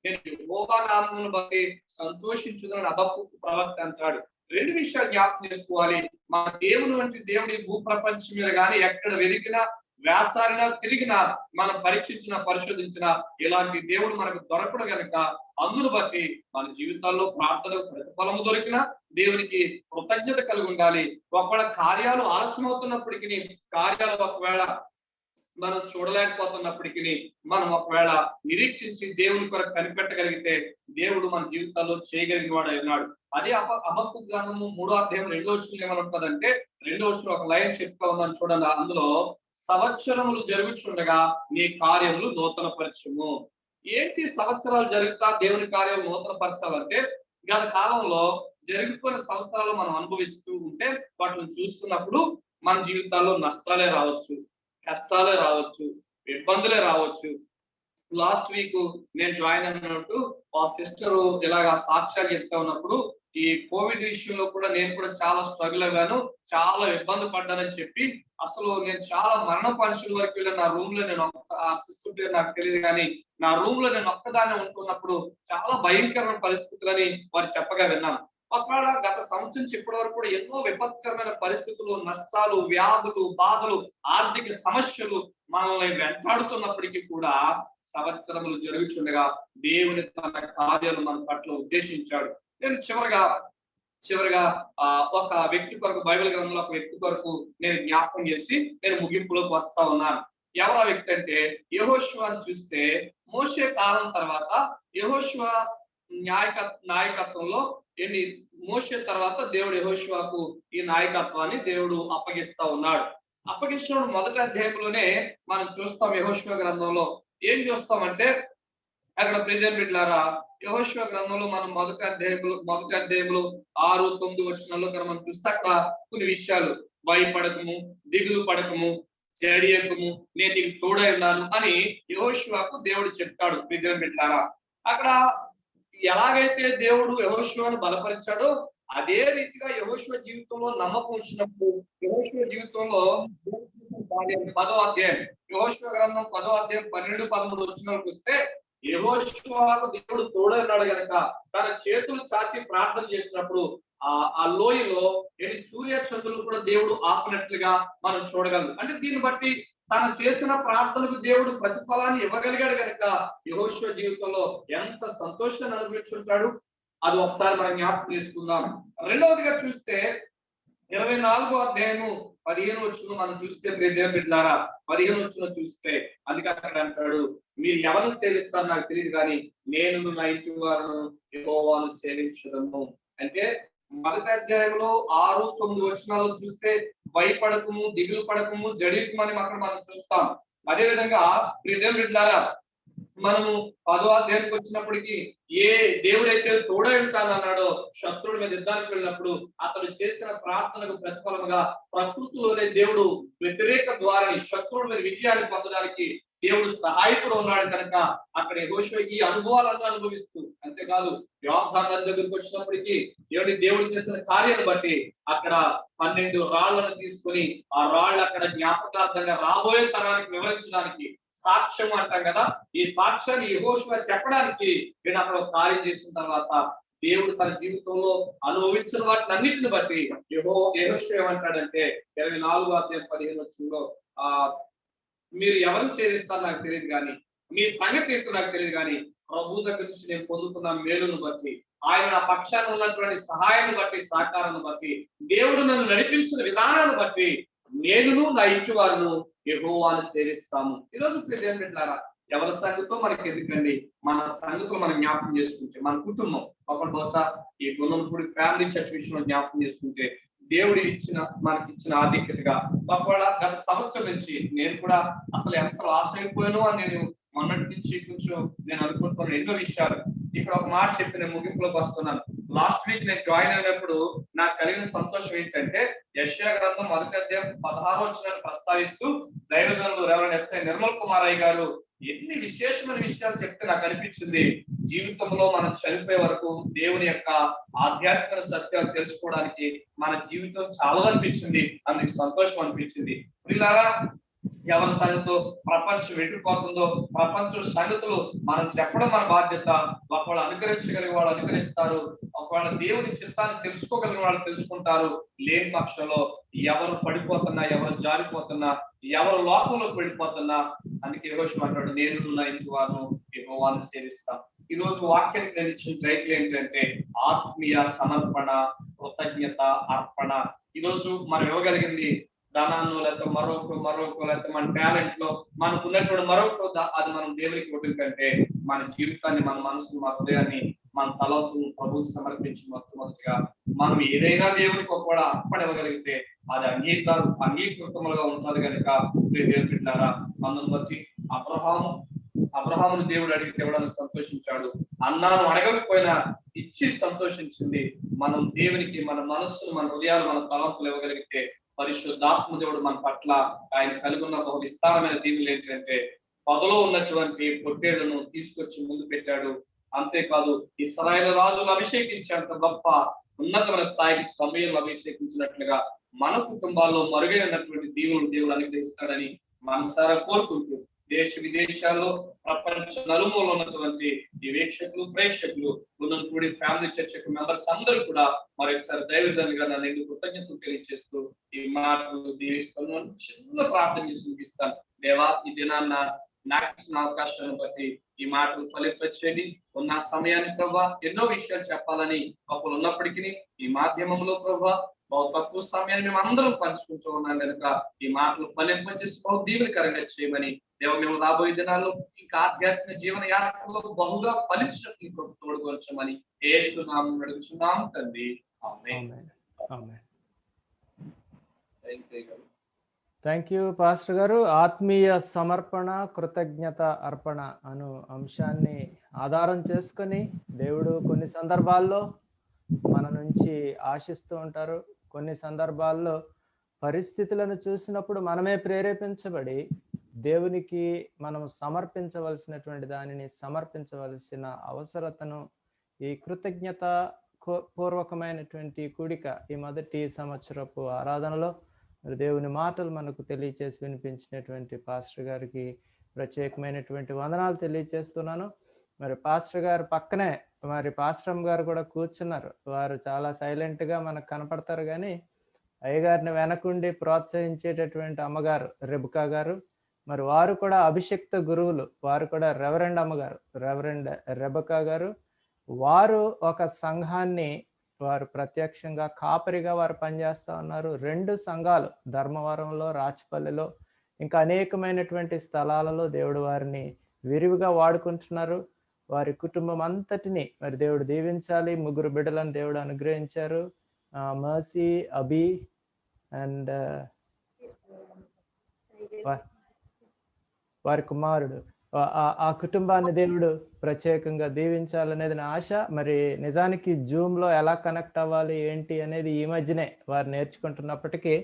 నేను యెహోవా నామమును బట్టి సంతోషించుదని హబక్కూకు ప్రవక్త అంటాడు. 2 విషయాలు జ్ఞాపకం చేసుకోవాలి. మన దేవుని వంటి దేవుడి భూప్రపంచం మీద కానీ ఎక్కడ వెతికినా వ్యాసారినా తిరిగినా మనం పరీక్షించిన పరిశోధించిన ఇలాంటి దేవుడు మనకు దొరకడు కనుక అందును బట్టి మన జీవితాల్లో ప్రార్థనకు ప్రతిఫలము దొరికినా దేవునికి కృతజ్ఞత కలిగి ఉండాలి. ఒకవేళ కార్యాలు ఆలస్యమవుతున్నప్పటికీ, కార్యాలు ఒకవేళ మనం చూడలేకపోతున్నప్పటికీ మనం ఒకవేళ నిరీక్షించి దేవుని కొరకు కనిపెట్టగలిగితే దేవుడు మన జీవితాల్లో చేయగలిగిన వాడు అయినాడు. అదే హబక్కూకు గ్రంథము 3వ అధ్యాయం 2వ వచనంలో ఏమని ఉంటుందంటే, 2వ వచనం ఒక లైన్ చెప్తా ఉన్నాను చూడండి. అందులో సంవత్సరములు జరుగుచుండగా నీ కార్యములు నూతన పరచుము. ఏంటి సంవత్సరాలు జరుగుతా దేవుని కార్యాలు నూతన పరచాలంటే, గత కాలంలో జరిగిపోయిన సంవత్సరాలు మనం అనుభవిస్తూ ఉంటే వాటిని చూస్తున్నప్పుడు మన జీవితాల్లో నష్టాలే రావచ్చు, కష్టాలే రావచ్చు, ఇబ్బందులే రావచ్చు. లాస్ట్ వీక్ నేను జాయిన్ అయినట్టు మా సిస్టర్ ఇలాగా సాక్ష్యాలు చెప్తా ఉన్నప్పుడు ఈ కోవిడ్ విషయంలో కూడా నేను కూడా చాలా స్ట్రగుల్ అయ్యాను, చాలా ఇబ్బంది పడ్డానని చెప్పి అసలు నేను చాలా మరణ పంచుల వరకు వెళ్ళాను. నా రూమ్ లో నేను ఆ సిస్టర్ పేరు నాకు తెలియదు కానీ నా రూమ్ లో నేను ఒక్కదాన్ని ఉంటున్నప్పుడు చాలా భయంకరమైన పరిస్థితులని వారు చెప్పగా విన్నాను. ఒకవేళ గత సంవత్సరం ఇప్పటి వరకు కూడా ఎన్నో విపత్కరమైన పరిస్థితులు, నష్టాలు, వ్యాధులు, బాధలు, ఆర్థిక సమస్యలు మనల్ని వెంటాడుతున్నప్పటికీ కూడా సంవత్సరములు జరుగుచుండగా దేవుని తన కార్యాలు మన పట్ల ఉద్దేశించాడు. నేను చివరిగా ఒక వ్యక్తి కొరకు, బైబిల్ గ్రంథంలో ఒక వ్యక్తి కొరకు నేను జ్ఞాపకం చేసి నేను ముగింపులోకి వస్తా ఉన్నాను. ఎవరు ఆ వ్యక్తి అంటే, యెహోషువను చూస్తే మోషే కాలం తర్వాత యెహోషువ నాయకత్వంలో మోషే తర్వాత దేవుడు యెహోషువకు ఈ నాయకత్వాన్ని దేవుడు అప్పగిస్తా ఉన్నాడు. అప్పగించినప్పుడు 1వ అధ్యాయంలోనే మనం చూస్తాం. యెహోషువ గ్రంథంలో ఏం చూస్తామంటే, అక్కడ ప్రియమైన బిడ్డలారా యెహోషువ గ్రంథంలో మనం 1వ అధ్యాయంలో 6, 9 వచనాల్లో కనుక మనం చూస్తే అక్కడ కొన్ని విషయాలు, భయపడకము, దిగులు పడకము, జడియకము, నేను నీకు తోడై ఉన్నాను అని యెహోషువకు దేవుడు చెప్తాడు. ప్రియమైన బిడ్డలారా అక్కడ ఎలాగైతే దేవుడు యెహోషువను బలపరిచాడో అదే రీతిగా యెహోషువ జీవితంలో నమ్మకం ఉంచినప్పుడు యెహోషువ జీవితంలో 10వ అధ్యాయం యెహోషువ గ్రంథం 10వ అధ్యాయం 12-13 వచనాలకు వస్తే యెహోషువకు దేవుడు తోడన్నాడు గనక తన చేతులు చాచి ప్రార్థన చేసినప్పుడు ఆ లోయలో సూర్య చంద్రులు కూడా దేవుడు ఆపినట్లుగా మనం చూడగలం. అంటే దీన్ని బట్టి తను చేసిన ప్రార్థనకు దేవుడు ప్రతిఫలాన్ని ఇవ్వగలిగాడు కనుక యెహోషువ జీవితంలో ఎంత సంతోషాన్ని అనుభవించుంటాడు. అది ఒకసారి మనం జ్ఞాపకం చేసుకుందాం. రెండవదిగా చూస్తే 24వ అధ్యాయము 15 వచనం మనం చూస్తే ప్రియదేవుని బిడ్డలారా 15 వచనం చూస్తే అందుకే అక్కడ అంటాడు, మీరు ఎవరిని సేవిస్తారో నాకు తెలియదు కానీ నేను నా ఇంటి వారిని యెహోవాను సేవించదము. అంటే మొదటి అధ్యాయంలో 6-9 వచనాలు చూస్తే భయపడకము, దిగులు పడకము, జడికమని అక్కడ మనం చూస్తాం. అదే విధంగా ప్రియదేవుని బిడ్డలారా మనము 10వ అధ్యాయానికి వచ్చినప్పటికీ ఏ దేవుడైతే తోడై ఉంటానన్నాడో శత్రువుల మీద యుద్ధానికి వెళ్ళినప్పుడు అతడు చేసిన ప్రార్థనకు ప్రతిఫలముగా ప్రకృతిలోనే దేవుడు వ్యతిరేక ద్వారాని శత్రువుల మీద విజయాన్ని పొందడానికి దేవుడు సహాయకుడు ఉన్నాడు కనుక అక్కడ యెహోషువ ఈ అనుభవాలను అనుభవిస్తూ, అంతేకాదు యోర్దాను నది దగ్గరికి వచ్చినప్పటికీ దేవుడు చేసిన కార్యాన్ని బట్టి అక్కడ 12 రాళ్లను తీసుకొని ఆ రాళ్ళు అక్కడ జ్ఞాపకార్థంగా రాబోయే తరానికి వివరించడానికి సాక్ష్యం అంటాం కదా, ఈ సాక్ష్యాన్ని యెహోషువ చెప్పడానికి నేను అక్కడ కార్యం చేసిన తర్వాత దేవుడు తన జీవితంలో అనుభవించిన వాటిని అన్నిటిని బట్టి యెహోషువ ఏమంటాడంటే 24వ అధ్యాయం 15 వచనంలో మీరు ఎవరు సేవిస్తారో నాకు తెలియదు కానీ మీ సంగతి ఏంటో నాకు తెలియదు కానీ ప్రభు దగ్గర నుంచి నేను పొందుతున్న మేలును బట్టి, ఆయన నా పక్షాన ఉన్నటువంటి సహాయాన్ని బట్టి, సహకారాన్ని బట్టి, దేవుడు నన్ను నడిపించిన విధానాన్ని బట్టి నేనును నా ఇంటి వారును యెహోవాను సేవిస్తాము. ఈరోజు ప్రియదేవుని బిడ్డలారా ఎవరి సంగతో మనకి ఎందుకండి, మన సంగతులు మనం జ్ఞాపకం చేసుకుంటే మన కుటుంబం ఒకటి బహుశా ఈ గుణంపూడి ఫ్యామిలీ చర్చ్ విషయంలో జ్ఞాపకం చేసుకుంటే దేవుడు మనకి ఇచ్చిన ఆధిక్యతగా ఒకవేళ గత సంవత్సరం నుంచి నేను కూడా అసలు ఎంత లాస్ అయిపోయానో అని నేను మొన్నటి నుంచి కొంచెం నేను అనుకుంటున్నాను ఎన్నో విషయాలు. ఇక్కడ ఒక మాట చెప్పి నేను ముగింపులోకి వస్తున్నాను. లాస్ట్ వీక్ నేను జాయిన్ అయినప్పుడు నాకు కలిగిన సంతోషం ఏంటంటే యెషయా గ్రంథం 1వ అధ్యాయం 16వ వచనాన్ని ప్రస్తావిస్తూ దైవజనులు రెవరెండ్ ఎస్ఐ నిర్మల్ కుమార్ అయ్య గారు ఎన్ని విశేషమైన విషయాలు చెప్తే నాకు అనిపించింది జీవితంలో మనం చనిపోయే వరకు దేవుని యొక్క ఆధ్యాత్మిక సత్యాలు తెలుసుకోవడానికి మన జీవితం చాలా అనిపించింది. అందుకు సంతోషం అనిపించింది. పిల్లారా ఎవరి సంగతో ప్రపంచం వెళ్ళిపోతుందో ప్రపంచం సంగతులు మనం చెప్పడం మన బాధ్యత. ఒకవేళ అనుకరించగలిగే వాళ్ళు అనుకరిస్తారు, ఒకవేళ దేవుని చిత్తాన్ని తెలుసుకోగలిగిన వాళ్ళు తెలుసుకుంటారు. లేని పక్షంలో ఎవరు పడిపోతున్నా, ఎవరు జారిపోతున్నా, ఎవరు లోకంలోకి వెళ్ళిపోతున్నా, అందుకే యెహోషువ అంటాడు నేను నా ఇంటి వారిని యెహోవాను సేవిస్తాం. ఈ రోజు వాక్యానికి నేను ఇచ్చిన టైటిల్ ఏంటంటే ఆత్మీయ సమర్పణ, కృతజ్ఞత, అర్పణ. ఈ రోజు మనం ఇవ్వగలిగింది ధనాన్ని లేకపోతే మరొక లేకపోతే మన టాలెంట్ లో మనకు ఉన్నటువంటి మరొక అది మనం దేవునికి ఇవ్వడం కంటే మన జీవితాన్ని, మన మనసును, మన హృదయాన్ని, మన తలంపు ప్రభువుకి సమర్పించి మొట్టమొదటిగా మనం ఏదైనా దేవునికి ఒకవేళ అర్పణ ఇవ్వగలిగితే అది అంగీకృతములుగా ఉంటుంది కనుక దేవుని బిడ్డలారా అందును బట్టి అబ్రహామును దేవుడు అడిగితే ఇవ్వడానికి సంతోషించాడు. అన్నాను అడగకపోయినా ఇచ్చి సంతోషించింది. మనం దేవునికి మన మనస్సును, మన హృదయాలు, మన తలంపులు ఇవ్వగలిగితే పరిశుద్ధాత్మ దేవుడు మన పట్ల ఆయన కలిగి ఉన్న బహు విస్తారమైన దీవులు ఏంటంటే పొదలో ఉన్నటువంటి పొట్టేళ్లను తీసుకొచ్చి ముందు పెట్టాడు. అంతేకాదు ఇశ్రాయేలు రాజులు అభిషేకించేంత గొప్ప ఉన్నతమైన స్థాయికి సమయంలో అభిషేకించినట్లుగా మన కుటుంబాల్లో మరుగైనటువంటి దీవులను దేవుడు అనుగ్రహిస్తాడని మనసారా కోరుకుంటూ దేశ విదేశాల్లో ప్రపంచ నలుమూలలో ఉన్నటువంటి ఈ వీక్షకులు, ప్రేక్షకులు, గుణంపూడి ఫ్యామిలీ చర్చ్ మెంబర్స్ అందరూ కూడా మరొకసారి దైవజనులుగా నన్ను ఎందుకు కృతజ్ఞతలు తెలియజేస్తూ ఈ మాటలు దీవిస్తున్నాను. చిన్న ప్రార్థన చేసి ముగిస్తాను. దేవా ఈ దినాన్న నాకు ఇచ్చిన అవకాశాలను బట్టి ఈ మాటలు ఫలింపచేయండి. ఉన్న సమయాన్ని ప్రభా ఎన్నో విషయాలు చెప్పాలని ఒకరు ఉన్నప్పటికీ ఈ మాధ్యమంలో ప్రభా బహు తక్కువ సమయాన్ని మేము అందరం పంచుకుంటూ ఉన్నాం కనుక ఈ మాటలు ఫలింపచేసి బహు దీవెనకరంగా చేయమని దేవ మేము రాబోయే దినాల్లో ఇంకా ఆధ్యాత్మిక జీవన యాత్రలో బహుగా ఫలించినట్లు తోడుకొంచమని యేసు నామమున అడుగుచున్నాం తండ్రి. ఆమేన్. థ్యాంక్ యూ పాస్టర్ గారు. ఆత్మీయ సమర్పణ, కృతజ్ఞత, అర్పణ అను అంశాన్ని ఆధారం చేసుకొని దేవుడు కొన్ని సందర్భాల్లో మన నుంచి ఆశిస్తూ ఉంటారు. కొన్ని సందర్భాల్లో పరిస్థితులను చూసినప్పుడు మనమే ప్రేరేపించబడి దేవునికి మనం సమర్పించవలసినటువంటి దానిని సమర్పించవలసిన అవసరతను ఈ కృతజ్ఞత, పూర్వకమైనటువంటి కూడిక, ఈ మొదటి సంవత్సరపు ఆరాధనలో మరి దేవుని మాటలు మనకు తెలియచేసి వినిపించినటువంటి పాస్టర్ గారికి ప్రత్యేకమైనటువంటి వందనాలు తెలియచేస్తున్నాను. మరి పాస్టర్ గారు పక్కనే మరి పాస్టర్ గారు కూడా కూర్చున్నారు. వారు చాలా సైలెంట్గా మనకు కనపడతారు, కానీ అయ్యగారిని వెనకుండి ప్రోత్సహించేటటువంటి అమ్మగారు రెబుకా గారు, మరి వారు కూడా అభిషిక్త గురువులు. వారు కూడా రెవరెండ్ అమ్మగారు, రెవరెండ్ రెబకా గారు. వారు ఒక సంఘాన్ని వారు ప్రత్యక్షంగా కాపరిగా వారు పనిచేస్తూ ఉన్నారు. 2 సంఘాలు, ధర్మవరంలో, రాచపల్లిలో, ఇంకా అనేకమైనటువంటి స్థలాలలో దేవుడు వారిని విరివిగా వాడుకుంటున్నారు. వారి కుటుంబం అంతటిని మరి దేవుడు దీవించాలి. 3 బిడ్డలను దేవుడు అనుగ్రహించారు. మర్సీ, అబి అండ్ వారి కుమారుడు. ఆ కుటుంబాన్ని దేవుడు ప్రత్యేకంగా దీవించాలనేది నా ఆశ. మరి నిజానికి జూమ్లో ఎలా కనెక్ట్ అవ్వాలి ఏంటి అనేది ఈ మధ్యనే వారు నేర్చుకుంటున్నప్పటికీ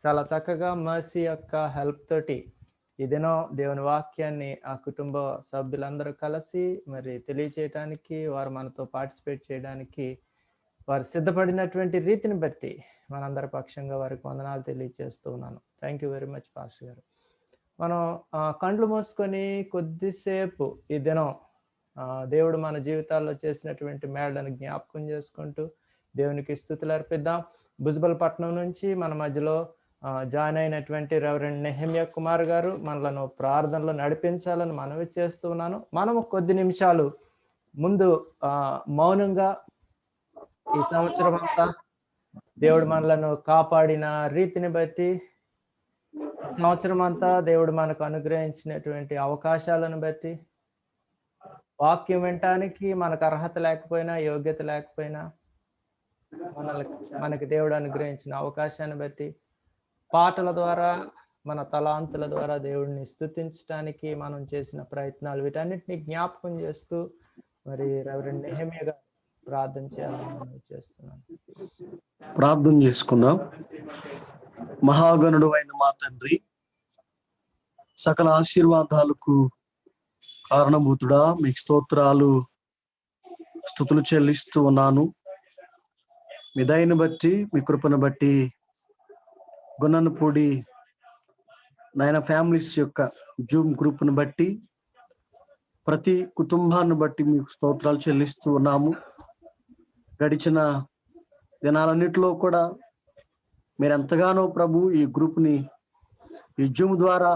చాలా చక్కగా మర్సీ యొక్క హెల్ప్ తోటి ఈ దినం దేవుని వాక్యాన్ని ఆ కుటుంబ సభ్యులందరూ కలిసి మరి తెలియచేయడానికి, వారు మనతో పార్టిసిపేట్ చేయడానికి వారు సిద్ధపడినటువంటి రీతిని బట్టి మనందరి పక్షంగా వారికి వందనాలు తెలియజేస్తూ ఉన్నాను. Thank you very much pastor గారు. మనం కండ్లు మూసుకొని కొద్దిసేపు ఈ దినం దేవుడు మన జీవితాల్లో చేసినటువంటి మేళ్లను జ్ఞాపకం చేసుకుంటూ దేవునికి స్తుతులు అర్పిద్దాం. భుజబలపట్నం నుంచి మన మధ్యలో జాయిన్ అయినటువంటి రెవరెండ్ నెహమ్యా కుమార్ గారు మనలను ప్రార్థనలో నడిపించాలని మనవి చేస్తూ ఉన్నాను. మనము కొద్ది నిమిషాలు ముందు మౌనంగా ఈ సంవత్సరం అంతా దేవుడు మనలను కాపాడిన రీతిని బట్టి, సంవత్సరం అంతా దేవుడు మనకు అనుగ్రహించినటువంటి అవకాశాలను బట్టి, వాక్యం వినటానికి మనకు అర్హత లేకపోయినా, యోగ్యత లేకపోయినా మనకి దేవుడు అనుగ్రహించిన అవకాశాన్ని బట్టి, పాటల ద్వారా, మన తలాంతుల ద్వారా దేవుడిని స్తుతించడానికి మనం చేసిన ప్రయత్నాలు, వీటన్నిటిని జ్ఞాపకం చేస్తూ మరి రెవరెండ్ నెహమ్యా గారు ప్రార్థన చేయాలని చేస్తున్నాను. ప్రార్థన చేసుకుందాం. మహాగణుడు అయిన మా తండ్రి, సకల ఆశీర్వాదాలకు కారణభూతుడా, మీకు స్తోత్రాలు స్తుతులు చెల్లిస్తూ ఉన్నాను. మీ దయని బట్టి, మీ కృపను బట్టి, గుణనపూడి నాయన ఫ్యామిలీస్ యొక్క జూమ్ గ్రూప్ను బట్టి, ప్రతి కుటుంబాన్ని బట్టి మీకు స్తోత్రాలు చెల్లిస్తూ ఉన్నాము. గడిచిన దినాలన్నిటిలో కూడా మీరు ఎంతగానో ప్రభు ఈ గ్రూప్ని, ఈ జూమ్ ద్వారా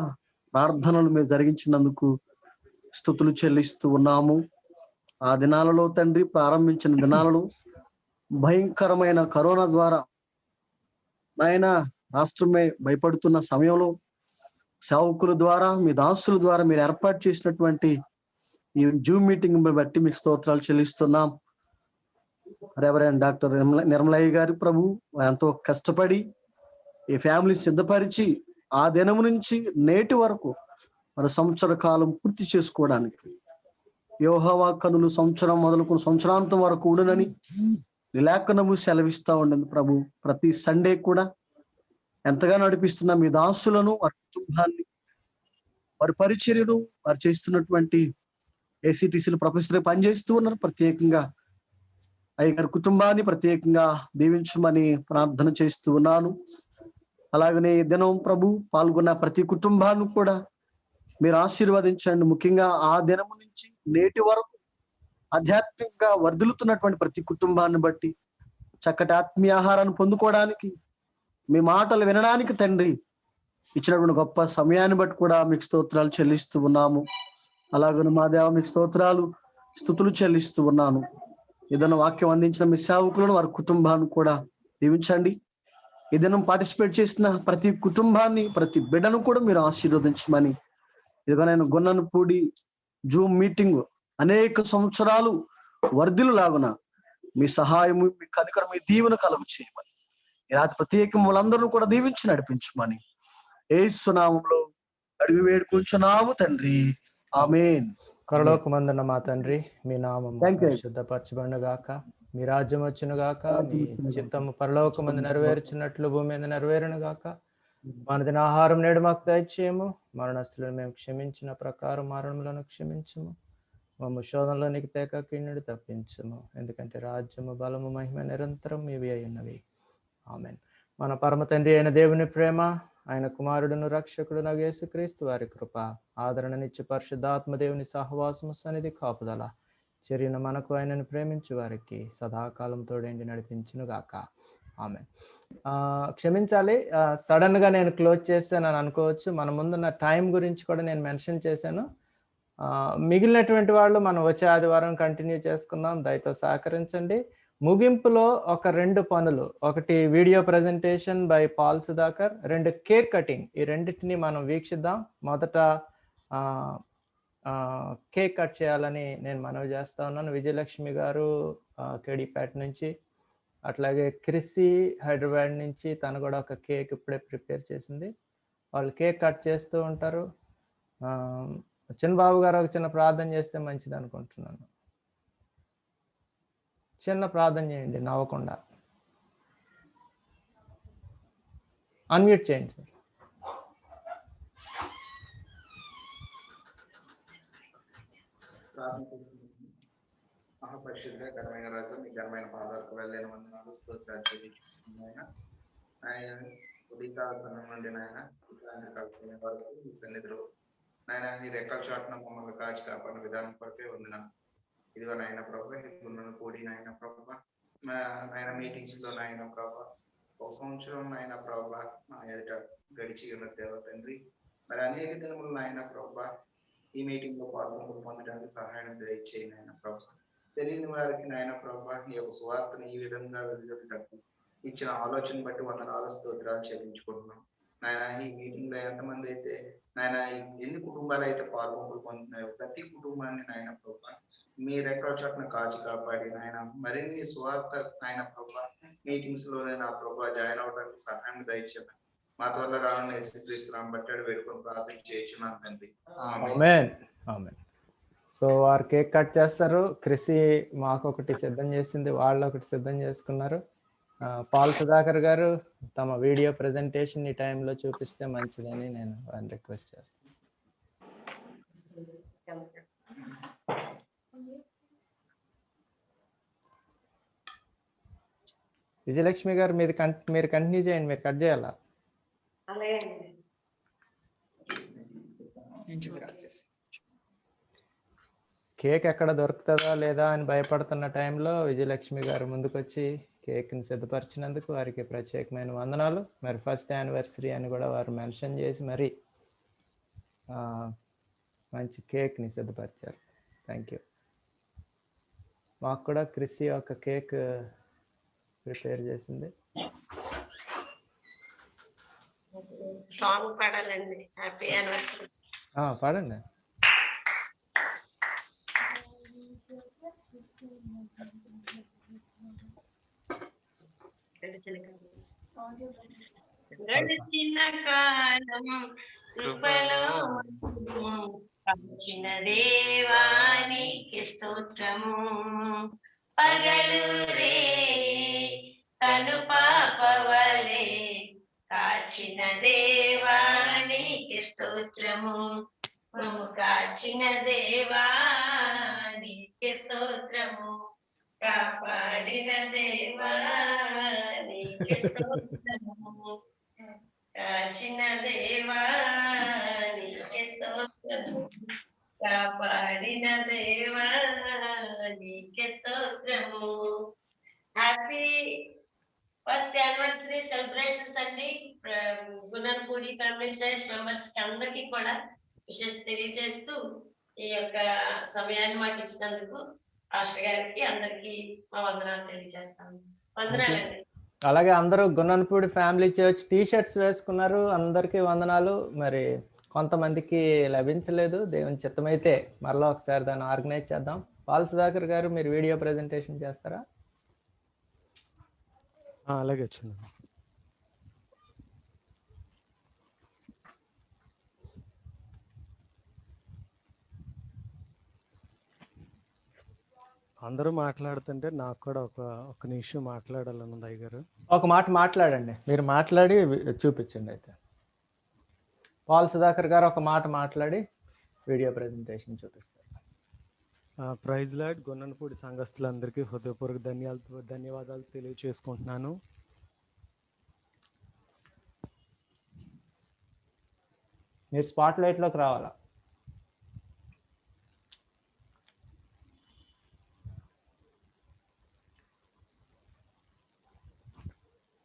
ప్రార్థనలు మీరు జరిగించినందుకు స్తుతులు చెల్లిస్తూ ఉన్నాము. ఆ దినాలలో తండ్రి, ప్రారంభించిన దినాలలో భయంకరమైన కరోనా ద్వారా నాయన రాష్ట్రమే భయపడుతున్న సమయంలో సేవకుల ద్వారా, మీ దాసుల ద్వారా మీరు ఏర్పాటు చేసినటువంటి ఈ జూమ్ మీటింగ్ బట్టి మీకు స్తోత్రాలు చెల్లిస్తున్నాం. రెవరెండ్ డాక్టర్ నిర్మలయ్య గారు ప్రభు ఎంతో కష్టపడి ఈ ఫ్యామిలీ సిద్ధపరిచి ఆ దినము నుంచి నేటి వరకు మరి సంవత్సర కాలం పూర్తి చేసుకోవడానికి, యెహోవా కనులు సంవత్సరం మొదలుకొని సంవత్సరాంతం వరకు ఉండునని లేఖనము సెలవిస్తా ఉండింది ప్రభు. ప్రతి సండే కూడా ఎంతగా నడిపిస్తున్న మీ దాసులను, వారి కుటుంబాన్ని, వారి పరిచర్యను, వారు చేస్తున్నటువంటి ఏసీటీసీలు ప్రొఫెసర్ పనిచేస్తూ ఉన్నారు. ప్రత్యేకంగా అయ్యగారి కుటుంబాన్ని ప్రత్యేకంగా దీవించమని ప్రార్థన చేస్తూ ఉన్నాను. అలాగనే దినం ప్రభు పాల్గొన్న ప్రతి కుటుంబాన్ని కూడా మీరు ఆశీర్వదించండి. ముఖ్యంగా ఆ దినము నుంచి నేటి వరకు ఆధ్యాత్మికంగా వర్ధిల్లుతున్నటువంటి ప్రతి కుటుంబాన్ని బట్టి, చక్కటి ఆత్మీయ ఆహారాన్ని పొందుకోవడానికి, మీ మాటలు వినడానికి తండ్రి ఇచ్చినటువంటి గొప్ప సమయాన్ని బట్టి కూడా మీకు స్తోత్రాలు చెల్లిస్తూ ఉన్నాము. అలాగనే మా దేవ మీకు స్తోత్రాలు స్తుతులు చెల్లిస్తూ ఉన్నాను. ఏదైనా వాక్యం అందించిన మీ సేవకులను, వారి కుటుంబాన్ని కూడా దీవించండి. ఏదైనా పార్టిసిపేట్ చేసిన ప్రతి కుటుంబాన్ని, ప్రతి బిడ్డను కూడా మీరు ఆశీర్వదించమని, ఇదిగో నేను గున్ననపూడి జూమ్ మీటింగ్ అనేక సంవత్సరాలు వర్ధిల్లు లాగున మీ సహాయము, మీ కనికరం, మీ దీవెన కలుగు చేయమని, ఈ రాత్రి ప్రత్యేకం వాళ్ళందరూ కూడా దీవించి నడిపించమని యేసు నామములో అడిగి వేడుకుంటున్నాము తండ్రి, ఆమేన్. పరలోకమందున్న మా తండ్రి, మీ నామం పరిశుద్ధపరచబడును గాక, మీ రాజ్యం వచ్చును గాక, మీ చిత్తము పరలోకమందు నెరవేర్చినట్లు భూమి మీద నెరవేరును గాక. మనదిన ఆహారం నేడు మాకు దయచేయము, మరణస్తులను మేము క్షమించిన ప్రకారం మరణములను క్షమించము, మమ్మ శోధనలోనికి తేక కీణుడు తప్పించుము. ఎందుకంటే రాజ్యము, బలము, మహిమ నిరంతరం ఇవి అయినవి. ఆమెన్. మన పరమ తండ్రి అయిన దేవుని ప్రేమ, ఆయన కుమారుడును రక్షకుడు నగు యేసుక్రీస్తు వారి కృప, ఆదరణనిచ్చు పరిశుద్ధాత్మ దేవుని సహవాసము, సన్నిధి, కాపుదల చెరిన మనకు ఆయనను ప్రేమించు వారికి సదాకాలం తోడేండి నడిపించును గాక. ఆమెన్. క్షమించాలి, సడన్ గా నేను క్లోజ్ చేస్తాను అని అనుకోవచ్చు. మన ముందున్న టైం గురించి కూడా నేను మెన్షన్ చేశాను. మిగిలినటువంటి వాళ్ళు మనం వచ్చే ఆదివారం కంటిన్యూ చేసుకుందాం. దయతో సహకరించండి. ముగింపులో ఒక 2 పనులు, ఒకటి video presentation by Paul Sudhakar, 2 cake cutting. ఈ రెండింటిని మనం వీక్షిద్దాం. మొదట కేక్ కట్ చేయాలని నేను మనవి చేస్తా ఉన్నాను. విజయలక్ష్మి గారు కేడీపేట నుంచి, అట్లాగే క్రిస్సి హైదరాబాద్ నుంచి, తను కూడా ఒక కేక్ ఇప్పుడే ప్రిపేర్ చేసింది. వాళ్ళు కేక్ కట్ చేస్తూ ఉంటారు. చిన్నబాబు గారు ఒక చిన్న ప్రార్థన చేస్తే మంచిది అనుకుంటున్నాను. చిన్న ప్రార్థన చేయండి నవ్వకుండా. అన్మ్యూట్ చేయండి సార్. మహాపరిశుద్ధ ఘనమైన రాజు, మీ ఘనమైన పాదాలకు వెళ్ళిన వందనాలు, స్తోత్రాలు చెల్లించుకుంటున్నాయన. ఆయన ఉదయకాలం నుండి నాయన కలిసిన వరకు మీ సన్నిధిలో నాయన మీ రెక్కల చాటున మమ్మల్ని కాచి కాపాడిన విధానం కొరకే వందనాలు. ఇదిగో నాయన ప్రభా, ఇప్పుడు కూడి నాయన ప్రభా, నాయన మీటింగ్స్ లో నాయన ప్రభా, 1 సంవత్సరం నాయన ప్రభా మా ఎదుట గడిచి ఉన్న దేవ తండ్రి, మరి అనేక దినములు నాయన ప్రభా ఈ మీటింగ్ లో పొందడానికి సహాయం దయచేయండి నాయన ప్రభా. తెలియని వారికి నాయన ప్రభా నీ యొక్క సువార్తను ఈ విధంగా వెళ్ళేటట్టు ఇచ్చిన ఆలోచన బట్టి వందనాలు, స్తోత్రాలు చెల్లించుకుంటున్నాం నాయన. ఈ మీటింగ్ లో ఎంతమంది అయితే నాయన, ఎన్ని కుటుంబాలు అయితే పొందుతున్నాయో ప్రతి కుటుంబాన్ని నాయన ప్రభా మీ రెక్కల చోట్ల కాచి కాపాడి నాయన మరిన్ని సువార్త నాయన ప్రభా మీటింగ్స్ లోనే నా ప్రభా జాయిన్ అవడానికి సహాయం దయచేయండి. మా త్వరలో రావాలని యేసుక్రీస్తు నామమున బట్టి వేడుకొని ప్రార్థన చేయించున్నాను తండ్రి. ఆమేన్. ఆమేన్. సో వారు కేక్ కట్ చేస్తారు. క్రిసి మాకు ఒకటి సిద్ధం చేసింది, వాళ్ళు ఒకటి సిద్ధం చేసుకున్నారు. పాల్ సుధాకర్ గారు తమ వీడియో ప్రెజెంటేషన్ ఈ టైంలో చూపిస్తే మంచిదని నేను వారిని రిక్వెస్ట్ చేస్తాను. విజయలక్ష్మి గారు మీరు కంటిన్యూ చేయండి, మీరు కట్ చేయాలా? కేక్ ఎక్కడ దొరుకుతుందా లేదా అని భయపడుతున్న టైంలో విజయలక్ష్మి గారు ముందుకొచ్చి కేక్ని సిద్ధపరిచినందుకు వారికి ప్రత్యేకమైన వందనాలు. మరి ఫస్ట్ యానివర్సరీ అని కూడా వారు మెన్షన్ చేసి మరి మంచి కేక్ని సిద్ధపరిచారు. Thank you. మాకు కూడా క్రిస్సి ఒక కేక్ ప్రిపేర్ చేసింది. సాంగ్ పాడాలండి, హ్యాపీ యానివర్సరీ పాడండి. గడిచిన కాలం కృపలో కాచిన దేవానికి స్తోత్రము. పగలు రే తను పాపవలే కాచిన దేవానికి స్తోత్రము. మమ్ము కాచిన దేవానికి స్తోత్రము. కాపాడిన దేవానికి స్తోత్రము. కాచిన దేవానికి స్తోత్రము. కాపాడిన దేవానికి స్తోత్రము. హ్యాపీ ఫస్ట్ యానివర్సరీ సెలబ్రేషన్స్ అండి. గుణన్పూడి ఫ్యామిలీ చర్చ్ మెంబర్స్ కి అందరికీ కూడా విషెస్ తెలియజేస్తూ ఈ యొక్క సమయాన్ని మాకు ఇచ్చినందుకు పాస్టర్ గారికి అందరికి మా వందనాలు తెలియజేస్తాను. వందనాలండి. అలాగే అందరూ గుణన్పూడి ఫ్యామిలీ చర్చ్ టీ-షర్ట్స్ వేసుకున్నారు. అందరికీ వందనాలు. మరి కొంతమందికి లభించలేదు, దేవుని చిత్తమైతే మరలా ఒకసారి దాన్ని ఆర్గనైజ్ చేద్దాం. పాల్ సుధాకర్ గారు మీరు వీడియో ప్రెజెంటేషన్ చేస్తారా? అలాగే వచ్చింది. అందరూ మాట్లాడుతుంటే నాకు కూడా ఒక నిమిషం మాట్లాడాలని ఉంది అయ్యగారు. ఒక మాట మాట్లాడండి, మీరు మాట్లాడి చూపించండి. అయితే పాల్ సుధాకర్ గారు ఒక మాట మాట్లాడి వీడియో ప్రెజెంటేషన్ చూపిస్తారు. ప్రైజ్ లాడ్ గొన్ననపూడి సంఘస్థులందరికీ హృదయపూర్వక ధన్యవాదాలు తెలియచేసుకుంటున్నాను. మీరు స్పాట్ లైట్లోకి రావాలా.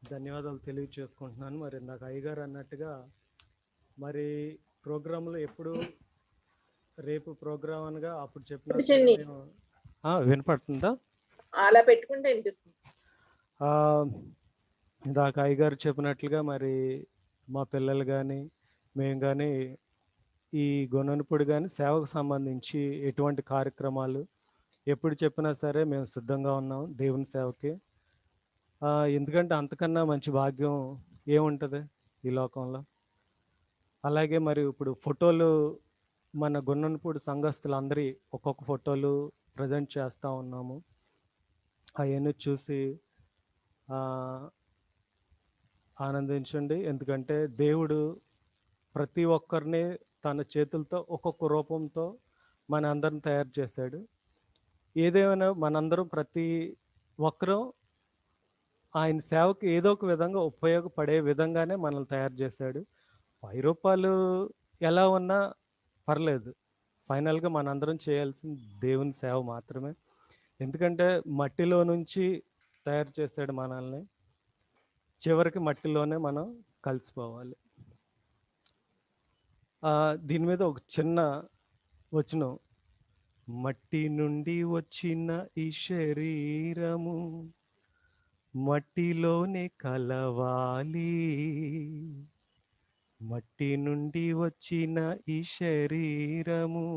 ధన్యవాదాలు తెలియచేసుకుంటున్నాను. మరి నాకు అయ్యగారు అన్నట్టుగా మరి ప్రోగ్రాంలో ఎప్పుడు రేపు ప్రోగ్రామ్ అనగా అప్పుడు చెప్పిన వినపడుతుందా? అలా పెట్టుకుంటే వినిపిస్తుంది. ఇందాక అయ్యగారు చెప్పినట్లుగా మరి మా పిల్లలు కానీ మేము కానీ ఈ గొన్ననపూడి కానీ సేవకు సంబంధించి ఎటువంటి కార్యక్రమాలు ఎప్పుడు చెప్పినా సరే మేము సిద్ధంగా ఉన్నాం దేవుని సేవకి. ఎందుకంటే అంతకన్నా మంచి భాగ్యం ఏముంటుంది ఈ లోకంలో. అలాగే మరి ఇప్పుడు ఫోటోలు మన గొన్ననపూడి సంఘస్థులందరి ఒక్కొక్క ఫోటోలు ప్రజెంట్ చేస్తూ ఉన్నాము. అవన్నీ చూసి ఆనందించండి. ఎందుకంటే దేవుడు ప్రతి ఒక్కరిని తన చేతులతో ఒక్కొక్క రూపంతో మన అందరిని తయారు చేశాడు. ఏదేమైనా మనందరం ప్రతి ఒక్కరూ ఆయన సేవకు ఏదో ఒక విధంగా ఉపయోగపడే విధంగానే మనల్ని తయారు చేశాడు. 10 రూపాయలు ఎలా ఉన్నా పర్లేదు, ఫైనల్గా మనందరం చేయాల్సింది దేవుని సేవ మాత్రమే. ఎందుకంటే మట్టిలో నుంచి తయారు చేశాడు మనల్ని, చివరికి మట్టిలోనే మనం కలిసిపోవాలి. దీని మీద ఒక చిన్న వచనం, మట్టి నుండి వచ్చిన ఈ శరీరము మట్టిలోనే కలవాలి, మట్టి నుండి వచ్చిన ఈ శరీరము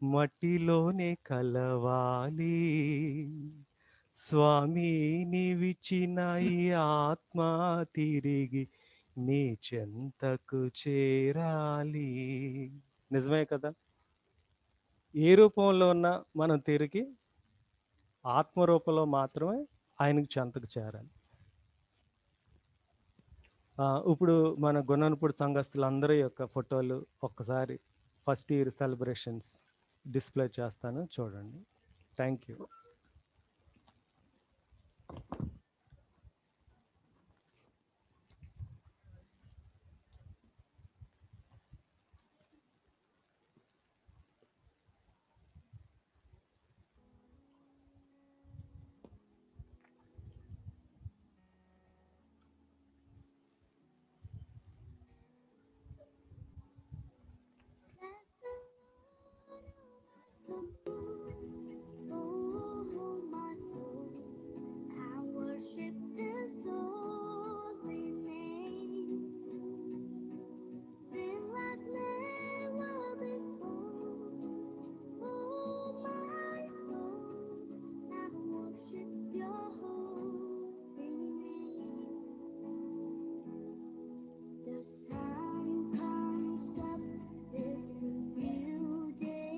మట్టిలోనే కలవాలి, స్వామి నీవిచ్చిన ఈ ఆత్మ తిరిగి నీ చెంతకు చేరాలి. నిజమే కదా? ఏ రూపంలో ఉన్నా మనం తిరిగి ఆత్మరూపంలో మాత్రమే ఆయనకు చెంతకు చేరాలి. ఇప్పుడు మన గొన్ననపూడి సంఘస్థులందరి యొక్క ఫోటోలు ఒక్కసారి ఫస్ట్ ఇయర్ సెలబ్రేషన్స్ డిస్ప్లే చేస్తాను, చూడండి. Thank you. Sun comes up, it's a new day.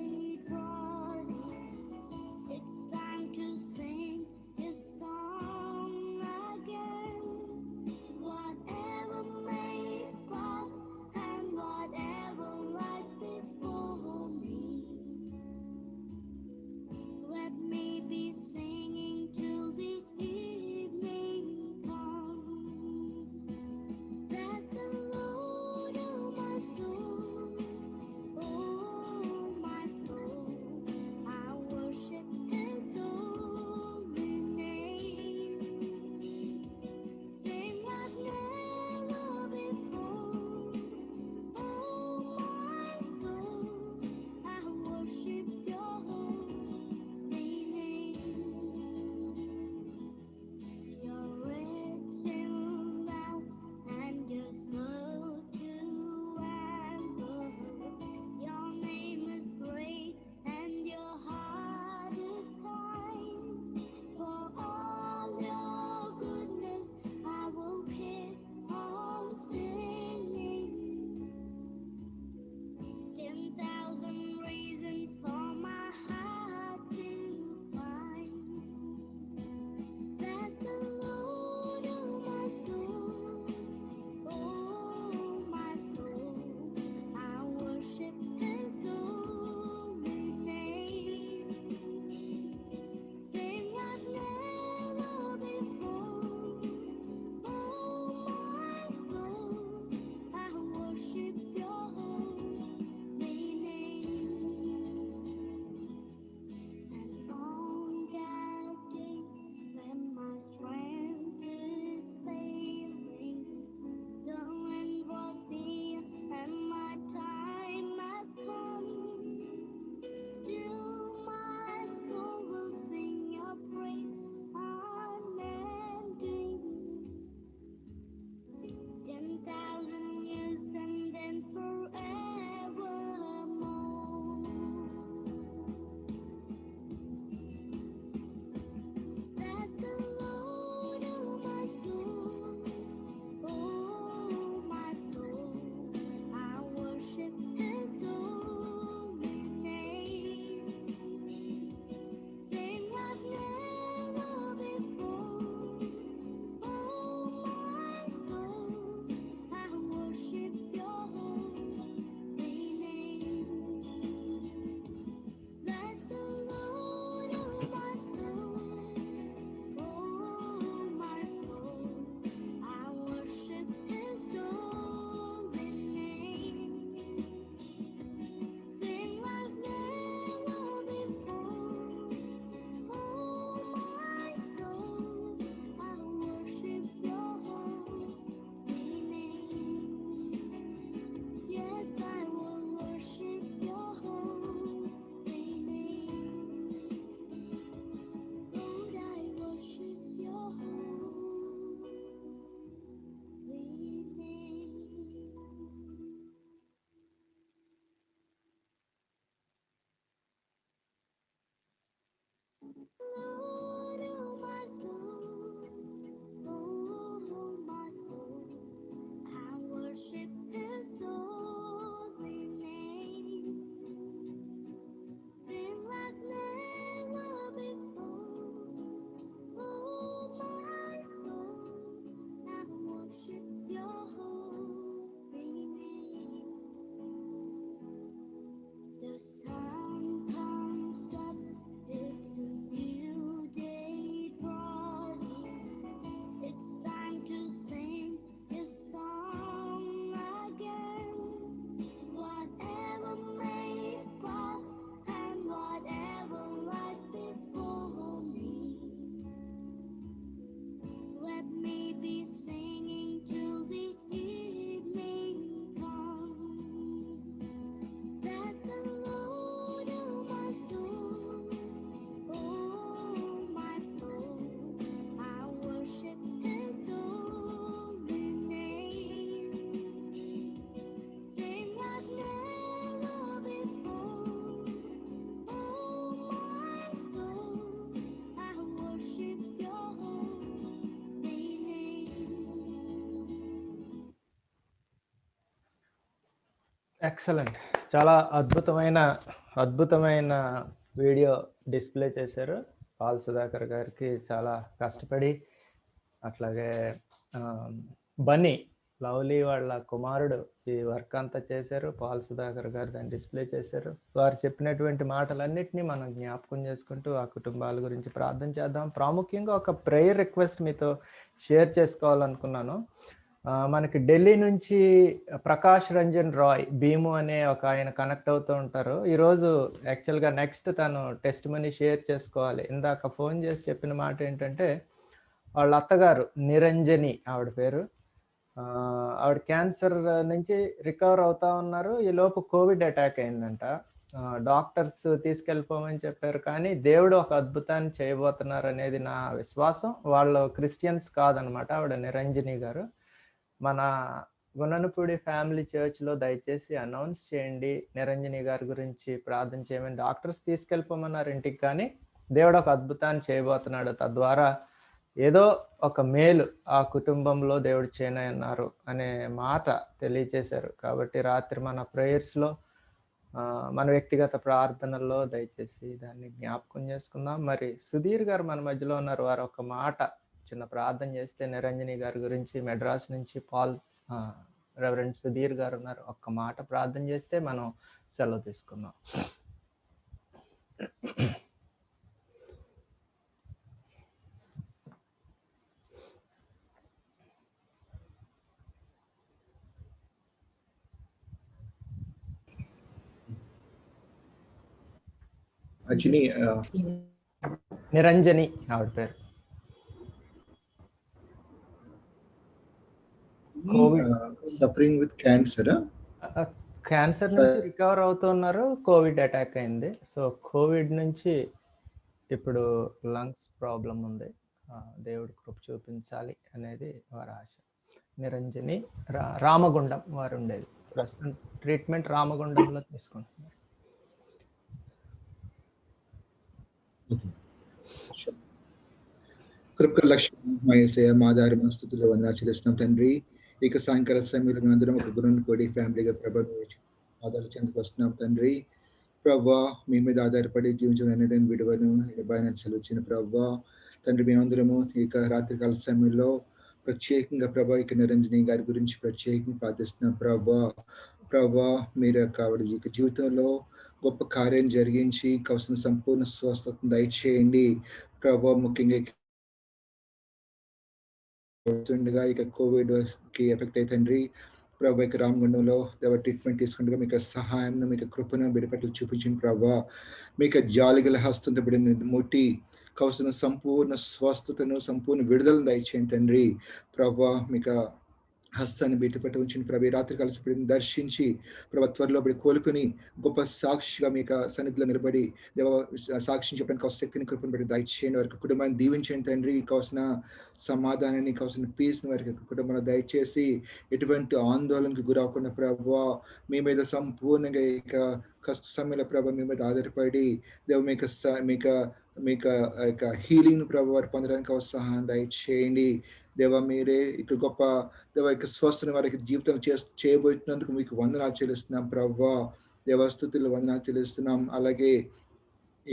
Excellent. చాలా అద్భుతమైన వీడియో డిస్ప్లే చేశారు. పాల్ సుధాకర్ గారికి చాలా కష్టపడి, అట్లాగే బన్నీ లవ్లీ వాళ్ళ కుమారుడు ఈ వర్క్ అంతా చేశారు. పాల్ సుధాకర్ గారు దాన్ని డిస్ప్లే చేశారు. వారు చెప్పినటువంటి మాటలన్నిటినీ మనం జ్ఞాపకం చేసుకుంటూ ఆ కుటుంబాల గురించి ప్రార్థన చేద్దాం. ప్రాముఖ్యంగా ఒక ప్రేయర్ రిక్వెస్ట్ మీతో షేర్ చేసుకోవాలనుకున్నాను. మనకి ఢిల్లీ నుంచి ప్రకాష్ రంజన్ రాయ్ భీము అనే ఒక ఆయన కనెక్ట్ అవుతూ ఉంటారు. ఈరోజు యాక్చువల్గా నెక్స్ట్ తను టెస్ట్ మనీ షేర్ చేసుకోవాలి. ఇందాక ఫోన్ చేసి చెప్పిన మాట ఏంటంటే, వాళ్ళ అత్తగారు నిరంజని ఆవిడ పేరు, ఆవిడ క్యాన్సర్ నుంచి రికవర్ అవుతా ఉన్నారు. ఈ లోపు కోవిడ్ అటాక్ అయిందంట. డాక్టర్స్ తీసుకెళ్ళిపోమని చెప్పారు, కానీ దేవుడు ఒక అద్భుతాన్ని చేయబోతున్నారు అనేది నా విశ్వాసం. వాళ్ళు క్రిస్టియన్స్ కాదనమాట ఆవిడ నిరంజని గారు. మన గుణనపూడి ఫ్యామిలీ చర్చ్లో దయచేసి అనౌన్స్ చేయండి, నిరంజని గారి గురించి ప్రార్థన చేయమని. డాక్టర్స్ తీసుకెళ్ళిపోమన్నారు ఇంటికి, కానీ దేవుడు ఒక అద్భుతాన్ని చేయబోతున్నాడు. తద్వారా ఏదో ఒక మేలు ఆ కుటుంబంలో దేవుడు చేయనన్నారు అనే మాట తెలియచేశారు. కాబట్టి రాత్రి మన ప్రేయర్స్లో, మన వ్యక్తిగత ప్రార్థనల్లో దయచేసి దాన్ని జ్ఞాపకం చేసుకుందాం. మరి సుధీర్ గారు మన మధ్యలో ఉన్నారు. వారు ఒక మాట చిన్న ప్రార్థన చేస్తే, నిరంజని గారి గురించి మెడ్రాస్ నుంచి రెవరెండ్ సుధీర్ గారు ఉన్నారు. ఒక్క మాట ప్రార్థన చేస్తే మనం సెలవు తీసుకుందాం. నిరంజని ఆవిడ పేరు. సఫరింగ్ విత్ క్యాన్సర్ నుంచి రికవర్ అవుతున్నారు. కోవిడ్ అటాక్ అయింది. సో కోవిడ్ నుంచి ఇప్పుడు లంగ్స్ ప్రాబ్లం ఉంది. దేవుడి కృప చూపించాలి అనేది వారి ఆశ. నిరంజని రామగుండం వారు ఉండేది. ప్రస్తుతం ట్రీట్మెంట్ రామగుండంలో తీసుకుంటున్నారు. కృపల లక్ష్మీ మా దారి మా స్థుతులు వందనాలు చెల్లిస్తున్నాం తండ్రి. ఇక సాయంకాల సమయంలో మేమందరం ఒక గుణనపూడి ఫ్యామిలీగా ఆధార చెందుకు వస్తున్నాం తండ్రి. ప్రభా మీ మీద ఆధారపడి జీవించిన విడువను బాగా సెలవుచ్చిన ప్రభా తండ్రి. మేమందరము ఇక రాత్రికాల సమయంలో ప్రత్యేకంగా ప్రభా ఇక నిరంజని గారి గురించి ప్రత్యేకంగా ప్రార్థిస్తున్నాం ప్రభా మీరు ఆవిడ జీవితంలో గొప్ప కార్యం జరిగించి కావాల్సిన సంపూర్ణ స్వస్థతను దయచేయండి ప్రభా. ముఖ్యంగా ఇక కోవిడ్ కి ఎఫెక్ట్ అవుతండ్రి ప్రభా. ఇక రామగుండంలో దేవ ట్రీట్మెంట్ తీసుకుంటూ మీకు సహాయం, మీకు కృపను బిడపట్లు చూపించిన ప్రభా. మీకు జాలిగల హస్తంతో బిడ్డ ముట్టి కావాల్సిన సంపూర్ణ స్వస్థతను, సంపూర్ణ విడుదలను దయచేయండి తండ్రి ప్రభా. మీకు హస్తాన్ని బిడ్డపట్టి ఉంచిన ప్రభు. రాత్రి కలిసి దర్శించి ప్రభు త్వరలో కోలుకొని గొప్ప సాక్షిగా మీకు సన్నిధిలో నిలబడి దేవ సాక్షిని చెప్పడానికి కావాల్సిన శక్తిని కృపను పెట్టి దయచేయండి. వారికి కుటుంబాన్ని దీవించండి తండ్రి. కావాల్సిన సమాధానాన్ని, కావాల్సిన పీస్ని వారికి కుటుంబంలో దయచేసి ఎటువంటి ఆందోళనకు గురవకుండా ప్రభు మీ మీద సంపూర్ణంగా ఇక కష్ట సమయంలో ప్రభు మీ మీద ఆధారపడి దేవ మీకు మీకు ఆ యొక్క హీలింగ్ ప్రభు వారు పొందడానికి సహాయం దయచేయండి దేవా. మీరే ఇక గొప్ప దేవ యొక్క స్వస్థని వారికి జీవితం చేయబోతున్నందుకు మీకు వందనాలు చెల్లిస్తున్నాం ప్రభు. దేవస్థుతులు వందనాలు చెల్లిస్తున్నాం. అలాగే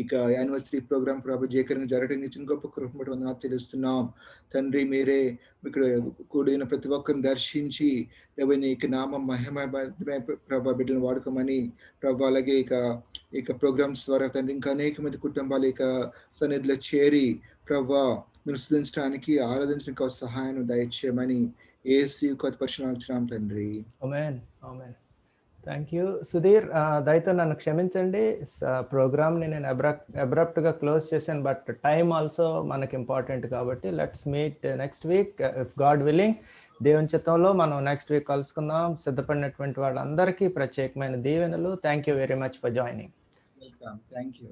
ఇక యానివర్సరీ ప్రోగ్రామ్ ప్రభు జయకరంగా జరగడం ఇచ్చిన గొప్ప కృపను బట్టి వందనాలు చెల్లిస్తున్నాం తండ్రి. మీరే ఇక్కడ కూడిన ప్రతి ఒక్కరిని దర్శించి దేవని ఇక నామ మహిమ ప్రభా బిడ్డలను వాడుకోమని ప్రభు. అలాగే ఇక ప్రోగ్రామ్స్ ద్వారా తండ్రి ఇంకా అనేక మంది కుటుంబాలు ఇక సన్నిధిలో చేరి ప్రభా మీరు స్థుతించడానికి ఆరాధించడానికి సహాయాన్ని దయచేయమని యేసు కొత్త పరిశుభ్రం తండ్రి. Amen amen. Thank you Sudheer. దయతో నన్ను క్షమించండి, ప్రోగ్రామ్ని నేను అబ్రప్ట్గా క్లోజ్ చేశాను, బట్ టైం ఆల్సో మనకి ఇంపార్టెంట్ కాబట్టి let's meet next week if God willing. దేవుని చిత్తంలో మనం నెక్స్ట్ వీక్ కలుసుకుందాం. సిద్ధపడినటువంటి వాళ్ళందరికీ ప్రత్యేకమైన దీవెనలు. Thank you very much for joining. Welcome. Thank you.